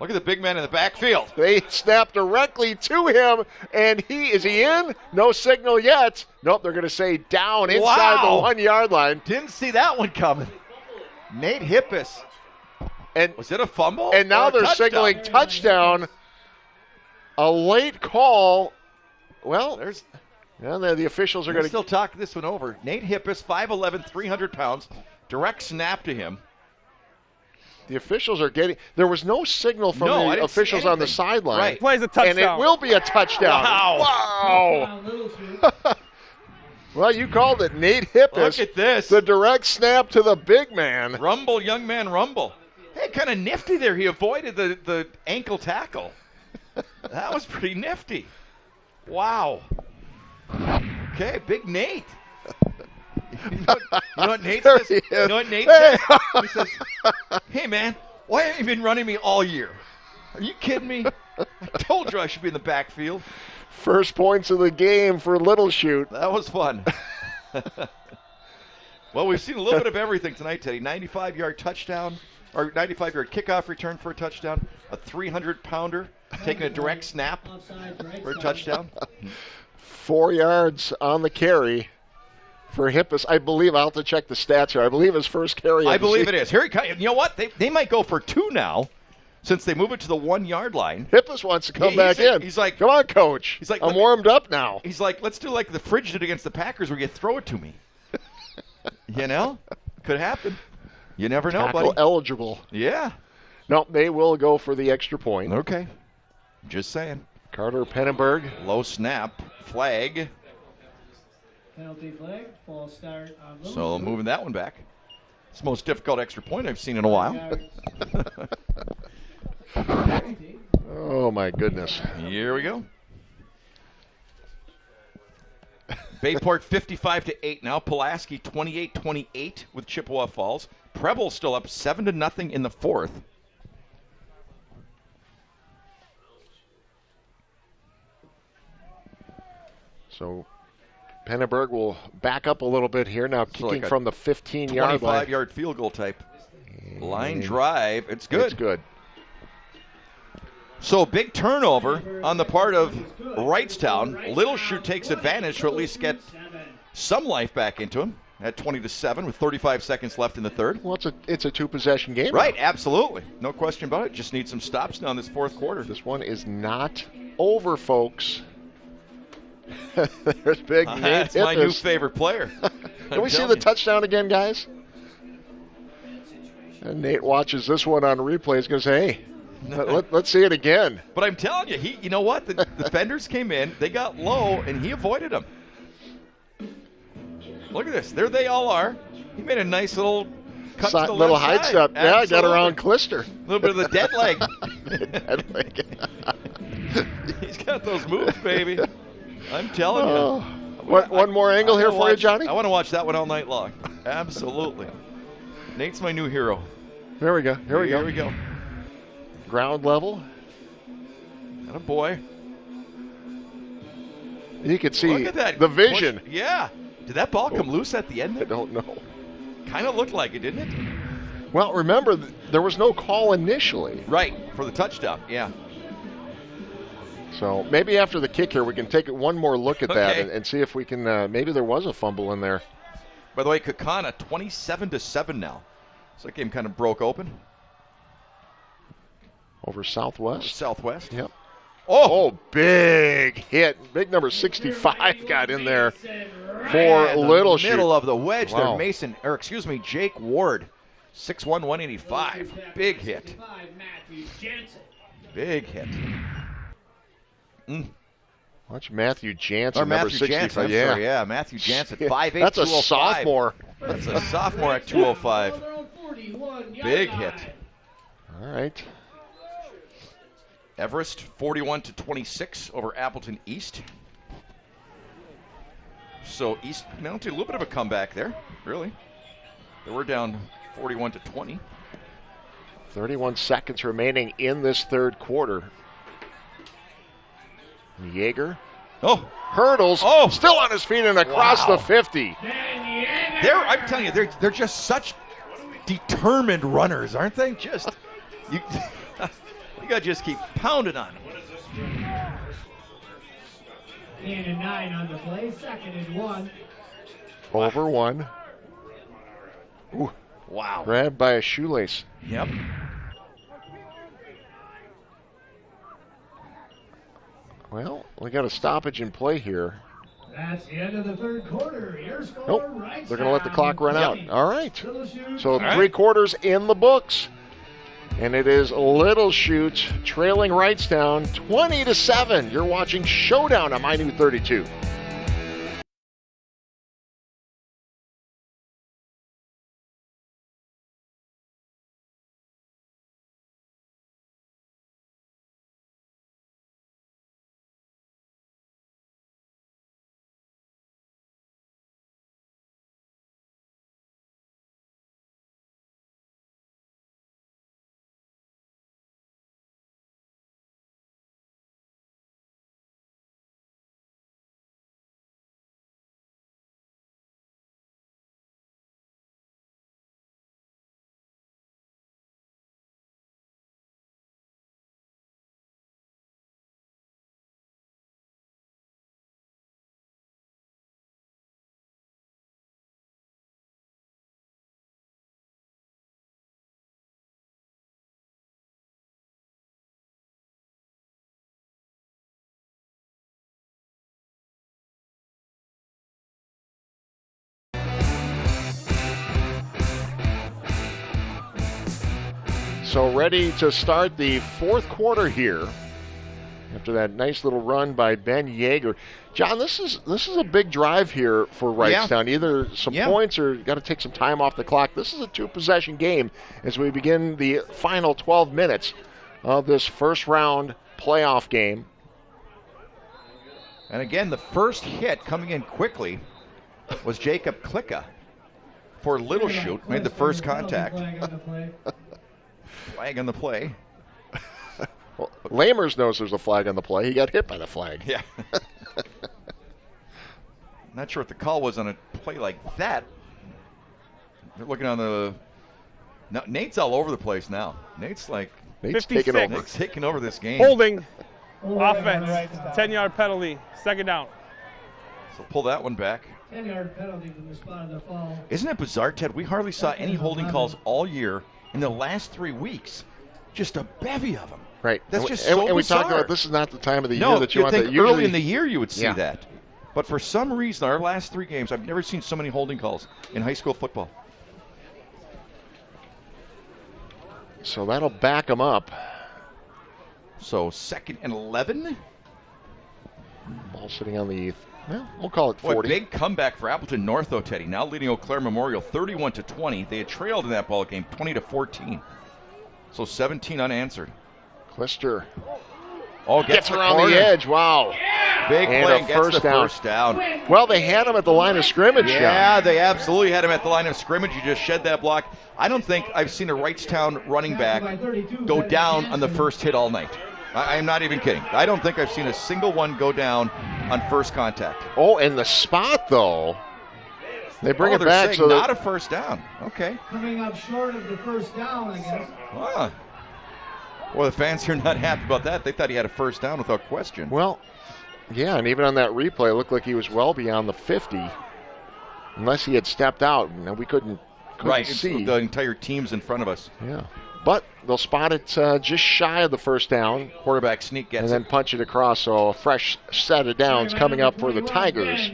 Look at the big man in the backfield. They snap directly to him, and is he in? No signal yet. Nope, they're going to say down inside the 1-yard line. Didn't see that one coming. Nate Hippis. And was it a fumble? And now they're signaling touchdown. A late call. Well, the officials are going to still talk this one over. Nate Hippis, 5'11", 300 pounds. Direct snap to him. The officials are getting. There was no signal from the officials on the sideline. Right. Plays a touchdown. And it will be a touchdown. Wow. Well, you called it. Nate Hippis. Look at this. The direct snap to the big man. Rumble, young man, rumble. Hey, kind of nifty there. He avoided the ankle tackle. That was pretty nifty. Wow. Okay, big Nate. You know what Nate says? You know what Nate says? He says, hey, man, why haven't you been running me all year? Are you kidding me? I told you I should be in the backfield. First points of the game for Little Chute. That was fun. Well, we've seen a little bit of everything tonight, Teddy. 95-yard touchdown, or 95-yard kickoff return for a touchdown, a 300-pounder taking a direct snap for a touchdown. 4 yards on the carry for Hippis. I believe, I'll have to check the stats here. I believe his first carry. I believe it is. Here he comes. You know what? They might go for 2 now, since they move it to the 1-yard line. Hippis wants to come back in. He's like, come on, coach. He's like, I'm warmed up now. He's like, let's do like the Fridge did against the Packers where you throw it to me. You know? Could happen. You never know, buddy. Tackle eligible. Yeah. No, they will go for the extra point. Okay. Just saying. Carter Pennenberg. Low snap. Flag. Penalty flag. False start on Little So Chute. moving that one back. It's the most difficult extra point I've seen in a while. Oh, my goodness. Here we go. Bayport 55-8 now. Pulaski 28-28 with Chippewa Falls. Preble still up 7-0 in the 4th. So Pennenberg will back up a little bit here now, kicking like from the 15-yard line. 25-yard field goal type. Line drive. It's good. It's good. So big turnover on the part of Wrightstown. Little Chute takes advantage to at least get some life back into him at 20-7 with 35 seconds left in the 3rd. Well, it's a 2-possession game. Right, absolutely. No question about it. Just need some stops now in this 4th quarter. This one is not over, folks. There's big Nate That's my new Hippis. favorite player. Can we see the touchdown again, guys? And Nate watches this one on replay. He's going to say, hey, let's see it again. But I'm telling you, you know what? The defenders came in, they got low, and he avoided them. Look at this. There they all are. He made a nice little cut to the little left hide side. step. Yeah, Absolutely. got around Clister. A little bit of the dead leg. Dead leg. He's got those moves, baby. I'm telling you. One more angle here for you, Johnny? I want to watch that one all night long. Absolutely. Nate's my new hero. There we go. Here we go. Ground level. And a boy. You could see Look at that the vision. push. Yeah. Did that ball come loose at the end? I don't know. Kind of looked like it, didn't it? Well, remember, there was no call initially. Right, for the touchdown, yeah. So maybe after the kick here, we can take one more look at that and see if we can, maybe there was a fumble in there. By the way, Kakana, 27-7 now. So that game kind of broke open. Over Southwest? Southwest. Yep. Oh, big hit. Big number 65 got in there for Little Chute. Middle of the wedge Wow. there. Jake Ward, 6'1", 185. Big hit. Big hit. Watch Matthew Jansen, Or number Matthew 65. Jansen, yeah. Matthew Jansen, 5'8", That's a 205. sophomore. That's a sophomore at 205. Big hit. All right. Everest, 41-26 over Appleton East. So East mounted a little bit of a comeback there, really. They were down 41-20. 31 seconds remaining in this third quarter. Yeager. Oh. Hurdles. Oh. Still on his feet and across the 50. I'm telling you, they're just such determined runners, aren't they? Just you gotta just keep pounding on them. 9 on the play, 2nd and 1. Over 1. Ooh. Wow. Grabbed by a shoelace. Yep. Well, we got a stoppage in play here. That's the end of the third quarter. Your score, Nope. Wrightstown, They're going to let the clock run out. 20. All right. Little Chute, So right. 3 quarters in the books. And it is Little Chute trailing Wrightstown 20-7. You're watching Showdown on My New 32. So ready to start the fourth quarter here after that nice little run by Ben Yeager. John, this is a big drive here for Wrightstown. Either some points or got to take some time off the clock. This is a 2-possession game as we begin the final 12 minutes of this first round playoff game. And again, the first hit coming in quickly was Jacob Klicka for Little Chute. Made the first contact. Flag on the play. Well, Lamers knows there's a flag on the play. He got hit by the flag. Yeah. Not sure what the call was on a play like that. They're looking on the... No, Nate's all over the place now. Nate's taking over. Nate's taking over this game. Holding. Offense. 10-yard penalty. 2nd down. So pull that one back. 10-yard penalty from the spot of the fall. Isn't it bizarre, Ted? We hardly saw any holding calls all year. In the last 3 weeks, just a bevy of them. Right. That's just so and we bizarre. talked about this is not the time of the year No, that you you'd want think that. Usually, early in the year you would see Yeah. that. But for some reason, our last 3 games, I've never seen so many holding calls in high school football. So that'll back them up. So 2nd and 11. Ball sitting on the, well, we'll call it 40. Boy, big comeback for Appleton North, though, Teddy. Now leading Eau Claire Memorial 31-20. They had trailed in that ball game 20-14. So 17 unanswered. Clister Gets around the edge. Wow. Big And play a and gets the first down. Well, they had him at the line of scrimmage, Yeah, John. they absolutely had him at the line of scrimmage. You just shed that block. I don't think I've seen a Wrightstown running back go down on the first hit all night. I am not even kidding. I don't think I've seen a single one go down on first contact. Oh, and the spot, though. They bring it they're back saying so that not a first down. Okay. Coming up short of the first down, I guess. Ah. Well, the fans here not happy about that. They thought he had a first down without question. Well, yeah, and even on that replay, it looked like he was well beyond the 50, unless he had stepped out. And we couldn't see. The entire team's in front of us. Yeah. But they'll spot it just shy of the first down. Quarterback sneak gets and then punch it across. So a fresh set of downs coming up for the Tigers.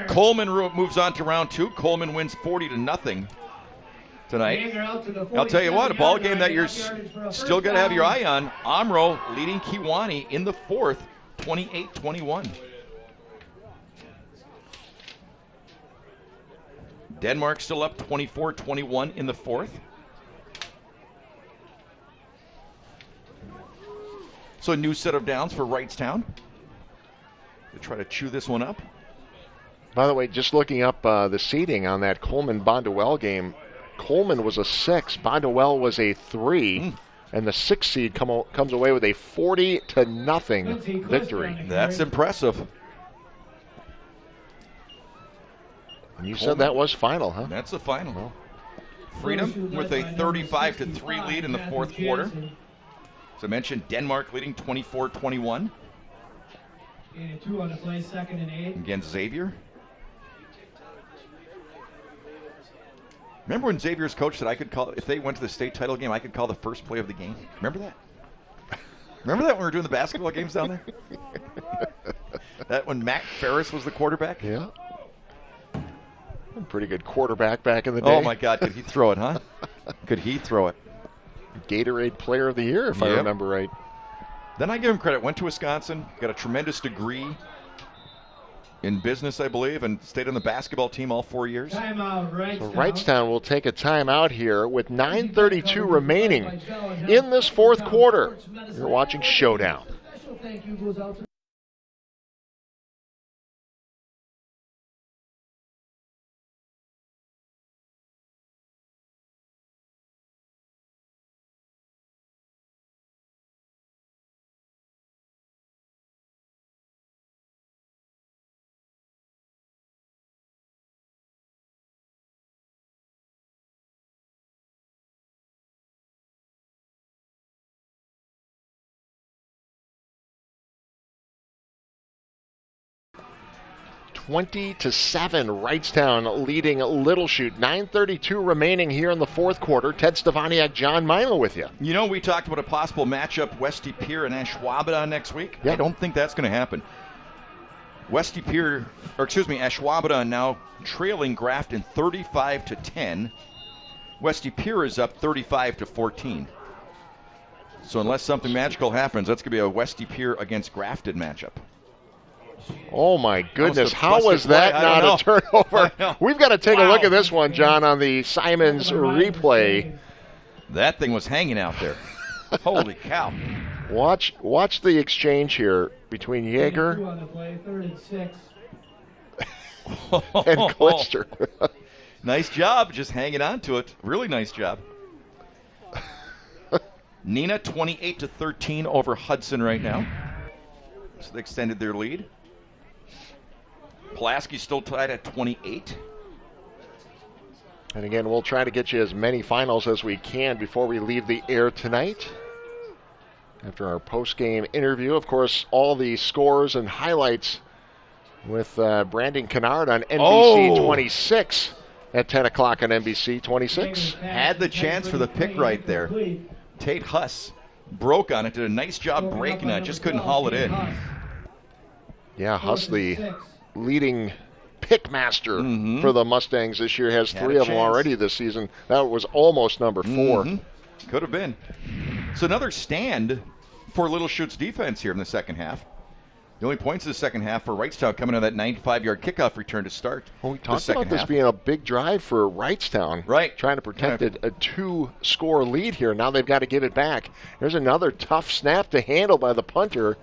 Coleman moves on to round 2. Coleman wins 40-0 tonight. I'll tell you what, a ball game that you're still going to have your eye on. Amro leading Kewanee in the 4th, 28-21. Denmark still up 24-21 in the 4th. So a new set of downs for Wrightstown. They try to chew this one up. By the way, just looking up the seeding on that Coleman-Bondwell game, Coleman was a 6, Bondwell was a 3, and the 6 seed comes away with a 40-0 victory. That's impressive. And you said that was final, huh? That's the final. Well, Freedom with a 35-3 lead in the 4th quarter. As I mentioned, Denmark leading 24-21. 2 on the play, 2nd and 8. Against Xavier. Remember when Xavier's coach said I could call, if they went to the state title game, I could call the first play of the game? Remember that? Remember that when we were doing the basketball games down there? That when Matt Ferris was the quarterback? Yeah. Pretty good quarterback back in the day. Oh, my God. Could he throw it, huh? Could he throw it? Gatorade Player of the Year, if I remember right. Then I give him credit. Went to Wisconsin, got a tremendous degree in business, I believe, and stayed on the basketball team all 4 years. Timeout, Wrightstown. So Wrightstown will take a timeout here with 9:32 remaining in this 4th quarter. You're watching Showdown. Special thank you goes out to (20-7), Wrightstown leading Little Chute. 9:32 remaining here in the 4th quarter. Ted Stevaniak, John Milo with you. You know, we talked about a possible matchup, Westy Pier and Ashwaubenon next week. Yeah. I don't think that's going to happen. Ashwaubenon now trailing Grafton 35-10. Westy Pier is up 35-14. So unless something magical happens, that's going to be a Westy Pier against Grafton matchup. Oh, my goodness. How was that not a turnover? We've got to take a look at this one, John, on the Simons replay. That thing was hanging out there. Holy cow. Watch the exchange here between Yeager 2 on the play, 3rd and 6. and Glister. Nice job just hanging on to it. Really nice job. Neenah 28-13 over Hudson right now. So they extended their lead. Pulaski still tied at 28. And again, we'll try to get you as many finals as we can before we leave the air tonight. After our post-game interview, of course, all the scores and highlights with Brandon Kennard on NBC 26 at 10 o'clock on NBC 26. Had the chance for the pick right there. Tate Huss broke on it, did a nice job breaking on it, just couldn't haul it in. Yeah, Huss, the leading pick master for the Mustangs this year, has 3 of them already this season. That was almost number 4. Could have been. So another stand for Little Chute's defense here in the second half. The only points in the second half for Wrightstown coming on that 95-yard kickoff return to start. Well, we talked about this being a big drive for Wrightstown. Right. Trying to protect a 2-score lead here. Now they've got to give it back. There's another tough snap to handle by the punter,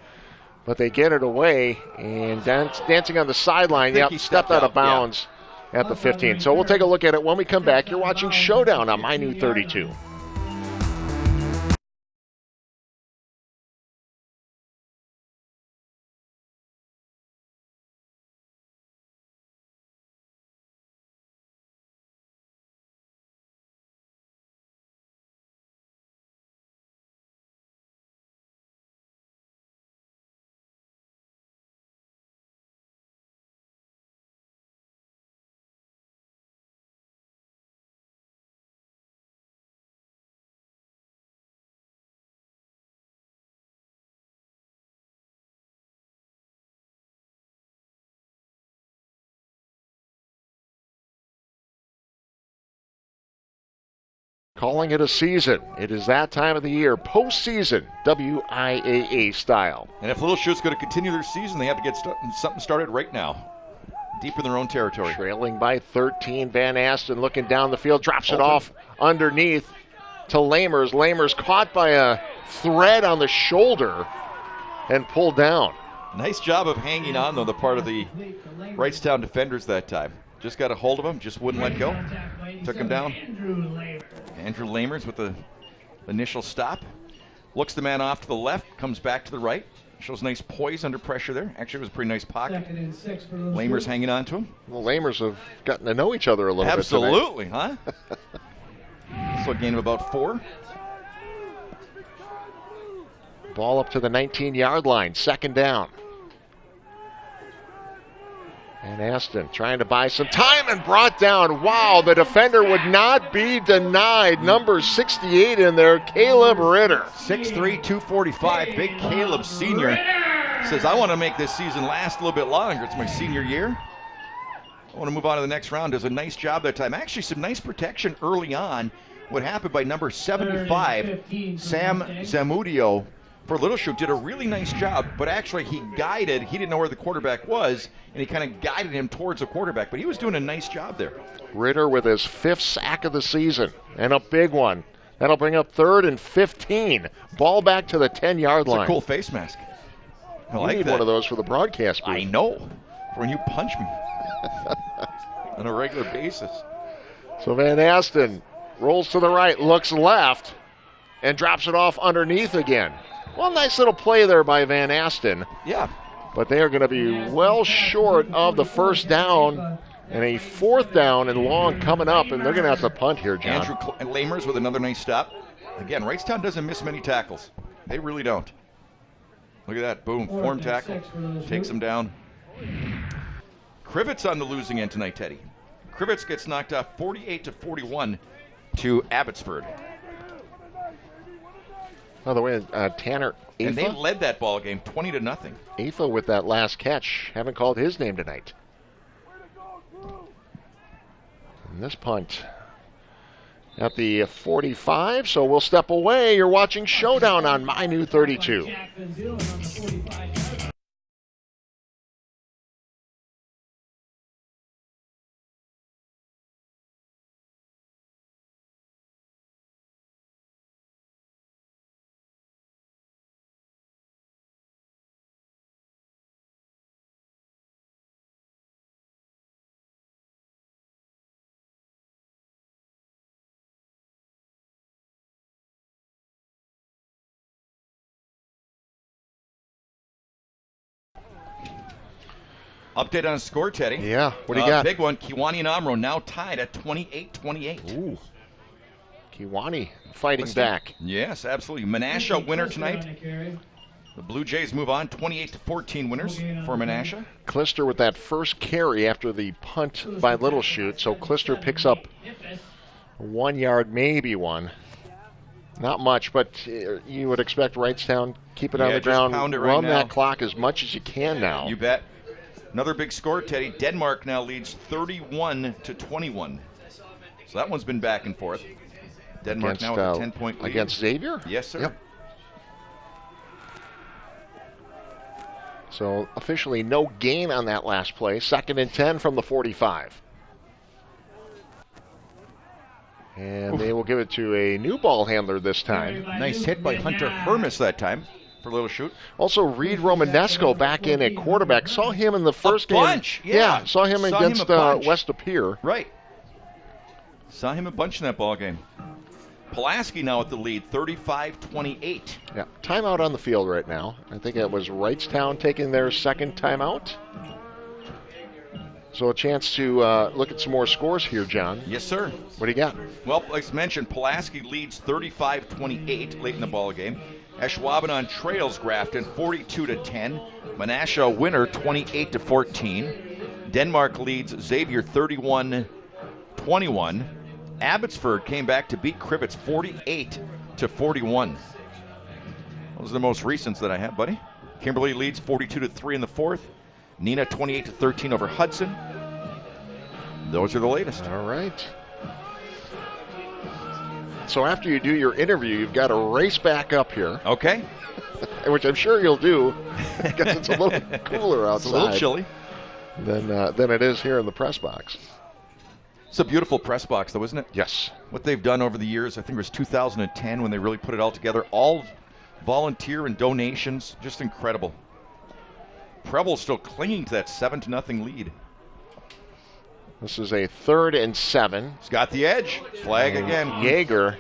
but they get it away. And dancing on the sideline, stepped out of bounds at the 15. So we'll take a look at it when we come back. You're watching Showdown on My New 32. calling it a season. It is that time of the year, postseason, WIAA style. And if Little Chute's going to continue their season, they have to get something started right now, deep in their own territory. Trailing by 13, Van Asten looking down the field, drops it off underneath to Lamers. Lamers caught by a thread on the shoulder and pulled down. Nice job of hanging on, though, the part of the Wrightstown defenders that time. Just got a hold of him, just wouldn't let go. Took him down. Andrew Lamers with the initial stop. Looks the man off to the left, comes back to the right. Shows nice poise under pressure there. Actually, it was a pretty nice pocket. Lamers hanging on to him. Well, Lamers have gotten to know each other a little Absolutely, bit huh? So a gain of about 4. Ball up to the 19-yard line, second down. And Aston trying to buy some time and brought down. Wow, the defender would not be denied. Number 68 in there, Caleb Ritter. 6'3", 245, big Caleb Sr. Says, I want to make this season last a little bit longer. It's my senior year. I want to move on to the next round. Does a nice job that time. Actually, some nice protection early on. What happened by number 75, Sam Zamudio for Little Chute did a really nice job, but actually he guided. He didn't know where the quarterback was, and he kind of guided him towards the quarterback, but he was doing a nice job there. Ritter with his 5th sack of the season, and a big one. That'll bring up 3rd and 15. Ball back to the 10-yard line. It's a cool face mask. I you like need that. one of those for the broadcast booth. I know. For when you punch me on a regular basis. So Van Asten rolls to the right, looks left, and drops it off underneath again. Well, nice little play there by Van Asten. Yeah. But they are going to be well short of the first down, and a 4th down and long coming up, and they're going to have to punt here, John. Andrew Lamers with another nice stop. Again, Wrightstown doesn't miss many tackles. They really don't. Look at that. Boom. Form tackle. Takes him down. Crivets on the losing end tonight, Teddy. Crivets gets knocked off 48-41 to Abbotsford. By the way, Tanner Afa. And they led that ball game 20-0. Afa with that last catch. Haven't called his name tonight. And this punt at the 45, so we'll step away. You're watching Showdown on My New 32. Update on the score, Teddy. Yeah, what do you got? Big one. Kiwani and Amro now tied at 28-28. Ooh. Kiwani fighting back. Yes, absolutely. Menasha winner tonight. The Blue Jays move on, 28-14 winners for Menasha. Clister with that first carry after the punt by Little Chute, so Clister picks up 1 yard, maybe one. Not much, but you would expect Wrightstown keep it on the ground, pound it run right that now. clock as much as you can now. You bet. Another big score, Teddy. Denmark now leads 31-21. So that one's been back and forth. Denmark Against, now with a 10-point lead. Against Xavier? Yes, sir. Yep. So officially no gain on that last play. 2nd and 10 from the 45. And they will give it to a new ball handler this time. Nice hit by Hunter Hermes that time for Little Chute. Also, Reed Romanesco back in at quarterback. Saw him in the first game. Bunch, yeah. Saw him against West Appear. Right. Saw him a bunch in that ball game. Pulaski now at the lead, 35-28. Yeah, timeout on the field right now. I think it was Wrightstown taking their second timeout. So a chance to look at some more scores here, John. Yes, sir. What do you got? Well, like I mentioned, Pulaski leads 35-28 late in the ball game. Ashwaubenon trails Grafton 42-10. Menasha winner 28-14. Denmark leads Xavier 31-21. Abbotsford came back to beat Crivets 48-41. Those are the most recents that I have, buddy. Kimberly leads 42-3 in the 4th. Nina 28-13 over Hudson. Those are the latest. All right. So after you do your interview, you've got to race back up here. Okay. Which I'm sure you'll do because it's a little cooler outside. It's a little chilly. Than it is here in the press box. It's a beautiful press box, though, isn't it? Yes. What they've done over the years, I think it was 2010 when they really put it all together. All volunteer and donations, just incredible. Preble's still clinging to that 7-0 lead. This is a 3rd and 7. He's got the edge. Flag again. Yeager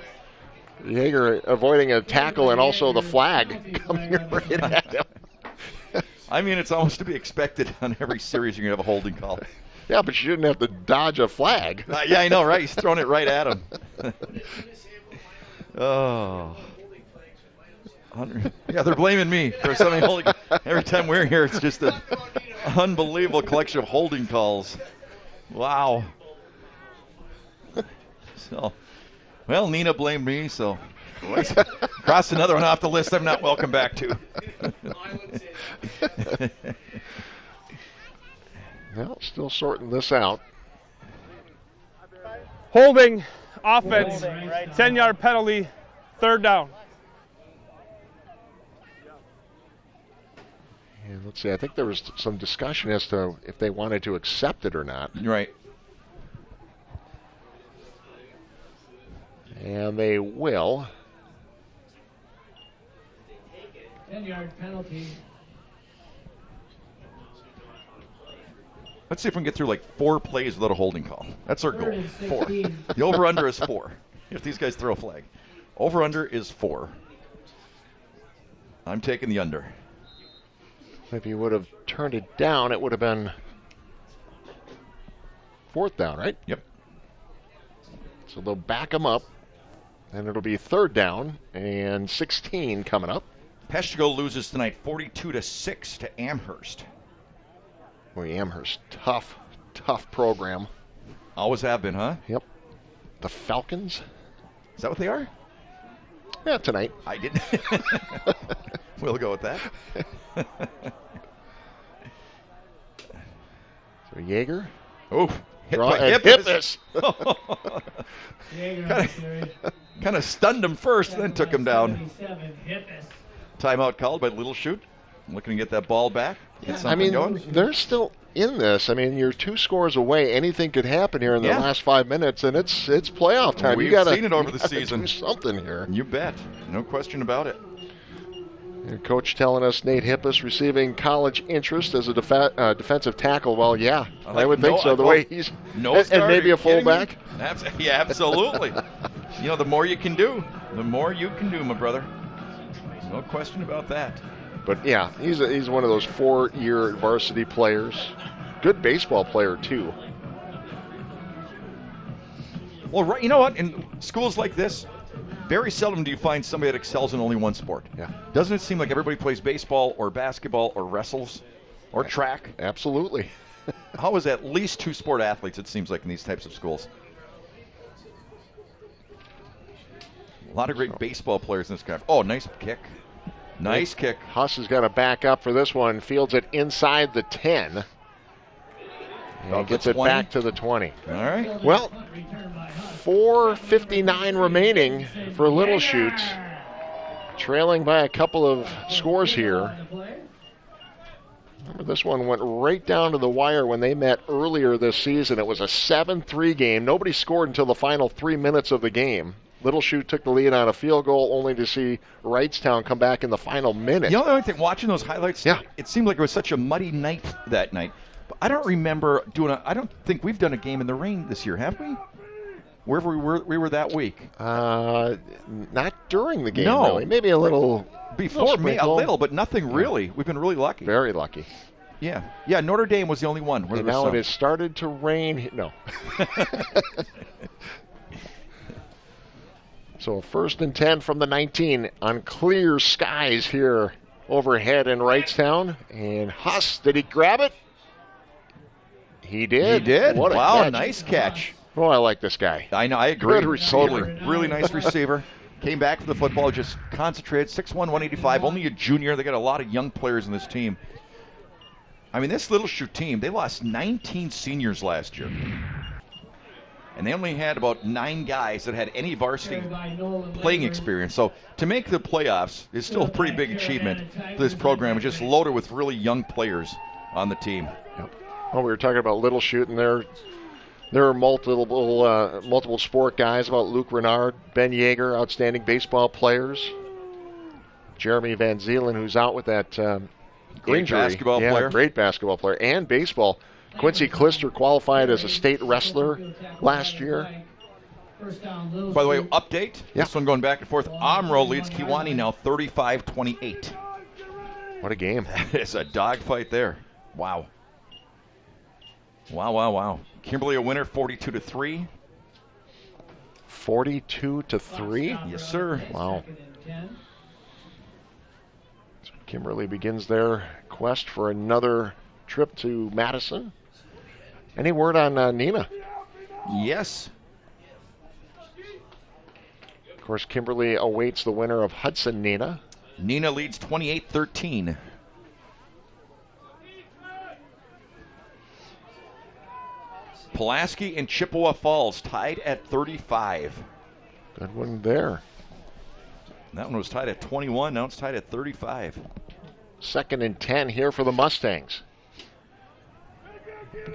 avoiding a tackle and also the flag coming right at him. I mean, it's almost to be expected on every series you're going to have a holding call. Yeah, but you shouldn't have to dodge a flag. Yeah, I know, right? He's throwing it right at him. Oh. Yeah, they're blaming me for something holding. Every time we're here, it's just an unbelievable collection of holding calls. Wow. So, well, Nina blamed me, so cross another one off the list I'm not welcome back to. Well, still sorting this out. Holding, offense, 10-yard penalty, 3rd down. And let's see, I think there was some discussion as to if they wanted to accept it or not. Right. And they will. 10-yard penalty. Let's see if we can get through like 4 plays without a holding call. That's our goal. 4. 16. The over-under is 4. If these guys throw a flag. Over-under is 4. I'm taking the under. If you would have turned it down, it would have been 4th down, right? Yep. So they'll back them up, and it'll be 3rd down and 16 coming up. Peshtigo loses tonight 42-6 to Amherst. Boy, Amherst, tough program. Always have been, huh? Yep. The Falcons. Is that what they are? Yeah, tonight. I didn't. We'll go with that. So Yeager. Oh, hit Draw by and Hippus. Yeager, Kind of stunned him first, then took him down. 77, Hippus. Timeout called by Little Chute. Looking to get that ball back. Get something going. They're still in this. I mean, you're 2 scores away. Anything could happen here in the last 5 minutes, and it's playoff time. We've seen it over the season. Do something here. You bet. No question about it. Your coach telling us Nate Hippus receiving college interest as a defensive tackle. Well, yeah, I would think so. The way he's and maybe a fullback. Yeah, absolutely. The more you can do, my brother. No question about that. But yeah, he's one of those 4-year varsity players. Good baseball player too. Well, right. You know what? In schools like this, very seldom do you find somebody that excels in only one sport. Yeah. Doesn't it seem like everybody plays baseball or basketball or wrestles or track? Absolutely. How is at least 2 sport athletes, it seems like, in these types of schools? A lot of great baseball players in this guy. Oh, nice kick. Nice kick. Huss has got to back up for this one. Fields it inside the 10. And gets it back to the 20. All right. Well, 4:59 remaining for Little Chute. Trailing by a couple of scores here. Remember, this one went right down to the wire when they met earlier this season. It was a 7-3 game. Nobody scored until the final 3 minutes of the game. Little Chute took the lead on a field goal, only to see Wrightstown come back in the final minute. You know the only thing, watching those highlights, it seemed like it was such a muddy night that night. But I don't remember I don't think we've done a game in the rain this year, have we? Wherever we were that week. Not during the game, no. Really. Maybe a little before me, a little, but nothing really. We've been really lucky. Very lucky. Yeah. Yeah, Notre Dame was the only one. And now it has started to rain. No. So 1st and 10 from the 19 on clear skies here overhead in Wrightstown. And Huss, did he grab it? He did. He did. What a wow, catch. Nice catch. Oh, I like this guy. I know, I agree. Good receiver. Totally. Really nice receiver. Came back for the football, just concentrated. 6'1", 185, only a junior. They got a lot of young players in this team. I mean, this Little Chute team, they lost 19 seniors last year. and they only had about 9 guys that had any varsity playing experience. So to make the playoffs is still a pretty big achievement for this program. It's just loaded with really young players on the team. Yep. Well, we were talking about Little Chute, and there are multiple sport guys about Luke Renard, Ben Yeager, outstanding baseball players. Jeremy Van Zeelen, who's out with that great injury. Basketball player. Great basketball player. And baseball. Quincy Klister qualified as a state wrestler last year. By the way, update. Yeah. This one going back and forth. Amro leads Kewanee now 35-28. What a game. It's a dogfight there. Wow. Wow. Kimberly a winner, 42-3. 42-3? Yes, sir. Wow. So Kimberly begins their quest for another trip to Madison. Any word on Nina? Yes. Of course, Kimberly awaits the winner of Hudson Nina. Nina leads 28-13. Pulaski and Chippewa Falls tied at 35. Good one there. That one was tied at 21. Now it's tied at 35. 2nd and 10 here for the Mustangs.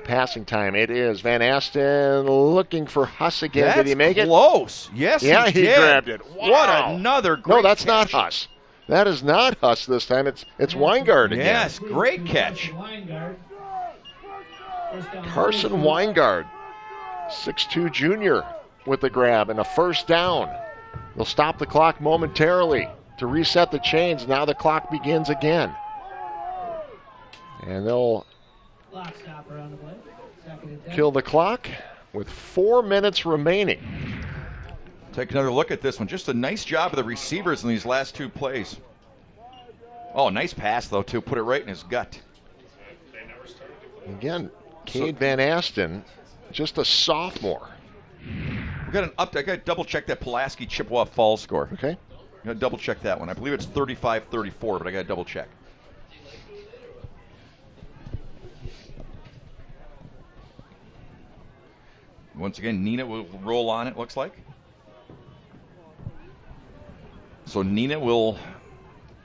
Passing time. It is Van Asten looking for Huss again. That's did he make close. Yes, Yeah, he did. grabbed it. Wow. What another great No, that's catch. not Huss. That is not Huss this time. It's Weingard again. Yes, great catch. Carson Weingard, 6'2 junior with the grab and a first down. They'll stop the clock momentarily to reset the chains. Now the clock begins again. And they'll kill the clock with 4 minutes remaining. Take another look at this one. Just a nice job of the receivers in these last 2 plays. Oh, nice pass, though, too. Put it right in his gut. Again, Cade Van Asten, just a sophomore. We got an update. I got to double check that Pulaski Chippewa Falls score. Okay. I got to double check that one. I believe it's 35-34, but I got to double check. Once again, Nina will roll on, it looks like. So Nina will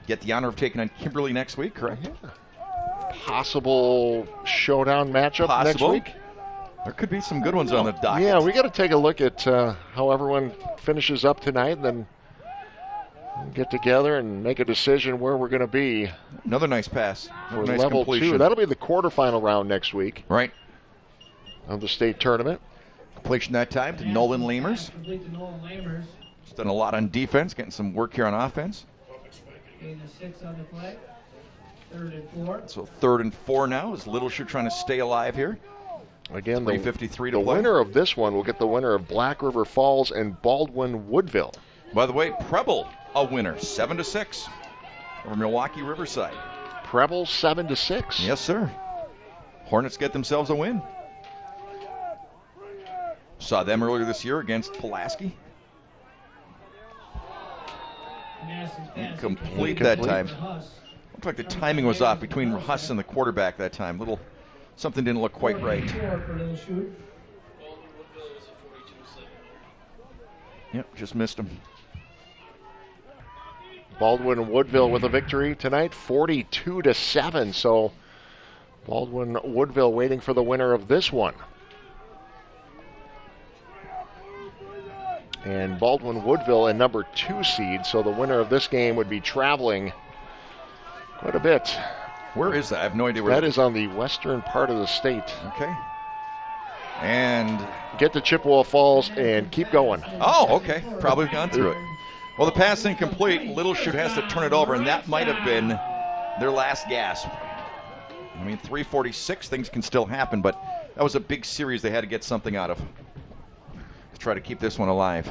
get the honor of taking on Kimberly next week, correct? Yeah. Possible showdown matchup Possible. next week. There could be some good ones on the docket. Yeah, we got to take a look at how everyone finishes up tonight, and then get together and make a decision where we're going to be. Another nice pass. For Nice level completion. 2. That'll be the quarterfinal round next week Right. of the state tournament. Completion that time to Nolan Lamers. He's done a lot on defense, getting some work here on offense. So 3rd and 4 now as Little Chute trying to stay alive here. Again, the 3:53 to the play. winner of this one will get the winner of Black River Falls and Baldwin Woodville. By the way, Preble a winner, 7-6 over Milwaukee Riverside. Preble 7-6. Yes, sir. Hornets get themselves a win. Saw them earlier this year against Pulaski. Incomplete that time. Looked like the timing was off between Huss and the quarterback that time. Something didn't look quite right. Yep, just missed him. Baldwin Woodville with a victory tonight, 42-7. So Baldwin Woodville waiting for the winner of this one. And Baldwin Woodville a number 2 seed, so the winner of this game would be traveling quite a bit. Where is that? I have no idea where That is on the western part of the state. Okay. And get to Chippewa Falls and keep going. Oh, okay. Probably gone through it. Well, the pass incomplete. Little Chute has to turn it over, and that might have been their last gasp. I mean, 3:46, things can still happen, but that was a big series they had to get something out of to try to keep this one alive.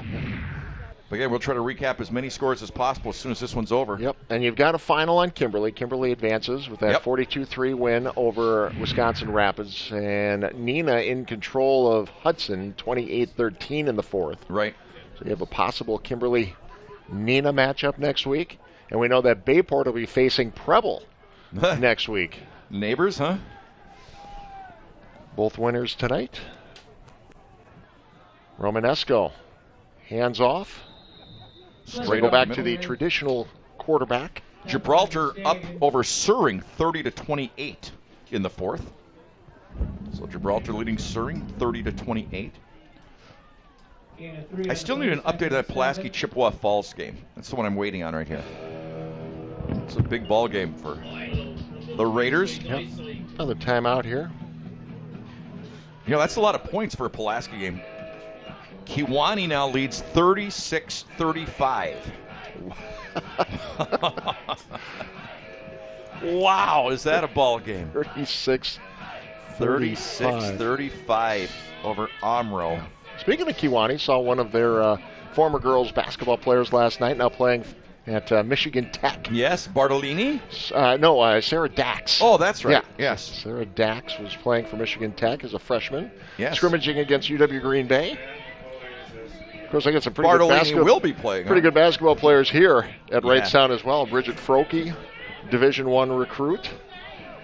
But again, we'll try to recap as many scores as possible as soon as this one's over. Yep, and you've got a final on Kimberly. Kimberly advances with that 42-3 win over Wisconsin Rapids. And Nina in control of Hudson, 28-13 in the 4th. Right. So you have a possible Kimberly-Nina matchup next week. And we know that Bayport will be facing Preble next week. Neighbors, huh? Both winners tonight. Romanesco, hands off. Straight Go up back the to middle. the traditional quarterback. Gibraltar up over Suring 30-28 in the fourth. So Gibraltar leading Suring 30-28. I still need an update of that Pulaski Chippewa Falls game. That's the one I'm waiting on right here. It's a big ball game for the Raiders. Yep. Another timeout here. You know, that's a lot of points for a Pulaski game. Kewanee now leads 36-35. Wow, is that a ball game? 36-35 over Omro. Speaking of Kewanee, saw one of their former girls basketball players last night, now playing at Michigan Tech. Yes, Bartolini? No, Sarah Dax. Oh, that's right. Yeah. Yes. Sarah Dax was playing for Michigan Tech as a freshman. Yes. Scrimmaging against UW Green Bay. Of course, I got some pretty Bartolini will be playing. pretty good basketball players here at Yeah. Wrightstown as well. Bridget Froke, Division I recruit.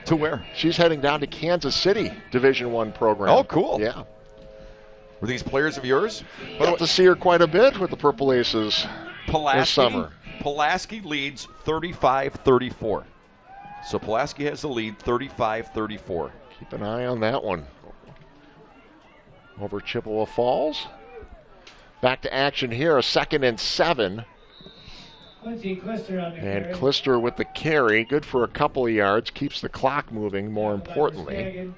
To where? She's heading down to Kansas City Division I program. Oh, cool. Yeah. Were these players of yours? Got to see her quite a bit with the Purple Aces this summer. Pulaski leads 35-34. So Pulaski has the lead 35-34. Keep an eye on that one. Over Chippewa Falls. Back to action here, a 2nd and 7. And Clister with the carry. Good for a couple of yards. Keeps the clock moving, more importantly.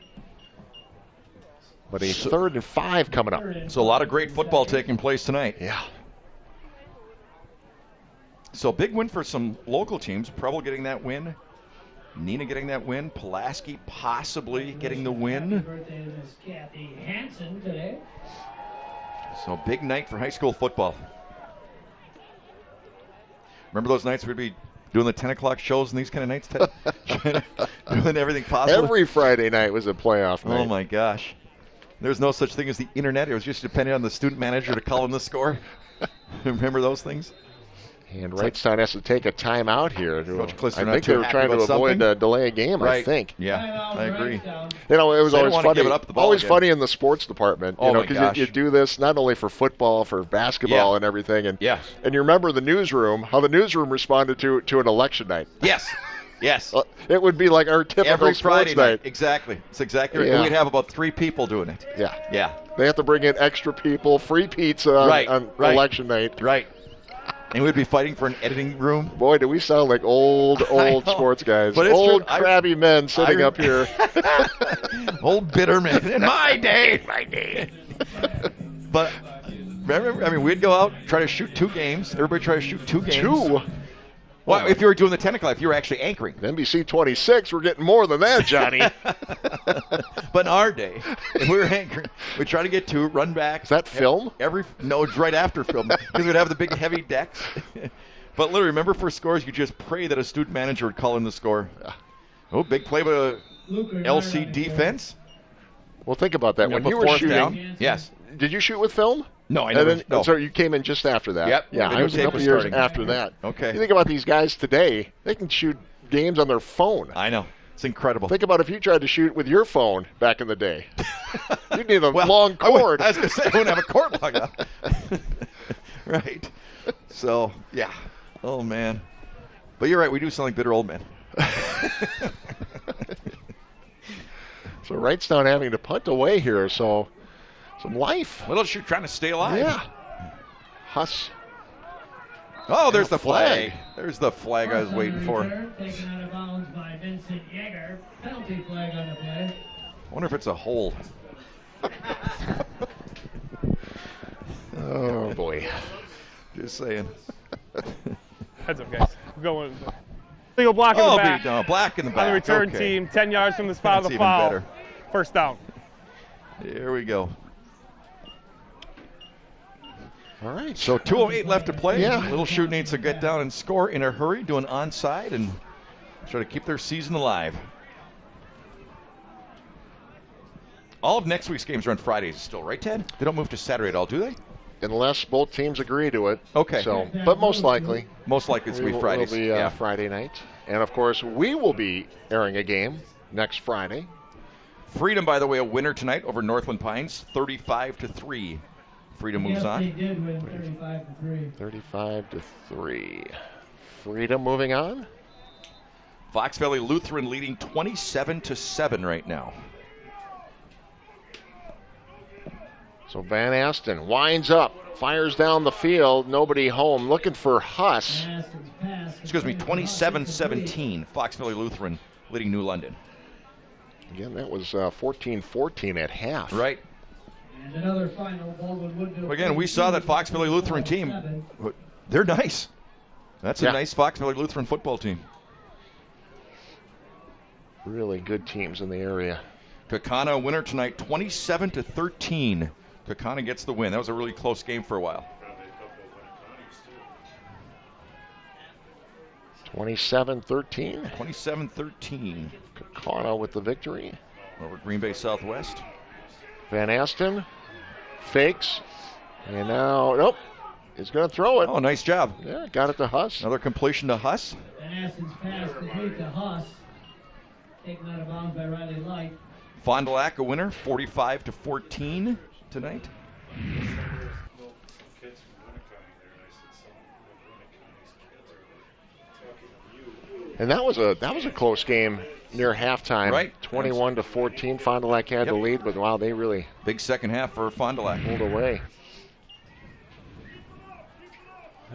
But a 3rd and 5 coming up. So a lot of great football taking place tonight. Yeah. So big win for some local teams. Preble getting that win. Nina getting that win. Pulaski possibly getting the win. So big night for high school football. Remember those nights we'd be doing the 10 o'clock shows and these kind of nights? Doing everything possible. Every Friday night was a playoff night. Oh, my gosh. There's no such thing as the internet. It was just depending on the student manager to call in the score. Remember those things? And Wrightstown has to take a timeout here. Coach Clister I not think too they were happy trying to about avoid something? delay a game, Right. I think. Yeah, I agree. You know, it was They always don't wanna funny. give it up the ball Always again. funny in the sports department. Oh, You know, my because gosh. you do this not only for football, for basketball Yeah. and everything. And Yeah. and you remember the newsroom, how the newsroom responded to an election night. Yes. Yes. It would be like our typical Every sports Friday night. Exactly. It's exactly right. Yeah. And we'd have about 3 people doing it. Yeah. Yeah. They have to bring in extra people, free pizza on election night. Right. And we'd be fighting for an editing room. Boy, do we sound like old know. sports guys. But it's old, true. crabby men sitting up here. Old bitter men. In my day. My day. But remember, I mean, we'd go out, try to shoot 2 games. Everybody try to shoot 2 games. 2? Well, if you were doing the 10 o'clock, if you were actually anchoring. NBC 26, we're getting more than that, Johnny. But in our day, if we were anchoring, we'd try to get 2, run back. Is that film? No, it's right after film. Because we'd have the big, heavy decks. But literally, remember for scores, you just pray that a student manager would call in the score. Oh, big play by a LC defense. Well, think about that. When Up a you were 4th shooting, down. Yes. Did you shoot with film? No, I never. No. So you came in just after that? Yep. Yeah, I was a Videotape couple was years starting. after that. Okay. You think about these guys today, they can shoot games on their phone. I know. It's incredible. Think about if you tried to shoot with your phone back in the day. You'd need a long cord. I was going to say, I wouldn't have a cord long enough. Right. So, yeah. Oh, man. But you're right. We do sound like bitter old men. So Wrightstown having to punt away here, so some life. Little Chute trying to stay alive. Yeah. Huss. Oh, there's the flag. There's the flag I was waiting for. Taken out of bounds by Vincent Yeager. Penalty flag on the play. I wonder if it's a hold. Oh, boy. Just saying. Heads up, guys. We're going. Legal block in the back. No, black in the back. On the return Okay. team, 10 yards from the spot of That's the even foul. better. First down. Here we go. All right. So 2:08 left to play. Yeah. Little Chute needs to get down and score in a hurry, do an onside, and try to keep their season alive. All of next week's games are on Fridays still, right, Ted? They don't move to Saturday at all, do they? Unless both teams agree to it. Okay. So, but most likely. Most likely it's going to be Fridays. It'll be Friday night. And, of course, we will be airing a game next Friday. Freedom, by the way, a winner tonight over Northland Pines, 35-3. Freedom moves Yes, they on. did win 35-3. 35-3. Freedom moving on. Fox Valley Lutheran leading 27-7 right now. So Van Asten winds up, fires down the field, nobody home, looking for Huss. Aston's pass. Excuse me, 27-17. Fox Valley Lutheran leading New London. Again, that was 14-14 at half. Right. And another final, Baldwin Woodville. Again, we saw that Fox Valley Lutheran team. They're nice. That's a nice Fox Valley Lutheran football team. Really good teams in the area. Kakana winner tonight, 27-13. Kakana gets the win. That was a really close game for a while. 27-13. 27-13 Kakana with the victory. over Green Bay Southwest. Van Asten fakes, and now, nope, he's going to throw it. Oh, nice job. Yeah, got it to Huss. Another completion to Huss. Van Asten's pass complete to Huss. Taken out of bounds by Riley Light. Fond du Lac a winner, 45-14 tonight. And that was a close game near halftime. Right. 21-14. Fond du Lac had the lead, but wow, they really Big second half for Fond du Lac. pulled away.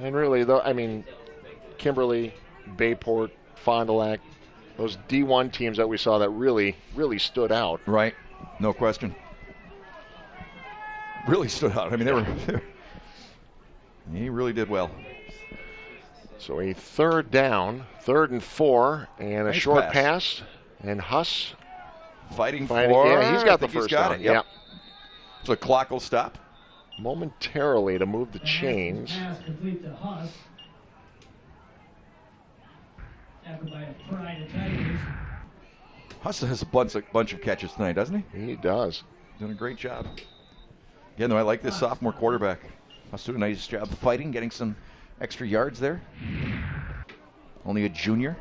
And really, though, I mean, Kimberly, Bayport, Fond du Lac, those D1 teams that we saw that really, really stood out. Right, no question. Really stood out. I mean, he really did well. So a third down, 3rd and 4, and a Nice short pass. pass. And Huss Fighting for. Yeah, he's got I the think he's first got down. it. Yep. So clock will stop. Momentarily to move the Van Asten's chains. pass complete to Huss. Tackled by a pride of Tigers. Huss has a bunch of catches tonight, doesn't he? He does. Doing a great job. Again, though, I like this sophomore quarterback. Huss doing a nice job fighting, getting some extra yards there. Only a junior.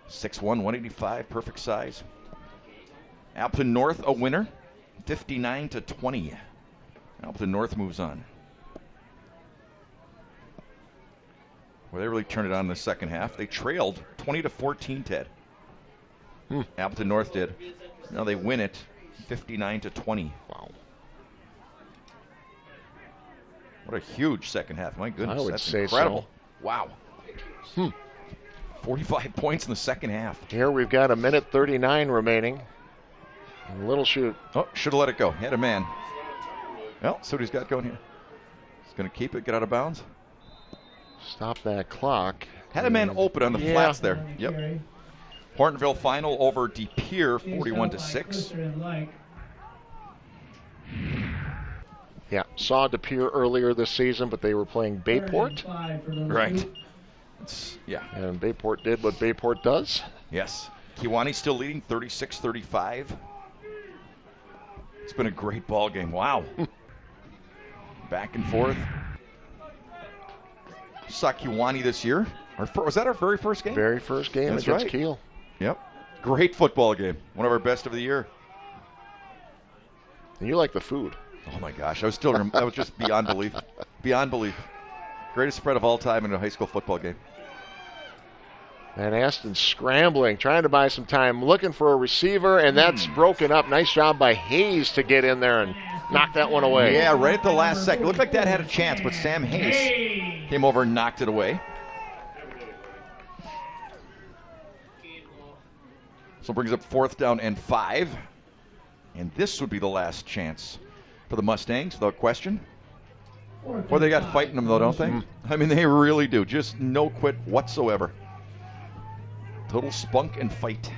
6'1", 185, perfect size. Appleton North a winner, 59-20. Appleton North moves on. Well, they really turned it on in the second half. They trailed 20-14, Ted. Appleton North did. Now they win it 59-20. Wow. What a huge second half. My goodness, I would that's say incredible. so. Wow. 45 points in the second half. Here we've got 1:39 remaining. And Little Chute. Oh, should have let it go. He had a man. Well, see what he's got going here. He's going to keep it, get out of bounds. Stop that clock. Had a man open on the Yeah. flats there. Yep. Hortonville final over De Pere, 41-6. Yeah, saw De Pere earlier this season, but they were playing Bayport. Right. Yeah. And Bayport did what Bayport does. Yes. Kiwani still leading 36-35. It's been a great ball game. Wow. Back and forth. Saw Kiwani this year. Was that our very first game? Very first game That's against right. Kiel. Yep. Great football game. One of our best of the year. And you like the food. Oh my gosh, I was just beyond belief. Beyond belief. Greatest spread of all time in a high school football game. And Aston scrambling, trying to buy some time, looking for a receiver, and that's broken up. Nice job by Hayes to get in there and knock that one away. Yeah, right at the last second. Looked like that had a chance, but Sam Hayes came over and knocked it away. So it brings up 4th down and 5. And this would be the last chance for the Mustangs, without question. Boy, they got fighting them, though, don't they? I mean, they really do. Just no quit whatsoever. Total spunk and fight.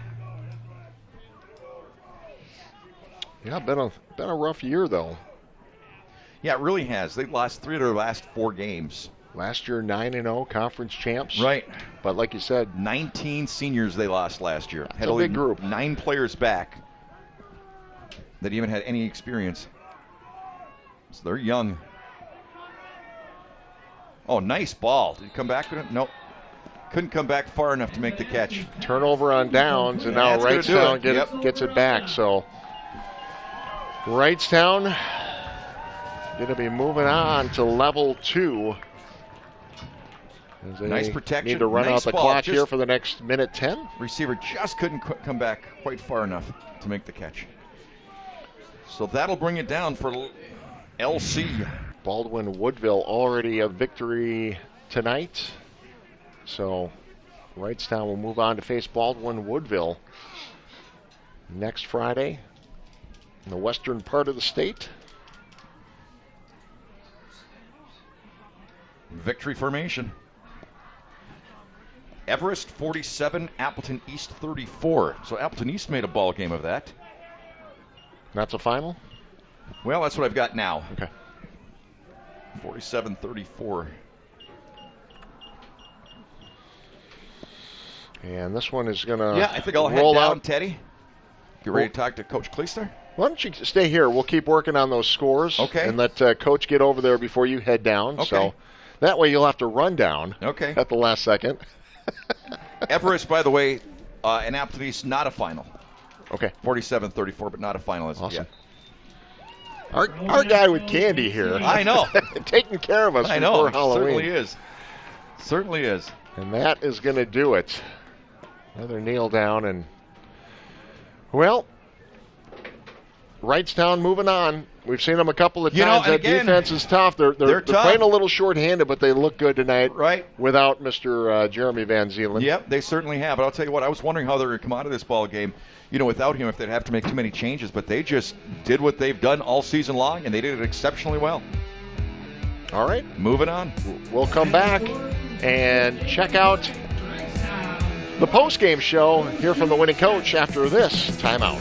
Yeah, been a rough year, though. Yeah, it really has. They've lost 3 of their last 4 games. Last year, 9-0 conference champs. Right. But like you said, 19 seniors they lost last year. That's a big group. 9 players back that even had any experience. So they're young. Oh, nice ball. Did he come back with it? Nope. Couldn't come back far enough to make the catch. Turnover on downs, and now That's gonna do Wrightstown it. gets it back. So Wrightstown going to be moving on to level 2. As they Nice protection. Need to run Nice out the ball. clock Just here for the next minute 10. receiver just couldn't come back quite far enough to make the catch. So that'll bring it down for LC. Baldwin Woodville already a victory tonight. So Wrightstown will move on to face Baldwin Woodville next Friday in the western part of the state. Victory formation. Everest 47, Appleton East 34. So Appleton East made a ball game of that. That's a final? Well, that's what I've got now. Okay. 47-34. And this one is going to Yeah, I think I'll head roll down, out. Teddy. You ready to talk to Coach Kleister? Why don't you stay here? We'll keep working on those scores. Okay. And let Coach get over there before you head down. Okay. So that way you'll have to run down Okay. at the last second. Everest, by the way, and Appleton East, not a final. Okay. 47-34, but not a final as of Awesome. yet. Our guy with candy here. I know. Taking care of us I know. before Halloween. Certainly is. Certainly is. And that is going to do it. Another kneel down. And, well, Wrightstown moving on. We've seen them a couple of times. That again, defense is tough. They're tough. playing a little short-handed, but they look good tonight. Right. Without Mr. Jeremy Van Zeeland. Yep, they certainly have. But I'll tell you what, I was wondering how they would come out of this ball game, without him, if they'd have to make too many changes. But they just did what they've done all season long, and they did it exceptionally well. All right. Moving on. We'll come back and check out the post-game show, hear from the winning coach after this timeout.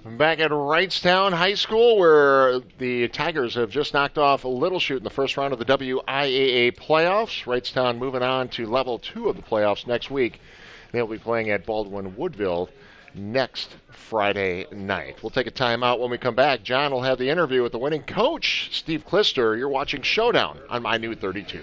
Back at Wrightstown High School, where the Tigers have just knocked off Little Chute in the first round of the WIAA playoffs. Wrightstown moving on to level 2 of the playoffs next week. They'll be playing at Baldwin-Woodville next Friday night. We'll take a timeout. When we come back, John will have the interview with the winning coach, Steve Klister. You're watching Showdown on My New 32.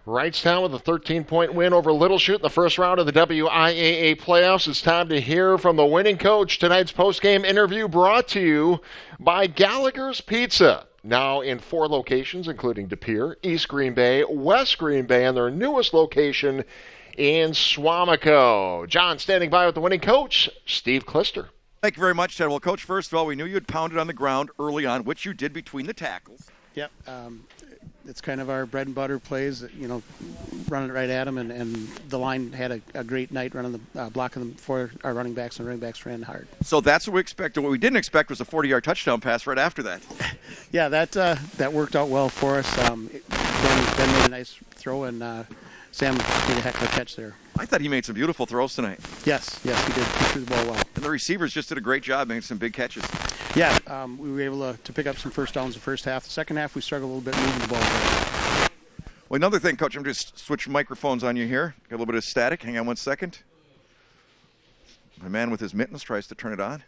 Wrightstown with a 13-point win over Little Chute in the first round of the WIAA playoffs. It's time to hear from the winning coach. Tonight's post-game interview brought to you by Gallagher's Pizza. Now in 4 locations, including De Pere, East Green Bay, West Green Bay, and their newest location in Swamico. John standing by with the winning coach, Steve Klister. Thank you very much, Ted. Well, Coach, first of all, we knew you had pounded on the ground early on, which you did between the tackles. Yep. It's kind of our bread and butter plays, running it right at them, and the line had a great night running the blocking them for our running backs, and running backs ran hard. So that's what we expected. What we didn't expect was a 40-yard touchdown pass right after that. Yeah, that worked out well for us. Ben made a nice throw, and Sam made a heck of a catch there. I thought he made some beautiful throws tonight. Yes, he did. He threw the ball well. And the receivers just did a great job making some big catches. Yeah, we were able to pick up some first downs the first half. The second half, we struggled a little bit moving the ball. Well, another thing, Coach, I'm just switching microphones on you here. Got a little bit of static. Hang on 1 second. My man with his mittens tries to turn it on.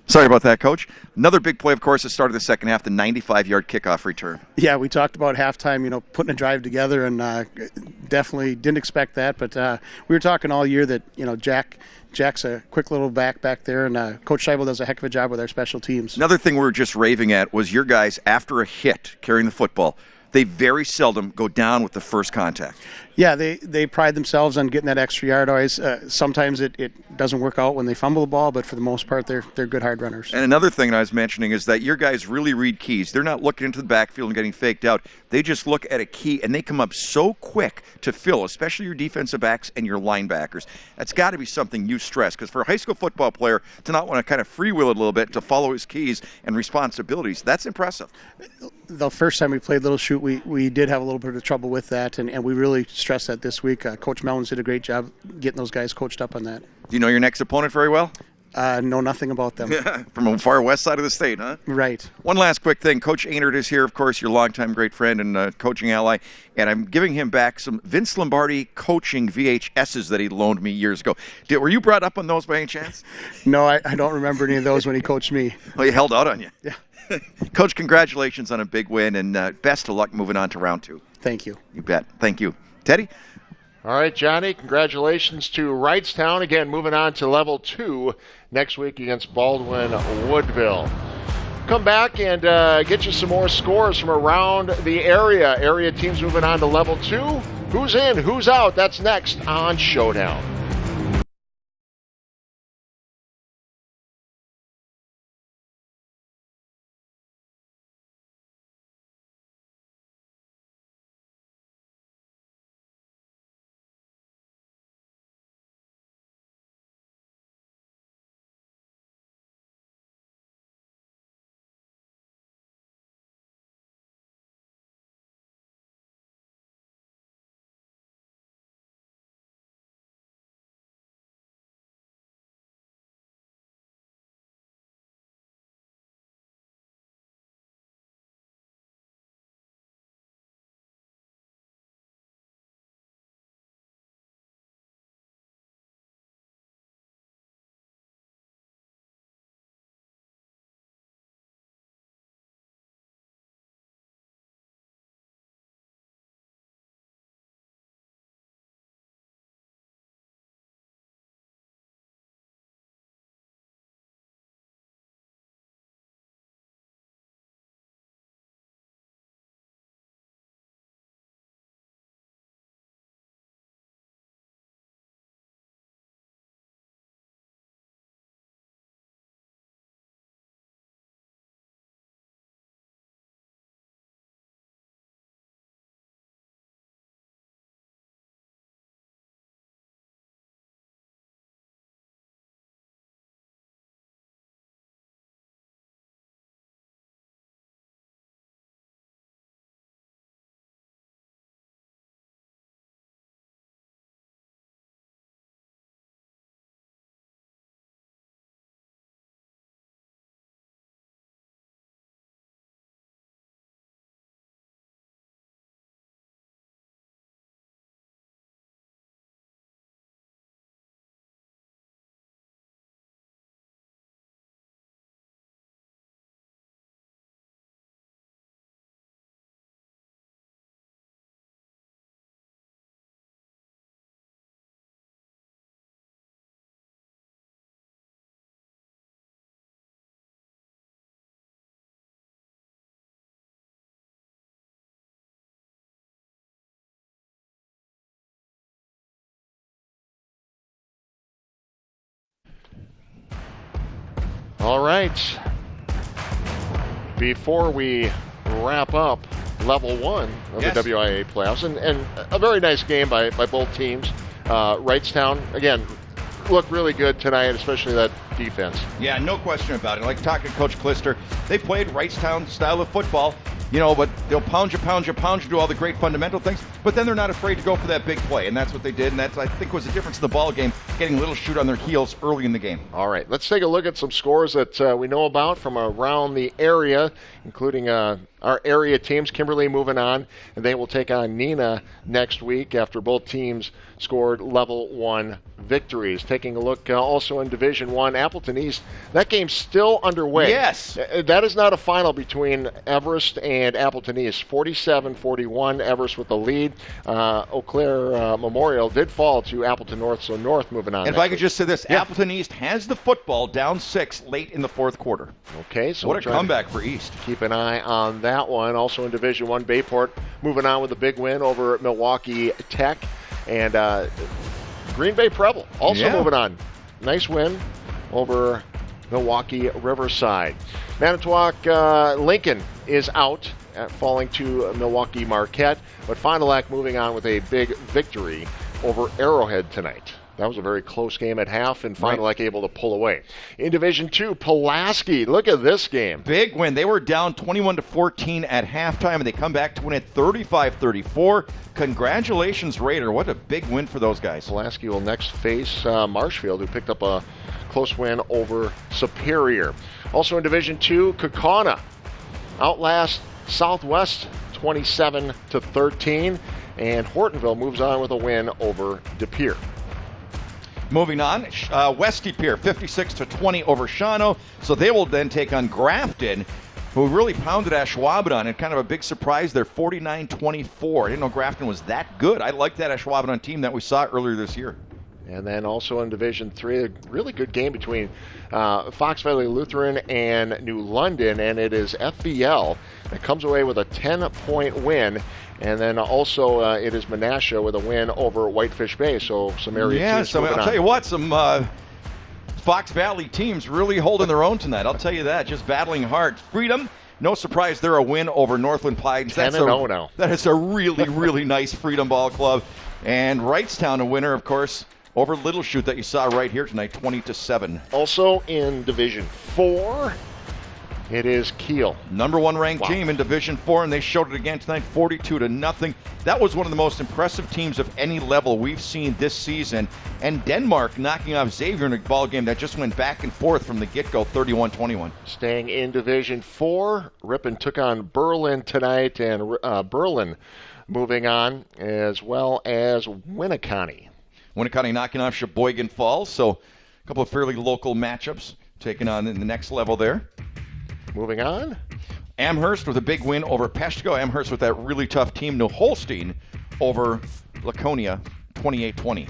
Sorry about that, Coach. Another big play, of course, at the start of the second half, the 95-yard kickoff return. Yeah, we talked about halftime, putting a drive together, and definitely didn't expect that. But we were talking all year that, Jack's a quick little back there, and Coach Scheibel does a heck of a job with our special teams. Another thing we were just raving at was your guys, after a hit carrying the football, they very seldom go down with the first contact. Yeah, they pride themselves on getting that extra yard always. Sometimes it doesn't work out when they fumble the ball, but for the most part, they're good hard runners. And another thing I was mentioning is that your guys really read keys. They're not looking into the backfield and getting faked out. They just look at a key, and they come up so quick to fill, especially your defensive backs and your linebackers. That's got to be something you stress, because for a high school football player to not want to kind of freewheel it a little bit, to follow his keys and responsibilities, that's impressive. The first time we played Little Chute, we did have a little bit of trouble with that, and we really struggled stress that this week. Coach Mellons did a great job getting those guys coached up on that. Do you know your next opponent very well? Know nothing about them. From the far west side of the state, huh? Right. One last quick thing. Coach Einert is here, of course, your longtime great friend and coaching ally, and I'm giving him back some Vince Lombardi coaching VHSs that he loaned me years ago. Were you brought up on those by any chance? No, I don't remember any of those when he coached me. Well, he held out on you. Yeah. Coach, congratulations on a big win, and best of luck moving on to round 2. Thank you. You bet. Thank you. Teddy? All right, Johnny, congratulations to Wrightstown. Again, moving on to level 2 next week against Baldwin Woodville. Come back and get you some more scores from around the area. Area teams moving on to level 2. Who's in, who's out? That's next on Showdown. All right. Before we wrap up level 1 of the WIA playoffs, and a very nice game by both teams. Wrightstown, again, looked really good tonight, especially that defense. Yeah, no question about it. Like talking to Coach Klister, they played Wrightstown style of football, you know, but they'll pound you, do all the great fundamental things, but then they're not afraid to go for that big play, and that's what they did, and that's, I think, was the difference in the ball game, getting Little Chute on their heels early in the game. All right, let's take a look at some scores that we know about from around the area, including our area teams. Kimberly moving on, and they will take on Neenah next week after both teams scored level 1 victories. Taking a look also in Division 1, Appleton East, that game's still underway. Yes. That is not a final between Everest and Appleton East. 47-41, Everest with the lead. Eau Claire Memorial did fall to Appleton North, so North moving on. And if I could just say this, Appleton East has the football down 6 late in the fourth quarter. Okay, so what a comeback for East. Keep an eye on that one. Also in Division 1, Bayport moving on with a big win over Milwaukee Tech. And Green Bay Preble also moving on. Nice win over Milwaukee Riverside. Manitowoc Lincoln is out, falling to Milwaukee Marquette. But Fond du Lac moving on with a big victory over Arrowhead tonight. That was a very close game at half, and Fond du Lac able to pull away. In Division 2, Pulaski, look at this game. Big win. They were down 21-14 at halftime, and they come back to win it 35-34. Congratulations, Raider. What a big win for those guys. Pulaski will next face Marshfield, who picked up a close win over Superior. Also in Division 2, Kaukauna outlast Southwest 27-13, and Hortonville moves on with a win over De Pere. Moving on, West De Pere 56-20 over Shawano, so they will then take on Grafton, who really pounded Ashwaubenon, and kind of a big surprise there, 49-24. I didn't know Grafton was that good. I like that Ashwaubenon team that we saw earlier this year. And then also in Division 3, a really good game between Fox Valley Lutheran and New London, and it is FVL that comes away with a 10-point win. And then also it is Menasha with a win over Whitefish Bay. So some area teams moving on. I'll tell you what, some Fox Valley teams really holding their own tonight. I'll tell you that, just battling hard. Freedom, no surprise, they're a win over Northland Pines. 10-0 now. That is a really, really nice Freedom Ball Club. And Wrightstown, a winner, of course, over Little Chute that you saw right here tonight, 20-7. Also in Division 4, it is Kiel. Number one ranked team in Division 4, and they showed it again tonight, 42-0. That was one of the most impressive teams of any level we've seen this season. And Denmark knocking off Xavier in a ball game that just went back and forth from the get-go, 31-21. Staying in Division 4, Ripon took on Berlin tonight, and Berlin moving on, as well as Winneconne. Winneconne knocking off Sheboygan Falls, so a couple of fairly local matchups taking on in the next level there. Moving on. Amherst with a big win over Peshtigo. Amherst with that really tough team. New Holstein over Laconia, 28-20.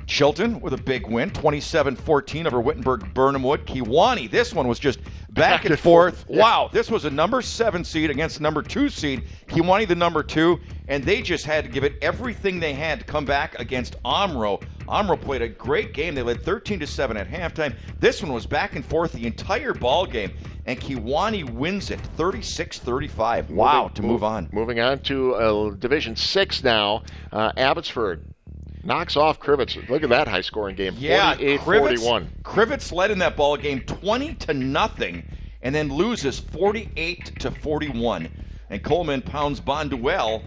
Chilton with a big win, 27-14 over Wittenberg Burnhamwood. Kewanee, this one was just back and forth. Yeah. Wow, this was a number 7 seed against the number 2 seed. Kewanee the number 2, and they just had to give it everything they had to come back against Omro. Omro played a great game. They led 13-7 at halftime. This one was back and forth the entire ball game, and Kewanee wins it 36-35. Wow, to move on. Moving on to Division 6 now. Abbotsford knocks off Crivets. Look at that high-scoring game. Yeah, 48-41. Crivets led in that ball game 20-0, and then loses 48-41. And Coleman pounds Bonduelle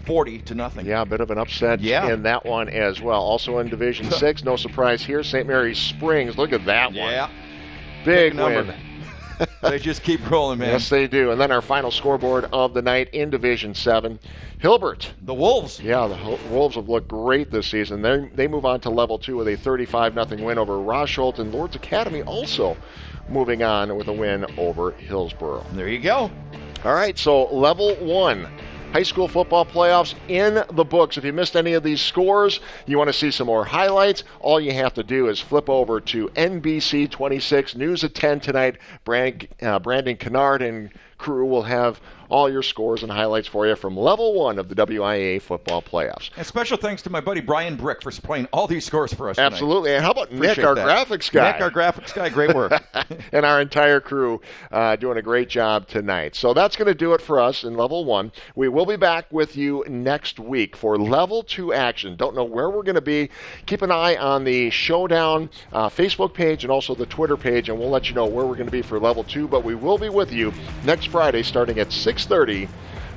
40-0. Yeah, a bit of an upset in that one as well. Also in Division 6, no surprise here, St. Mary's Springs. Look at that one. Yeah, big number. win. They just keep rolling, man. Yes, they do. And then our final scoreboard of the night in Division 7. Hilbert. The Wolves. Yeah, the Wolves have looked great this season. They move on to level 2 with a 35-0 win over Rosholt, and Lord's Academy also moving on with a win over Hillsborough. There you go. All right, so level 1. High school football playoffs in the books. If you missed any of these scores, you want to see some more highlights, all you have to do is flip over to NBC 26 News at 10 tonight. Brandon Kennard and crew will have all your scores and highlights for you from level 1 of the WIA football playoffs. And special thanks to my buddy Brian Brick for supplying all these scores for us tonight. Absolutely. And how about Nick, our graphics guy? Nick, our graphics guy, great work. And our entire crew doing a great job tonight. So that's going to do it for us in level 1. We will be back with you next week for level 2 action. Don't know where we're going to be. Keep an eye on the Showdown Facebook page and also the Twitter page, and we'll let you know where we're going to be for level 2. But we will be with you next Friday starting at 6:30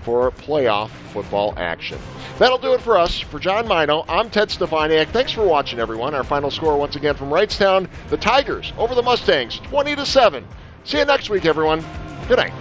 for playoff football action. That'll do it for us. For John Mino, I'm Ted Stefaniak. Thanks for watching, everyone. Our final score once again from Wrightstown, the Tigers over the Mustangs, 20-7. See you next week, everyone. Good night.